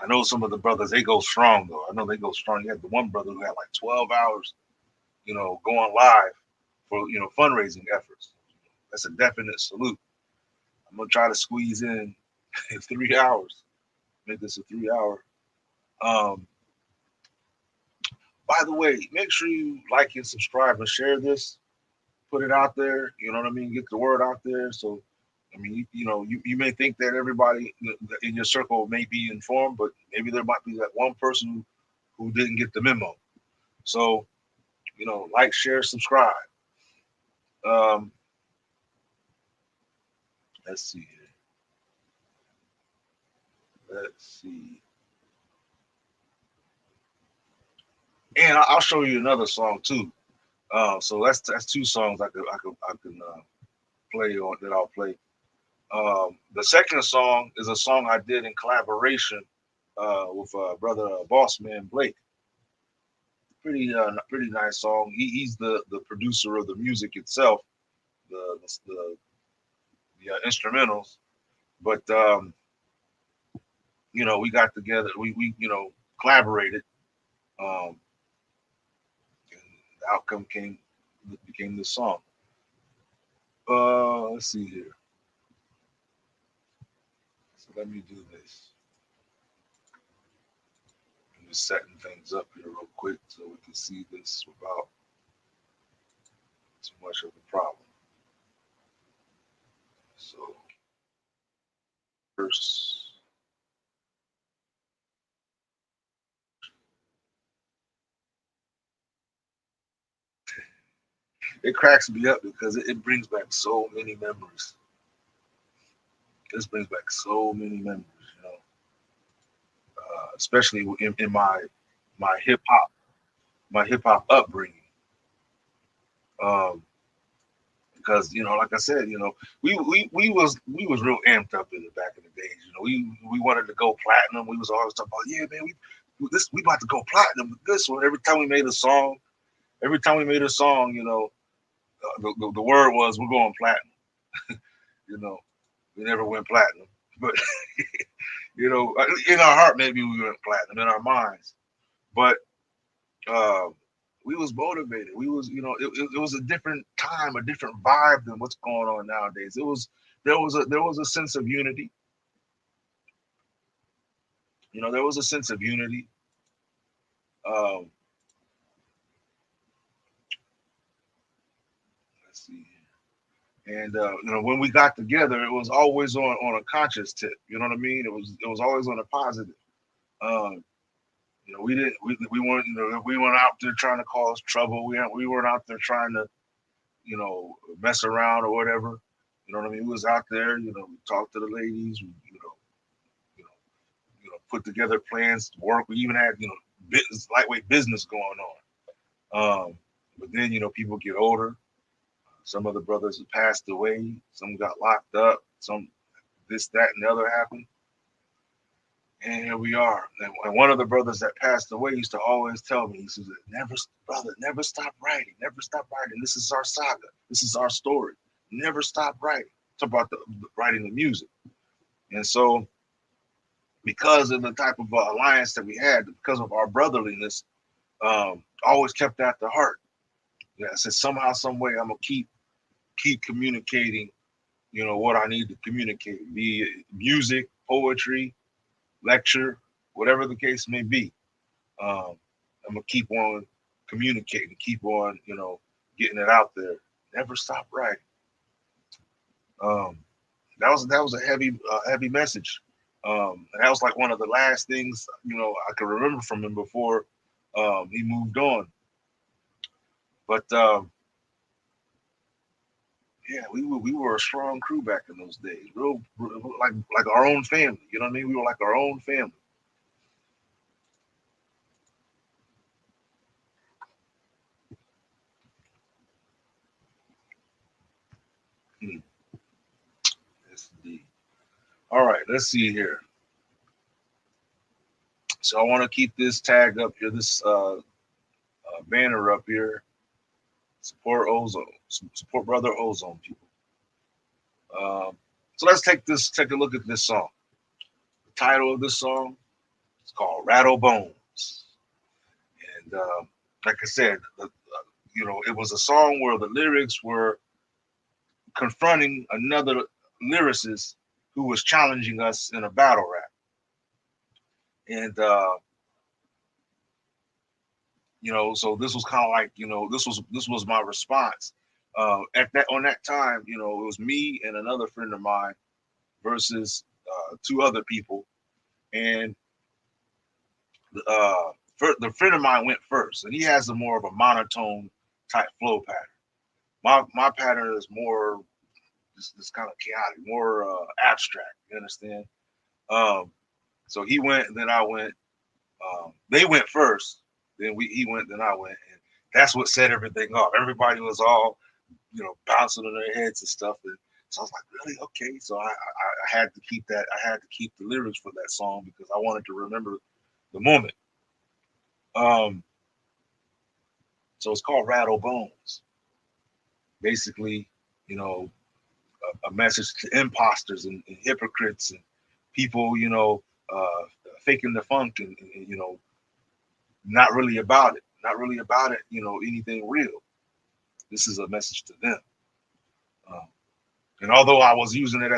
I know some of the brothers they go strong though. I know they go strong. You had the one brother who had like 12 hours, going live for fundraising efforts. That's a definite salute. I'm gonna try to squeeze in 3 hours. Make this a 3 hour. Um, by the way, make sure you like and subscribe and share this. Put it out there. You know what I mean? Get the word out there. So, I mean, you may think that everybody in your circle may be informed, but maybe there might be that one person who didn't get the memo. So, like, share, subscribe. Um, let's see here. Let's see. And I'll show you another song too. So that's two songs I can play on that I'll play. The second song is a song I did in collaboration with brother Boss Man Blake. Pretty nice song. He's the producer of the music itself, the instrumentals. But we got together. We collaborated. Um, and the outcome became this song. Let's see here. So let me do this. I'm just setting things up here real quick so we can see this without too much of a problem. So first, it cracks me up because it brings back so many memories. This brings back so many memories, especially in my hip hop upbringing. Um, because like I said, we was real amped up in the back in the days. We wanted to go platinum. We was always talking about, yeah, man, we about to go platinum with this one. Every time we made a song, the word was we're going platinum. You know, we never went platinum, but in our heart maybe we went platinum in our minds, but uh, we was motivated. We was, it was a different time, a different vibe than what's going on nowadays. There was a sense of unity. There was a sense of unity. Um, let's see. And when we got together, it was always on a conscious tip. You know what I mean? It was always on a positive. Um, we didn't we weren't we weren't out there trying to cause trouble. We weren't out there trying to mess around or whatever. You know what I mean? We was out there. We talked to the ladies. We, you know, put together plans to work. We even had business, lightweight business going on. But then people get older. Some of the brothers have passed away. Some got locked up. Some this, that, and the other happened. And here we are. And one of the brothers that passed away used to always tell me, he says, brother, never stop writing. Never stop writing. This is our saga. This is our story. Never stop writing. It's about the writing the music. And so, because of the type of alliance that we had, because of our brotherliness, always kept that at the heart. Yeah, I said somehow, some way, I'm gonna keep communicating. What I need to communicate, be it music, poetry, lecture, whatever the case may be. Um, I'm gonna keep on communicating, keep on, getting it out there. Never stop writing. Um, that was a heavy message. And that was like one of the last things I could remember from him before he moved on. But yeah, we were a strong crew back in those days. Real like our own family. You know what I mean? We were like our own family. Hmm. All right, let's see here. So I want to keep this tag up here, this banner up here. Support Ozone, support Brother Ozone, people. So let's take a look at this song. The title of this song is called Rattle Bones, and like I said, it was a song where the lyrics were confronting another lyricist who was challenging us in a battle rap, and so this was kind of like, this was my response. On that time, it was me and another friend of mine versus two other people, and the friend of mine went first, and he has a more of a monotone type flow pattern. My pattern is more this kind of chaotic, more abstract. You understand? So he went, and then I went. They went first, then he went, then I went, and that's what set everything off. Everybody was all, bouncing on their heads and stuff, and so I was like, really? Okay. So I had to keep that. I had to keep the lyrics for that song because I wanted to remember the moment. So it's called Rattle Bones. Basically, a message to imposters and hypocrites and people, faking the funk and not really about it, anything real. This is a message to them. And although I was using it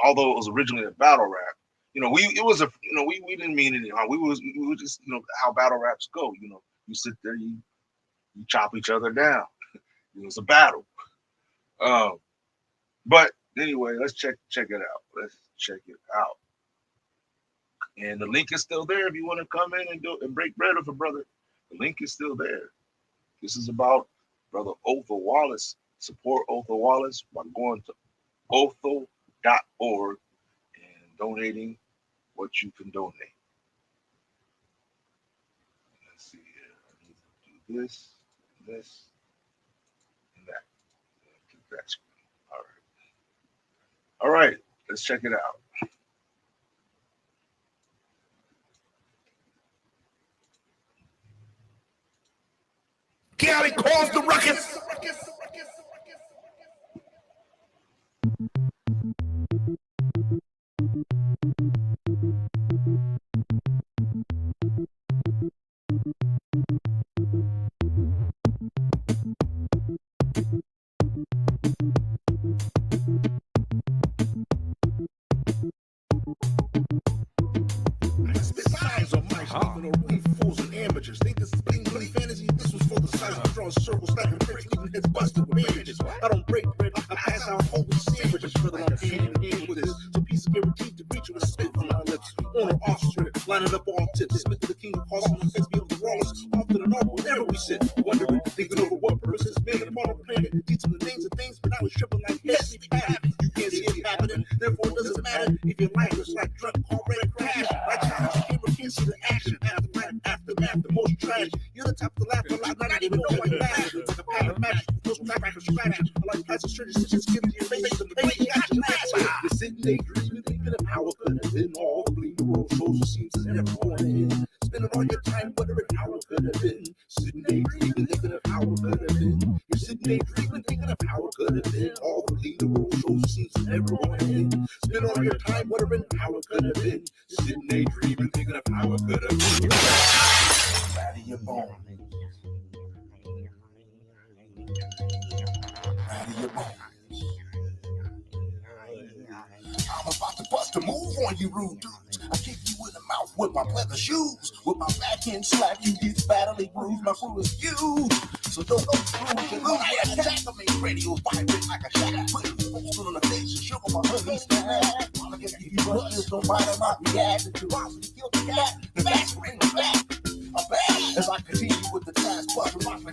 although it was originally a battle rap, we didn't mean any harm. We were just, how battle raps go. You sit there, you chop each other down. It's a battle. But anyway, let's check it out. Let's check it out. And the link is still there if you want to come in and break bread with a brother. The link is still there. This is about Brother Othal Wallace. Support Othal Wallace by going to othal.org and donating what you can donate. Let's see here. I need to do this, and that. Click that screen. All right. Let's check it out. Gary calls the ruckus. Circles, stacking bricks, leaving heads busted with images. I don't break bread, I pass out holy sandwiches. Further I'm hand in hand with this. So peace guaranteed to reach you with spit from my lips. On or off strip, lining up all tips. Spit to the king of causes and fits me of the Wallace. Off to the north, wherever we sit. Wondering, thinking over what purpose is being upon a planet. Teaching the names of things, but I was tripping like yes, it happened. You can't see it happening, therefore it doesn't matter. If your language like drunk, already crashed. Like challenge, you can't see the action. Aftermath, the most tragic. You're the top of the laugh a lot, not even know I'm bad. Like a pattern of magic, those trackers scratch. I like plastic surgery, just giving you face to the face. You got your ass. You're sitting there dreaming, thinking of how it could have been. All the bleeding world shows it seems as everyone in. Spending all your time wondering how it could have been. Sitting there dreaming, thinking of how it could have been. You're sitting there dreaming, thinking of how it could have been. All the bleeding world shows it seems as everyone in. Spend all your time wondering how it could have been. Sitting there dreaming, thinking of how it could have been. Rattle your bone. Rattle your bone. I'm about to bust a move on you, rude dudes. I kick you in the mouth with my leather shoes. With my backhand slap, you get badly bruised. My crew is huge, so don't go through. I attack them, make radio vibrate like a shot. Put it on the face and show my honey stand. Wanna get you rushes, don't mind them, I react. The curiosity killed the cat. The bats were in the back. I'm back as I continue with the task. Bustin' my real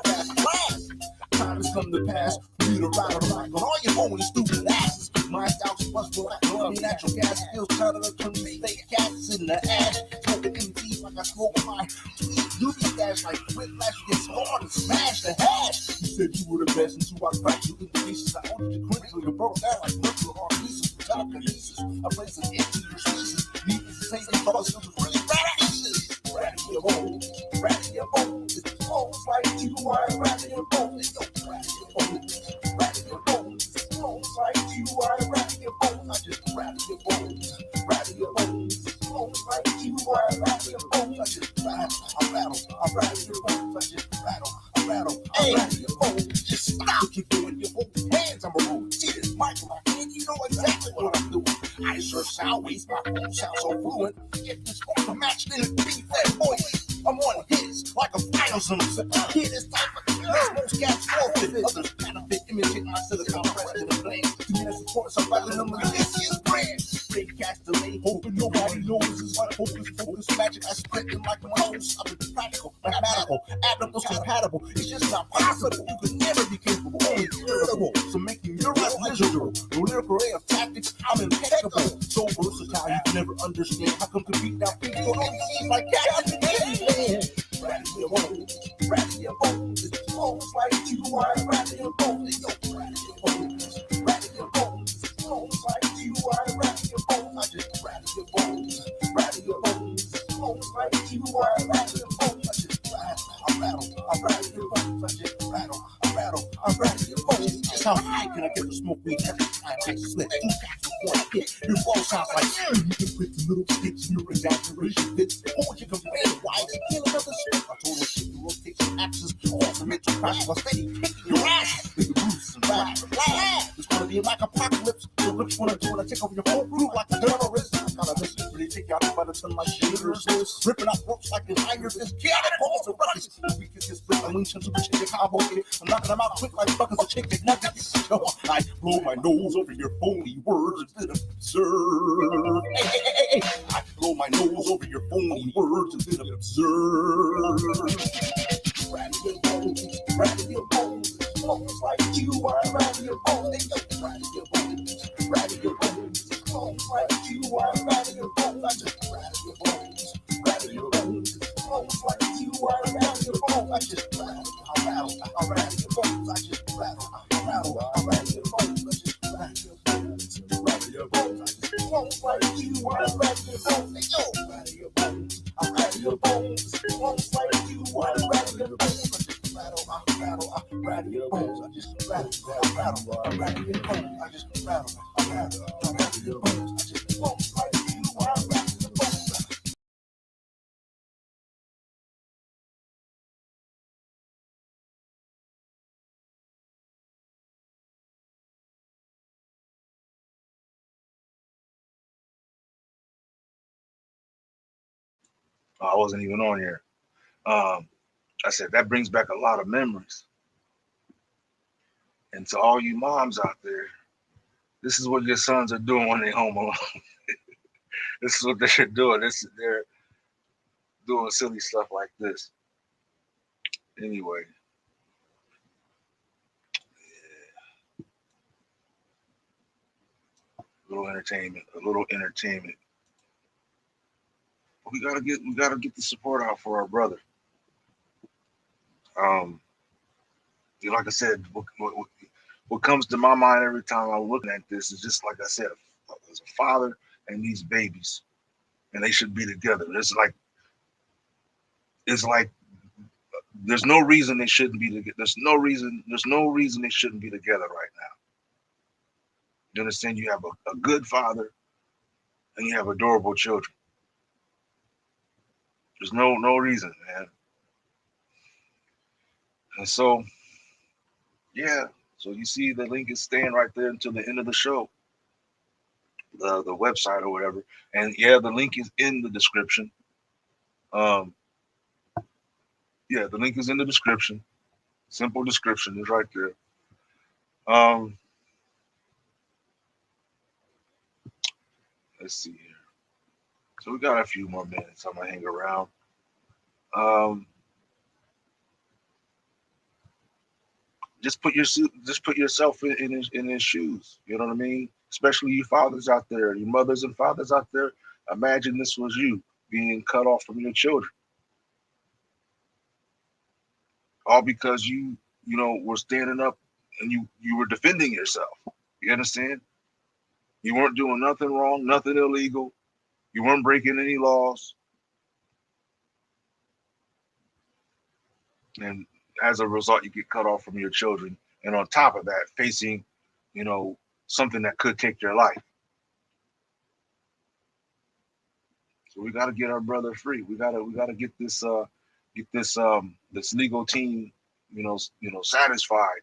fast class. Time has come to pass for you to ride a rock on all your phony stupid asses. My style's bustful like natural gas. Skills turning to turn fake cats in the ass. Smoking MCs like I smoke my tweet. You be stash like whiplash, gets hard to smash the hash. You said you were the best until I cracked you into pieces. I ordered you quick till you broke down like virtual hard pieces. Telekinesis, I placed an into your species. Needless to say, they thought it was really bad pieces. Ratty your bones, ratty your bones. It's bones like you are ratty your bones. Ratty your bones, ratty your bones. It's bones like you are ratty your bones. I just ratty your bones, ratty your bones. Bones like you are ratty your bones. I just rattle, I rattle your bones. I just rattle, I rattle your bones. Just stop what you're doing. Your whole hands, I'm a roll. See this mic in my hand, you know exactly what I'm doing. I sure sound waste, my phone sounds so fluent. If this phone a match, then it be that voice. I'm on hits like a final solution. Hear this type of makes most cats forfeit. Others benefit, imitate my silicon pressed in the flame. To me, that's important, so battling them like this is brand. Big cats delay, hoping nobody knows. It's like hocus pocus magic. I split them like my toes. I'm practical, mathematical, abnormal, compatible. It's just not possible. You could never be capable, only irritable. So making your life miserable. No lyrical array of tactics, I'm impeccable. So versatile, you can never understand. How come to beat down people don't only seem like cats in Candyland? Ratty your bones, ratty your bones. It's bones like you are ratty your bones. Yo, ratty your bones, ratty your bones. It's bones like you are ratty your bones. I just ratty your bones, ratty your bones. It's bones like you are ratty your bones. I just I rattle your bones. I just I rattle your bones. Just how high can I get to smoke weed every time I slip? Two packs before I hit. Your flow sounds like you can put the little skips in your exaggeration fits. What would you compare? Why is it killing another spit? I told her shit, the rotation axis, ultimate to crash while steady kicking your ass. With the roots and rap. It's gonna be like apocalypse. So which one of you wanna take over your whole group like a terrorist? I gotta listen, really take out by the sun like shooters. Ripping out ropes like an iron fist. Chaotic balls and ruckus. We can just split my moonshine to the chicken combo. I'm knocking them out quick like buckets of chicken nuggets. So I blow my nose over your phony words instead of observe. Hey. I blow my nose over your phony words instead of observe. Ratty your bones, ratty your bones. Bones like you are ratty your bones. They go ratty your bones, ratty your bones. Bones like you are ratty your bones. I just ratty your bones, ratty your bones. Bones like you are ratty your bones. I just rattle, I rattle your bones. I just rattle, I rattle your bones. I just rattle your bones, rattle your bones. I just bones like you are ratty your bones. They go ratty your bones, I rattle your bones. Bones like you are ratty your bones. I rattle your bones. I just I rattle your bones. I just I rattle your bones. I just bones like you are rattle your bones. I wasn't even on here. Um, I said that brings back a lot of memories. And to all you moms out there, this is what your sons are doing when they're home alone. This is what they're doing. They're doing silly stuff like this. Anyway, a little entertainment, a little entertainment. We gotta get the support out for our brother. Um, like I said, what comes to my mind every time I'm looking at this is just like I said, as a father and these babies, and they should be together. It's like there's no reason they shouldn't be together. There's no reason they shouldn't be together right now. You understand? You have a good father and you have adorable children. There's no reason, man. And so yeah, so you see the link is staying right there until the end of the show, the website or whatever. And yeah, the link is in the description. Um, yeah, the link is in the description. Simple description is right there. Um, let's see here. So we got a few more minutes. I'm gonna hang around. Um, just put yourself in his shoes. You know what I mean? Especially you fathers out there, you mothers and fathers out there. Imagine this was you being cut off from your children. all because were standing up and you were defending yourself. You understand? You weren't doing nothing wrong, nothing illegal. You weren't breaking any laws, and as a result, you get cut off from your children, and on top of that, facing, you know, something that could take your life. So we got to get our brother free. We gotta get this legal team, satisfied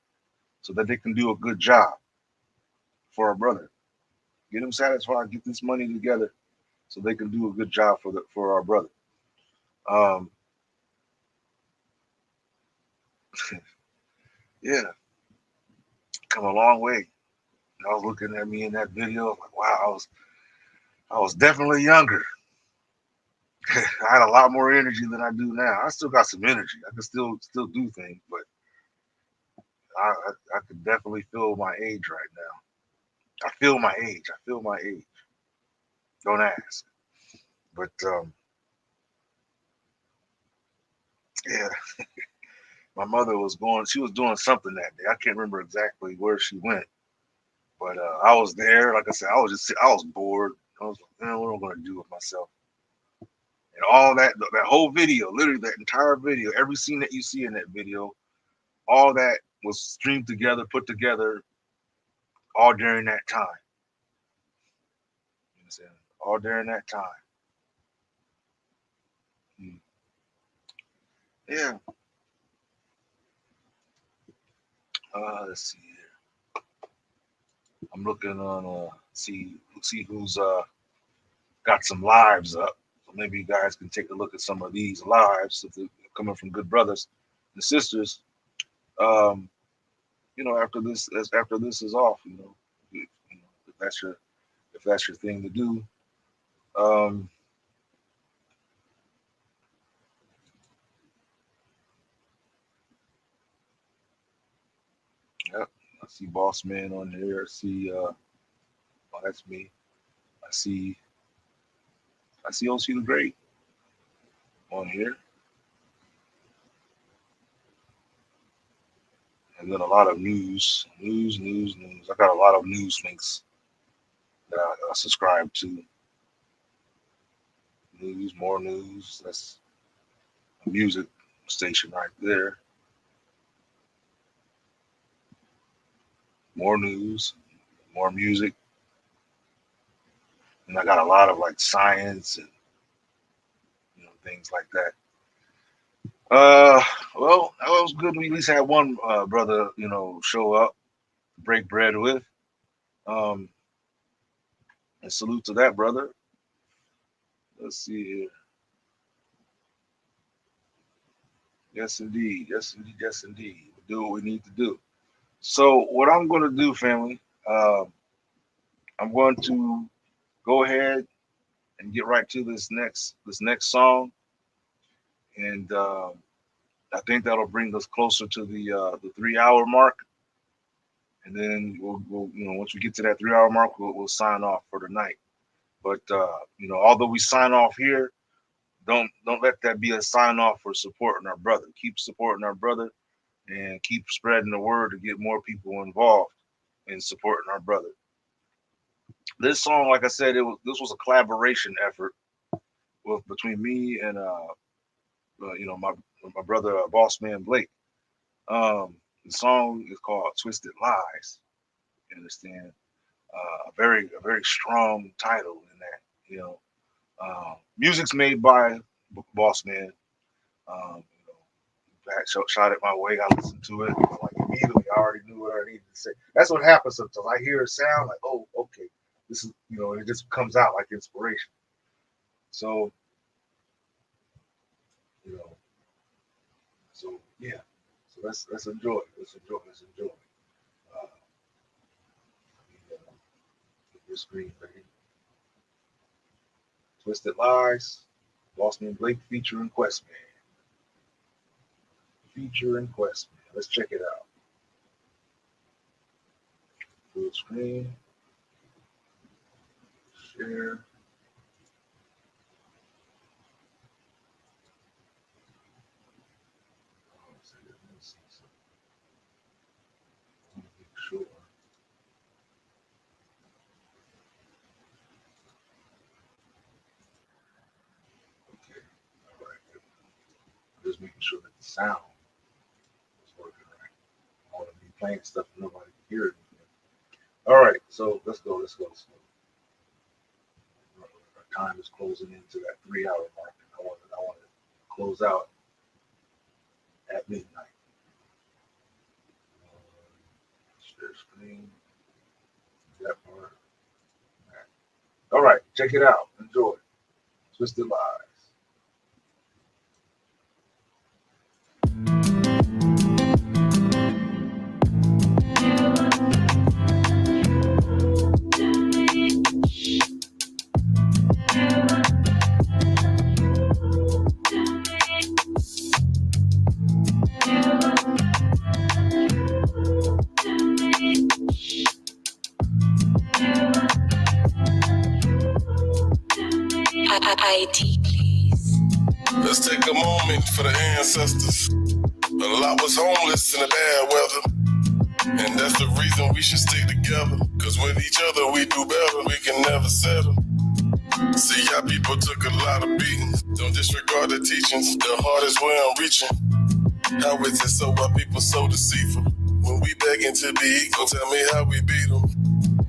so that they can do a good job for our brother. Get them satisfied. Get this money together so they can do a good job for our brother. Um, yeah, come a long way. I was looking at me in that video, like, wow, I was definitely younger. I had a lot more energy than I do now. I still got some energy. I can still do things, but I could definitely feel my age right now. I feel my age. I feel my age. Don't ask. But yeah, my mother was going. She was doing something that day. I can't remember exactly where she went, but I was there. Like I said, I was bored. I was like, man, what am I going to do with myself? And all that whole video, literally that entire video, every scene that you see in that video, all that was streamed together, put together, all during that time. You understand? All during that time. Mm. Yeah. Let's see here. I'm looking on see who's got some lives up. So maybe you guys can take a look at some of these lives if they're coming from good brothers and sisters. Um, after this is off, if that's your thing to do. Um, yep, I see Boss Man on here. I see oh, that's me. I see OC the Great on here, and then a lot of news. I got a lot of news links that I subscribe to. News, more news. That's a music station right there. More news, more music, and I got a lot of like science and things like that. Well, that was good. We at least had one brother, show up, break bread with. Um, and salute to that brother. Let's see here. Yes, indeed. Yes, indeed. Yes, indeed. We do what we need to do. So, what I'm going to do, family, I'm going to go ahead and get right to this next song, and I think that'll bring us closer to the 3 hour mark, and then we'll once we get to that 3 hour mark, we'll sign off for the night. But although we sign off here, don't let that be a sign off for supporting our brother. Keep supporting our brother and keep spreading the word to get more people involved in supporting our brother. This song, like I said, this was a collaboration effort between me and my brother Boss Man Blake. The song is called "Twisted Lies." You understand? A very strong title in that. Music's made by Boss Man. Pat shot it my way. I listened to it. Like immediately, I already knew what I needed to say. That's what happens sometimes. I hear a sound like, oh, okay, this is, and it just comes out like inspiration. So, you know, so yeah. So let's enjoy. Let's enjoy. Let's enjoy. Uh, your screen, baby. Twisted Lies, Lost Me Blake featuring Questman. Featuring Questman. Let's check it out. Full screen. Share. Let me see something. I want to make sure. Okay. All right. Just making sure that the sound is working right. I want to be playing stuff and nobody can hear it. All right. So let's go. Let's go. Let's go. Our time is closing into that 3 hour mark. And I want to close out at midnight. Share screen. That part. All right. Check it out. Enjoy. Twisted Lies. ID, please. Let's take a moment for the ancestors. A lot was homeless in the bad weather, and that's the reason we should stick together. Cause with each other we do better, we can never settle. See, y'all people took a lot of beatings. Don't disregard the teachings, the heart is where I'm reaching. How is it so why people so deceitful? When we begging to be equal, tell me how we beat them.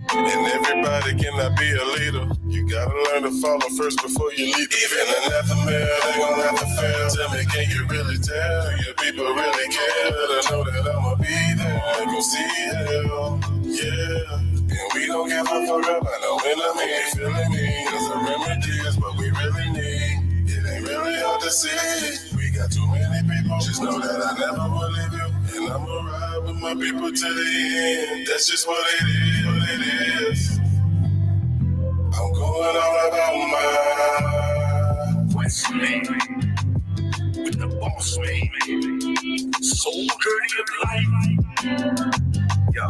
And everybody cannot be a leader. You gotta learn to follow first before you lead. Even anathema, they gon' have to fail. Tell me, can you really tell? Do your people really care? To know that I'ma be there and go see hell. Yeah. And we don't give a fuck about no enemy. Feeling me, cause the remedy is what we really need. It ain't really hard to see. We got too many people. Just know that I never will leave you. And I'ma ride with my people to the end. That's just what it is, what it is. I'm going all about my West man with the boss man. Soul journey of life. Yo.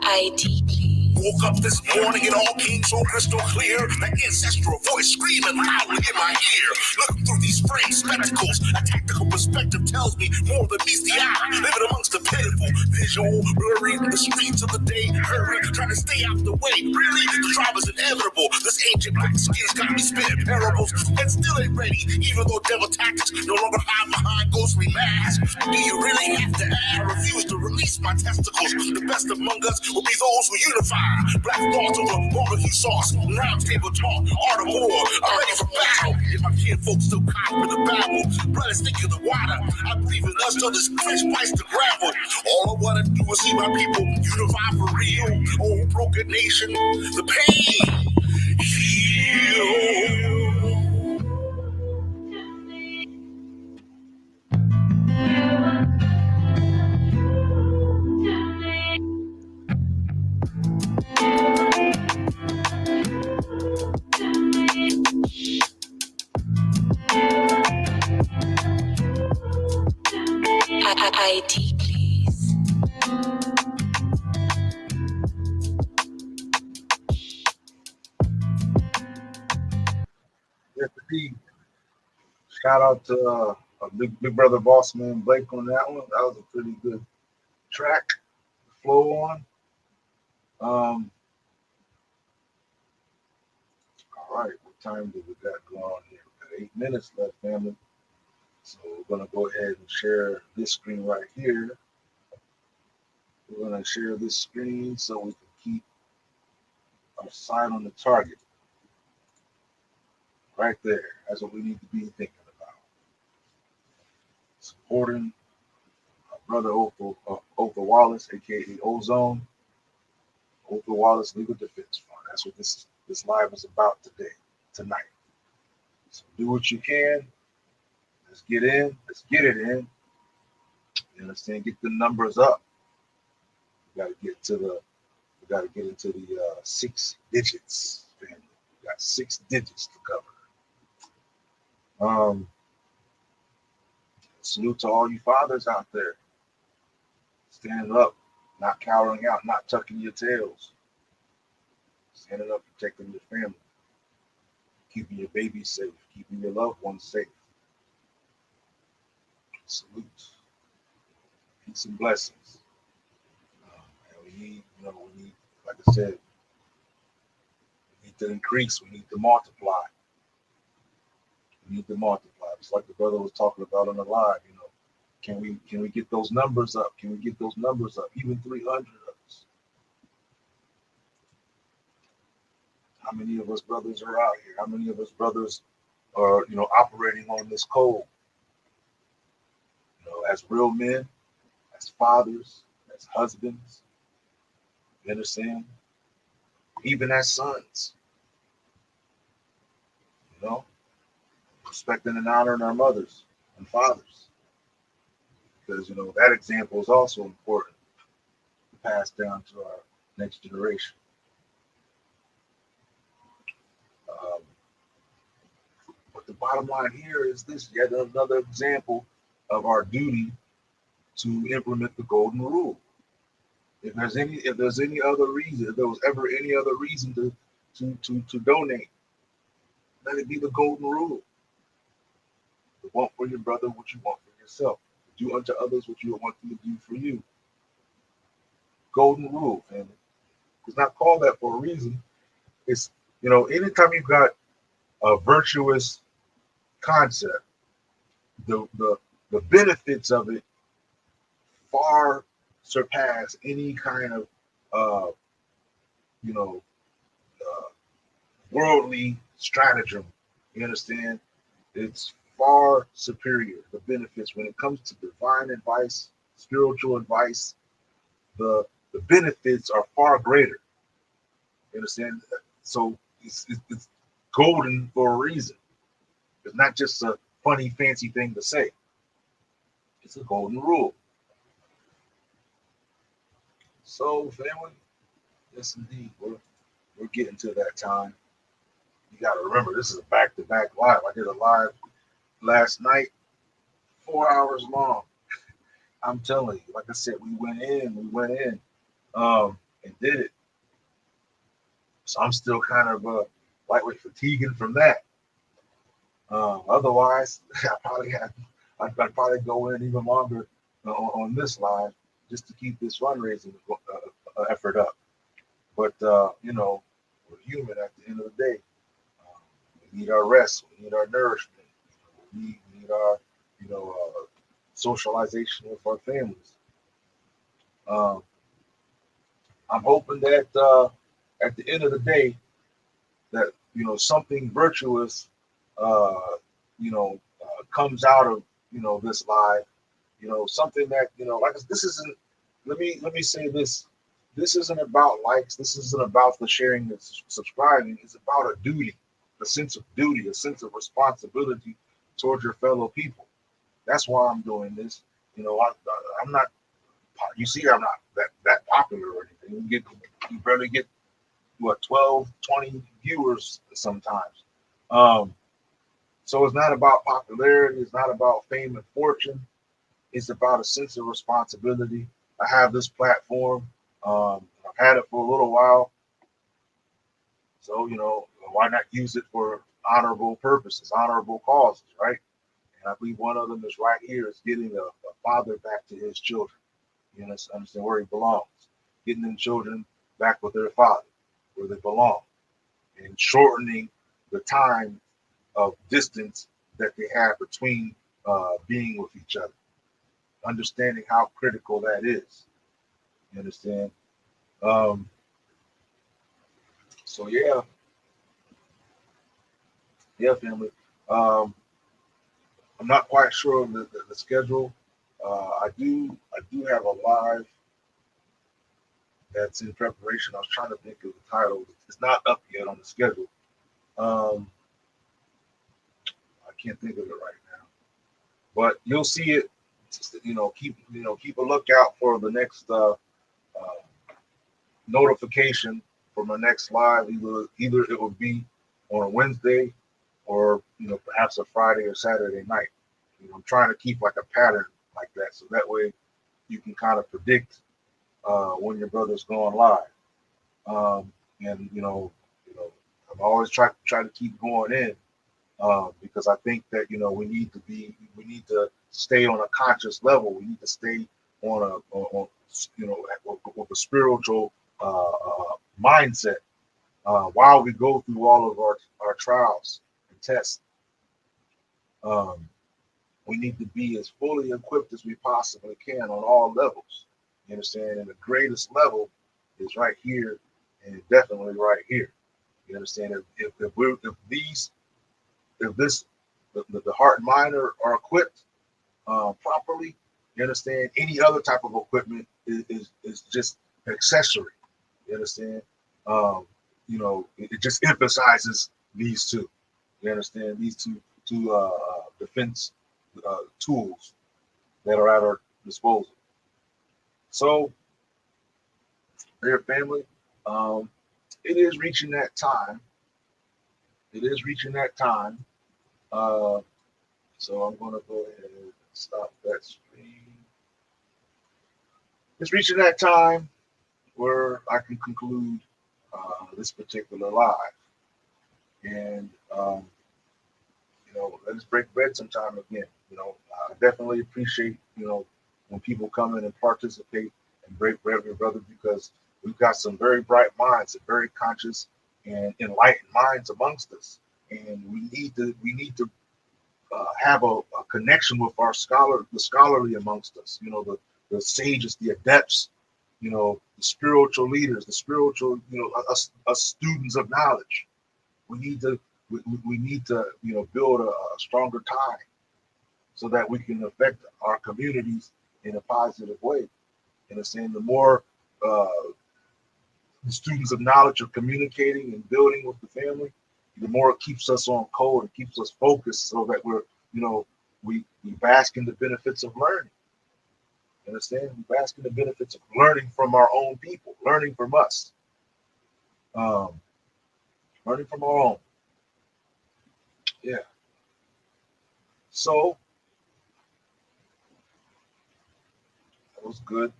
ID, please. Woke up this morning, it all came so crystal clear. That ancestral voice screaming loudly in my ear. Looking through these frame spectacles, a tactical perspective tells me more than meets the eye. Living amongst the pitiful, visual, blurry, the streets of the day, hurry, trying to stay out the way. Really, the drive is inevitable. This ancient black skin's got me spinning parables, and still ain't ready. Even though devil tactics no longer hide behind ghostly masks. Do you really have to ask? I refuse to release my testicles. The best among us will be those who unify. Black thoughts over barbecue sauce, round table talk, art of war. I'm ready for battle. If my kid folks still caught with the babble, blood is thicker than water. I believe in us till this fish bites the gravel. All I wanna do is see my people unify for real. Oh, broken nation, the pain heal. ID, please. Yes, indeed. Shout out to big brother boss man Blake on that one. That was a pretty good track to flow on. Um, all right, what time do we got going on here? We got 8 minutes left, family. So we're gonna go ahead and share this screen right here. We're gonna share this screen so we can keep our sight on the target. Right there. That's what we need to be thinking about. Supporting our brother Othal Wallace, aka Ozone. Othal Wallace Legal Defense Fund. That's what this live is about tonight. So do what you can. Let's get in. Let's get it in. You understand? Get the numbers up. We gotta get into the 6 digits, family. We got 6 digits to cover. Salute to all you fathers out there. Standing up, not cowering out, not tucking your tails. Standing up, protecting your family. Keeping your babies safe, keeping your loved ones safe. Salute, peace and blessings. And we need, we need, like I said, we need to increase. We need to multiply. We need to multiply. Just like the brother was talking about on the live. Can we get those numbers up? Can we get those numbers up? Even 300 of us. How many of us brothers are out here? How many of us brothers are, operating on this code? As real men, as fathers, as husbands, you understand? Even as sons, respecting and honoring our mothers and fathers. Because, that example is also important to pass down to our next generation. But the bottom line here is this, yet another example of our duty to implement the golden rule. If there's any other reason, if there was ever any other reason to donate, let it be the golden rule. You want for your brother what you want for yourself. Do unto others what you want them to do for you. Golden rule, family. It's not called that for a reason. It's, anytime you've got a virtuous concept, the benefits of it far surpass any kind of uh, you know worldly stratagem. You understand? It's far superior, the benefits when it comes to divine advice, spiritual advice. The benefits are far greater. You understand? So it's golden for a reason. It's not just a funny, fancy thing to say. It's a golden rule. So, family, yes, indeed, we're getting to that time. You got to remember, this is a back-to-back live. I did a live last night, 4 hours long. I'm telling you, like I said, we went in, and did it. So I'm still kind of lightweight fatiguing from that. Otherwise, I'd probably go in even longer on this live just to keep this fundraising effort up. But we're human at the end of the day. We need our rest. We need our nourishment. We need our socialization with our families. I'm hoping that at the end of the day, that something virtuous, comes out of this live. Something that like this isn't. Let me say this. This isn't about likes. This isn't about the sharing and subscribing. It's about a duty, a sense of duty, a sense of responsibility towards your fellow people. That's why I'm doing this. I'm not. You see, I'm not that popular or anything. You barely get 12, 20 viewers sometimes. So it's not about popularity. It's not about fame and fortune. It's about a sense of responsibility. I have this platform. I've had it for a little while. So, why not use it for honorable purposes, honorable causes, right? And I believe one of them is right here is getting a father back to his children. You understand where he belongs. Getting them children back with their father, where they belong. And shortening the time of distance that they have between being with each other. Understanding how critical that is. You understand? So family. I'm not quite sure of the schedule. I do have a live that's in preparation. I was trying to think of the title. It's not up yet on the schedule. I can't think of it right now, but you'll see it. Keep a lookout for the next notification for my next live. Either it will be on a Wednesday or perhaps a Friday or Saturday night. I'm trying to keep like a pattern like that, so that way you can kind of predict when your brother's going live. And I'm always try to keep going in because I think that we need to stay on a conscious level. We need to stay on with a spiritual mindset while we go through all of our trials and tests. Um, we need to be as fully equipped as we possibly can on all levels. You understand? And the greatest level is right here, and definitely right here. You understand? If this the heart and mind are equipped properly, you understand? Any other type of equipment is just an accessory. You understand? Um, it just emphasizes these two. You understand? These two defense tools that are at our disposal. So, dear family, um, it is reaching that time. It is reaching that time. Uh, so I'm going to go ahead and stop that stream. It's reaching that time where I can conclude this particular live. And, let's break bread sometime again. I definitely appreciate, when people come in and participate and break bread with your brother, because we've got some very bright minds and very conscious and enlightened minds amongst us. And we need to have a connection with the scholarly amongst us, the sages, the adepts, the spiritual leaders, the spiritual, us students of knowledge. We need to we need to build a stronger tie so that we can affect our communities in a positive way. And it's saying the more uh, the students of knowledge are communicating and building with the family, the more it keeps us on code, it keeps us focused so that we bask in the benefits of learning. You understand? We bask in the benefits of learning from our own people, learning from us, um, learning from our own. Yeah. So it was good.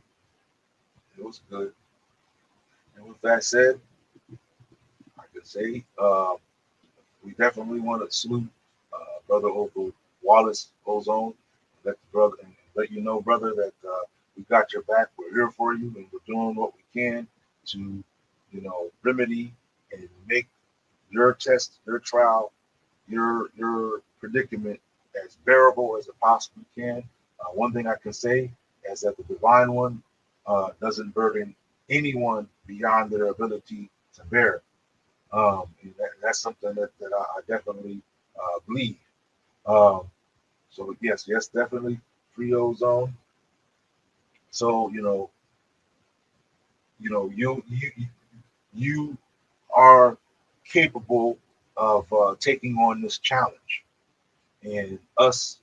It was good. And with that said, I can say we definitely want to salute Brother Othal, Wallace Ozone. Let you know, brother, that we got your back. We're here for you, and we're doing what we can to, remedy and make your test, your trial, your predicament as bearable as it possibly can. One thing I can say is that the Divine One doesn't burden anyone beyond their ability to bear. That's something that I definitely believe. Um, so yes, definitely free ozone. So you are capable of taking on this challenge, and us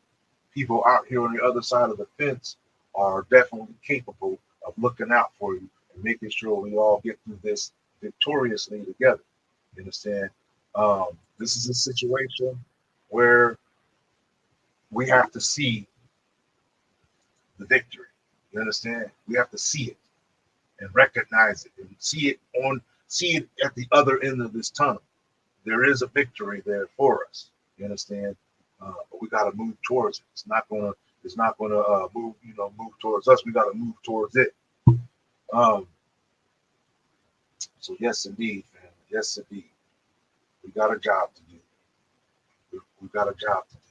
people out here on the other side of the fence are definitely capable of looking out for you and making sure we all get through this victoriously together. You understand? This is a situation where we have to see the victory. You understand? We have to see it and recognize it and see it at the other end of this tunnel. There is a victory there for us. You understand? But we got to move towards it. It's not gonna move towards us. We got to move towards it. Um, so yes, indeed, family. Yes, indeed. We got a job to do. We got a job to do.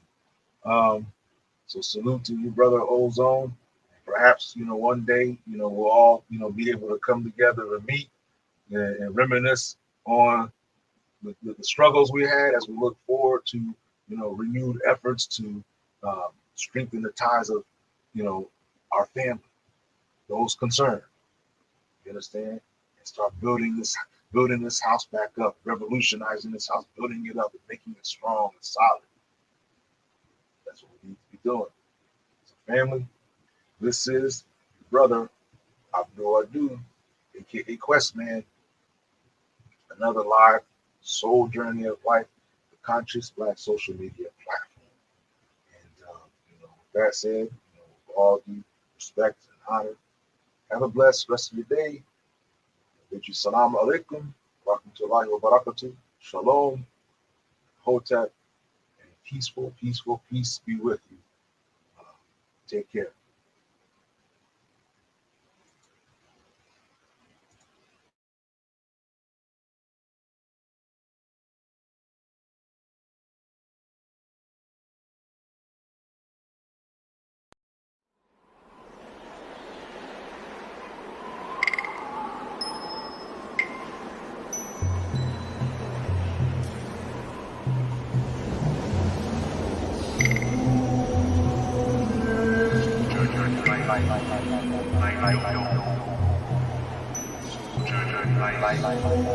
So salute to you, brother Ozone. Perhaps one day we'll all be able to come together and meet and reminisce on the struggles we had as we look forward to renewed efforts to strengthen the ties of our family, those concerned. You understand? And start building this house back up, revolutionizing this house, building it up and making it strong and solid. That's what we need to be doing. So family, this is brother Abdul Adu, aka Questman, another live soul journey of life, the conscious black social media platform. And with that said, with all due respect and honor, have a blessed rest of your day. Bid you salam alaikum, rahmatullahi wa barakatuh, shalom, hotep, peaceful peace be with you. Take care. Bye.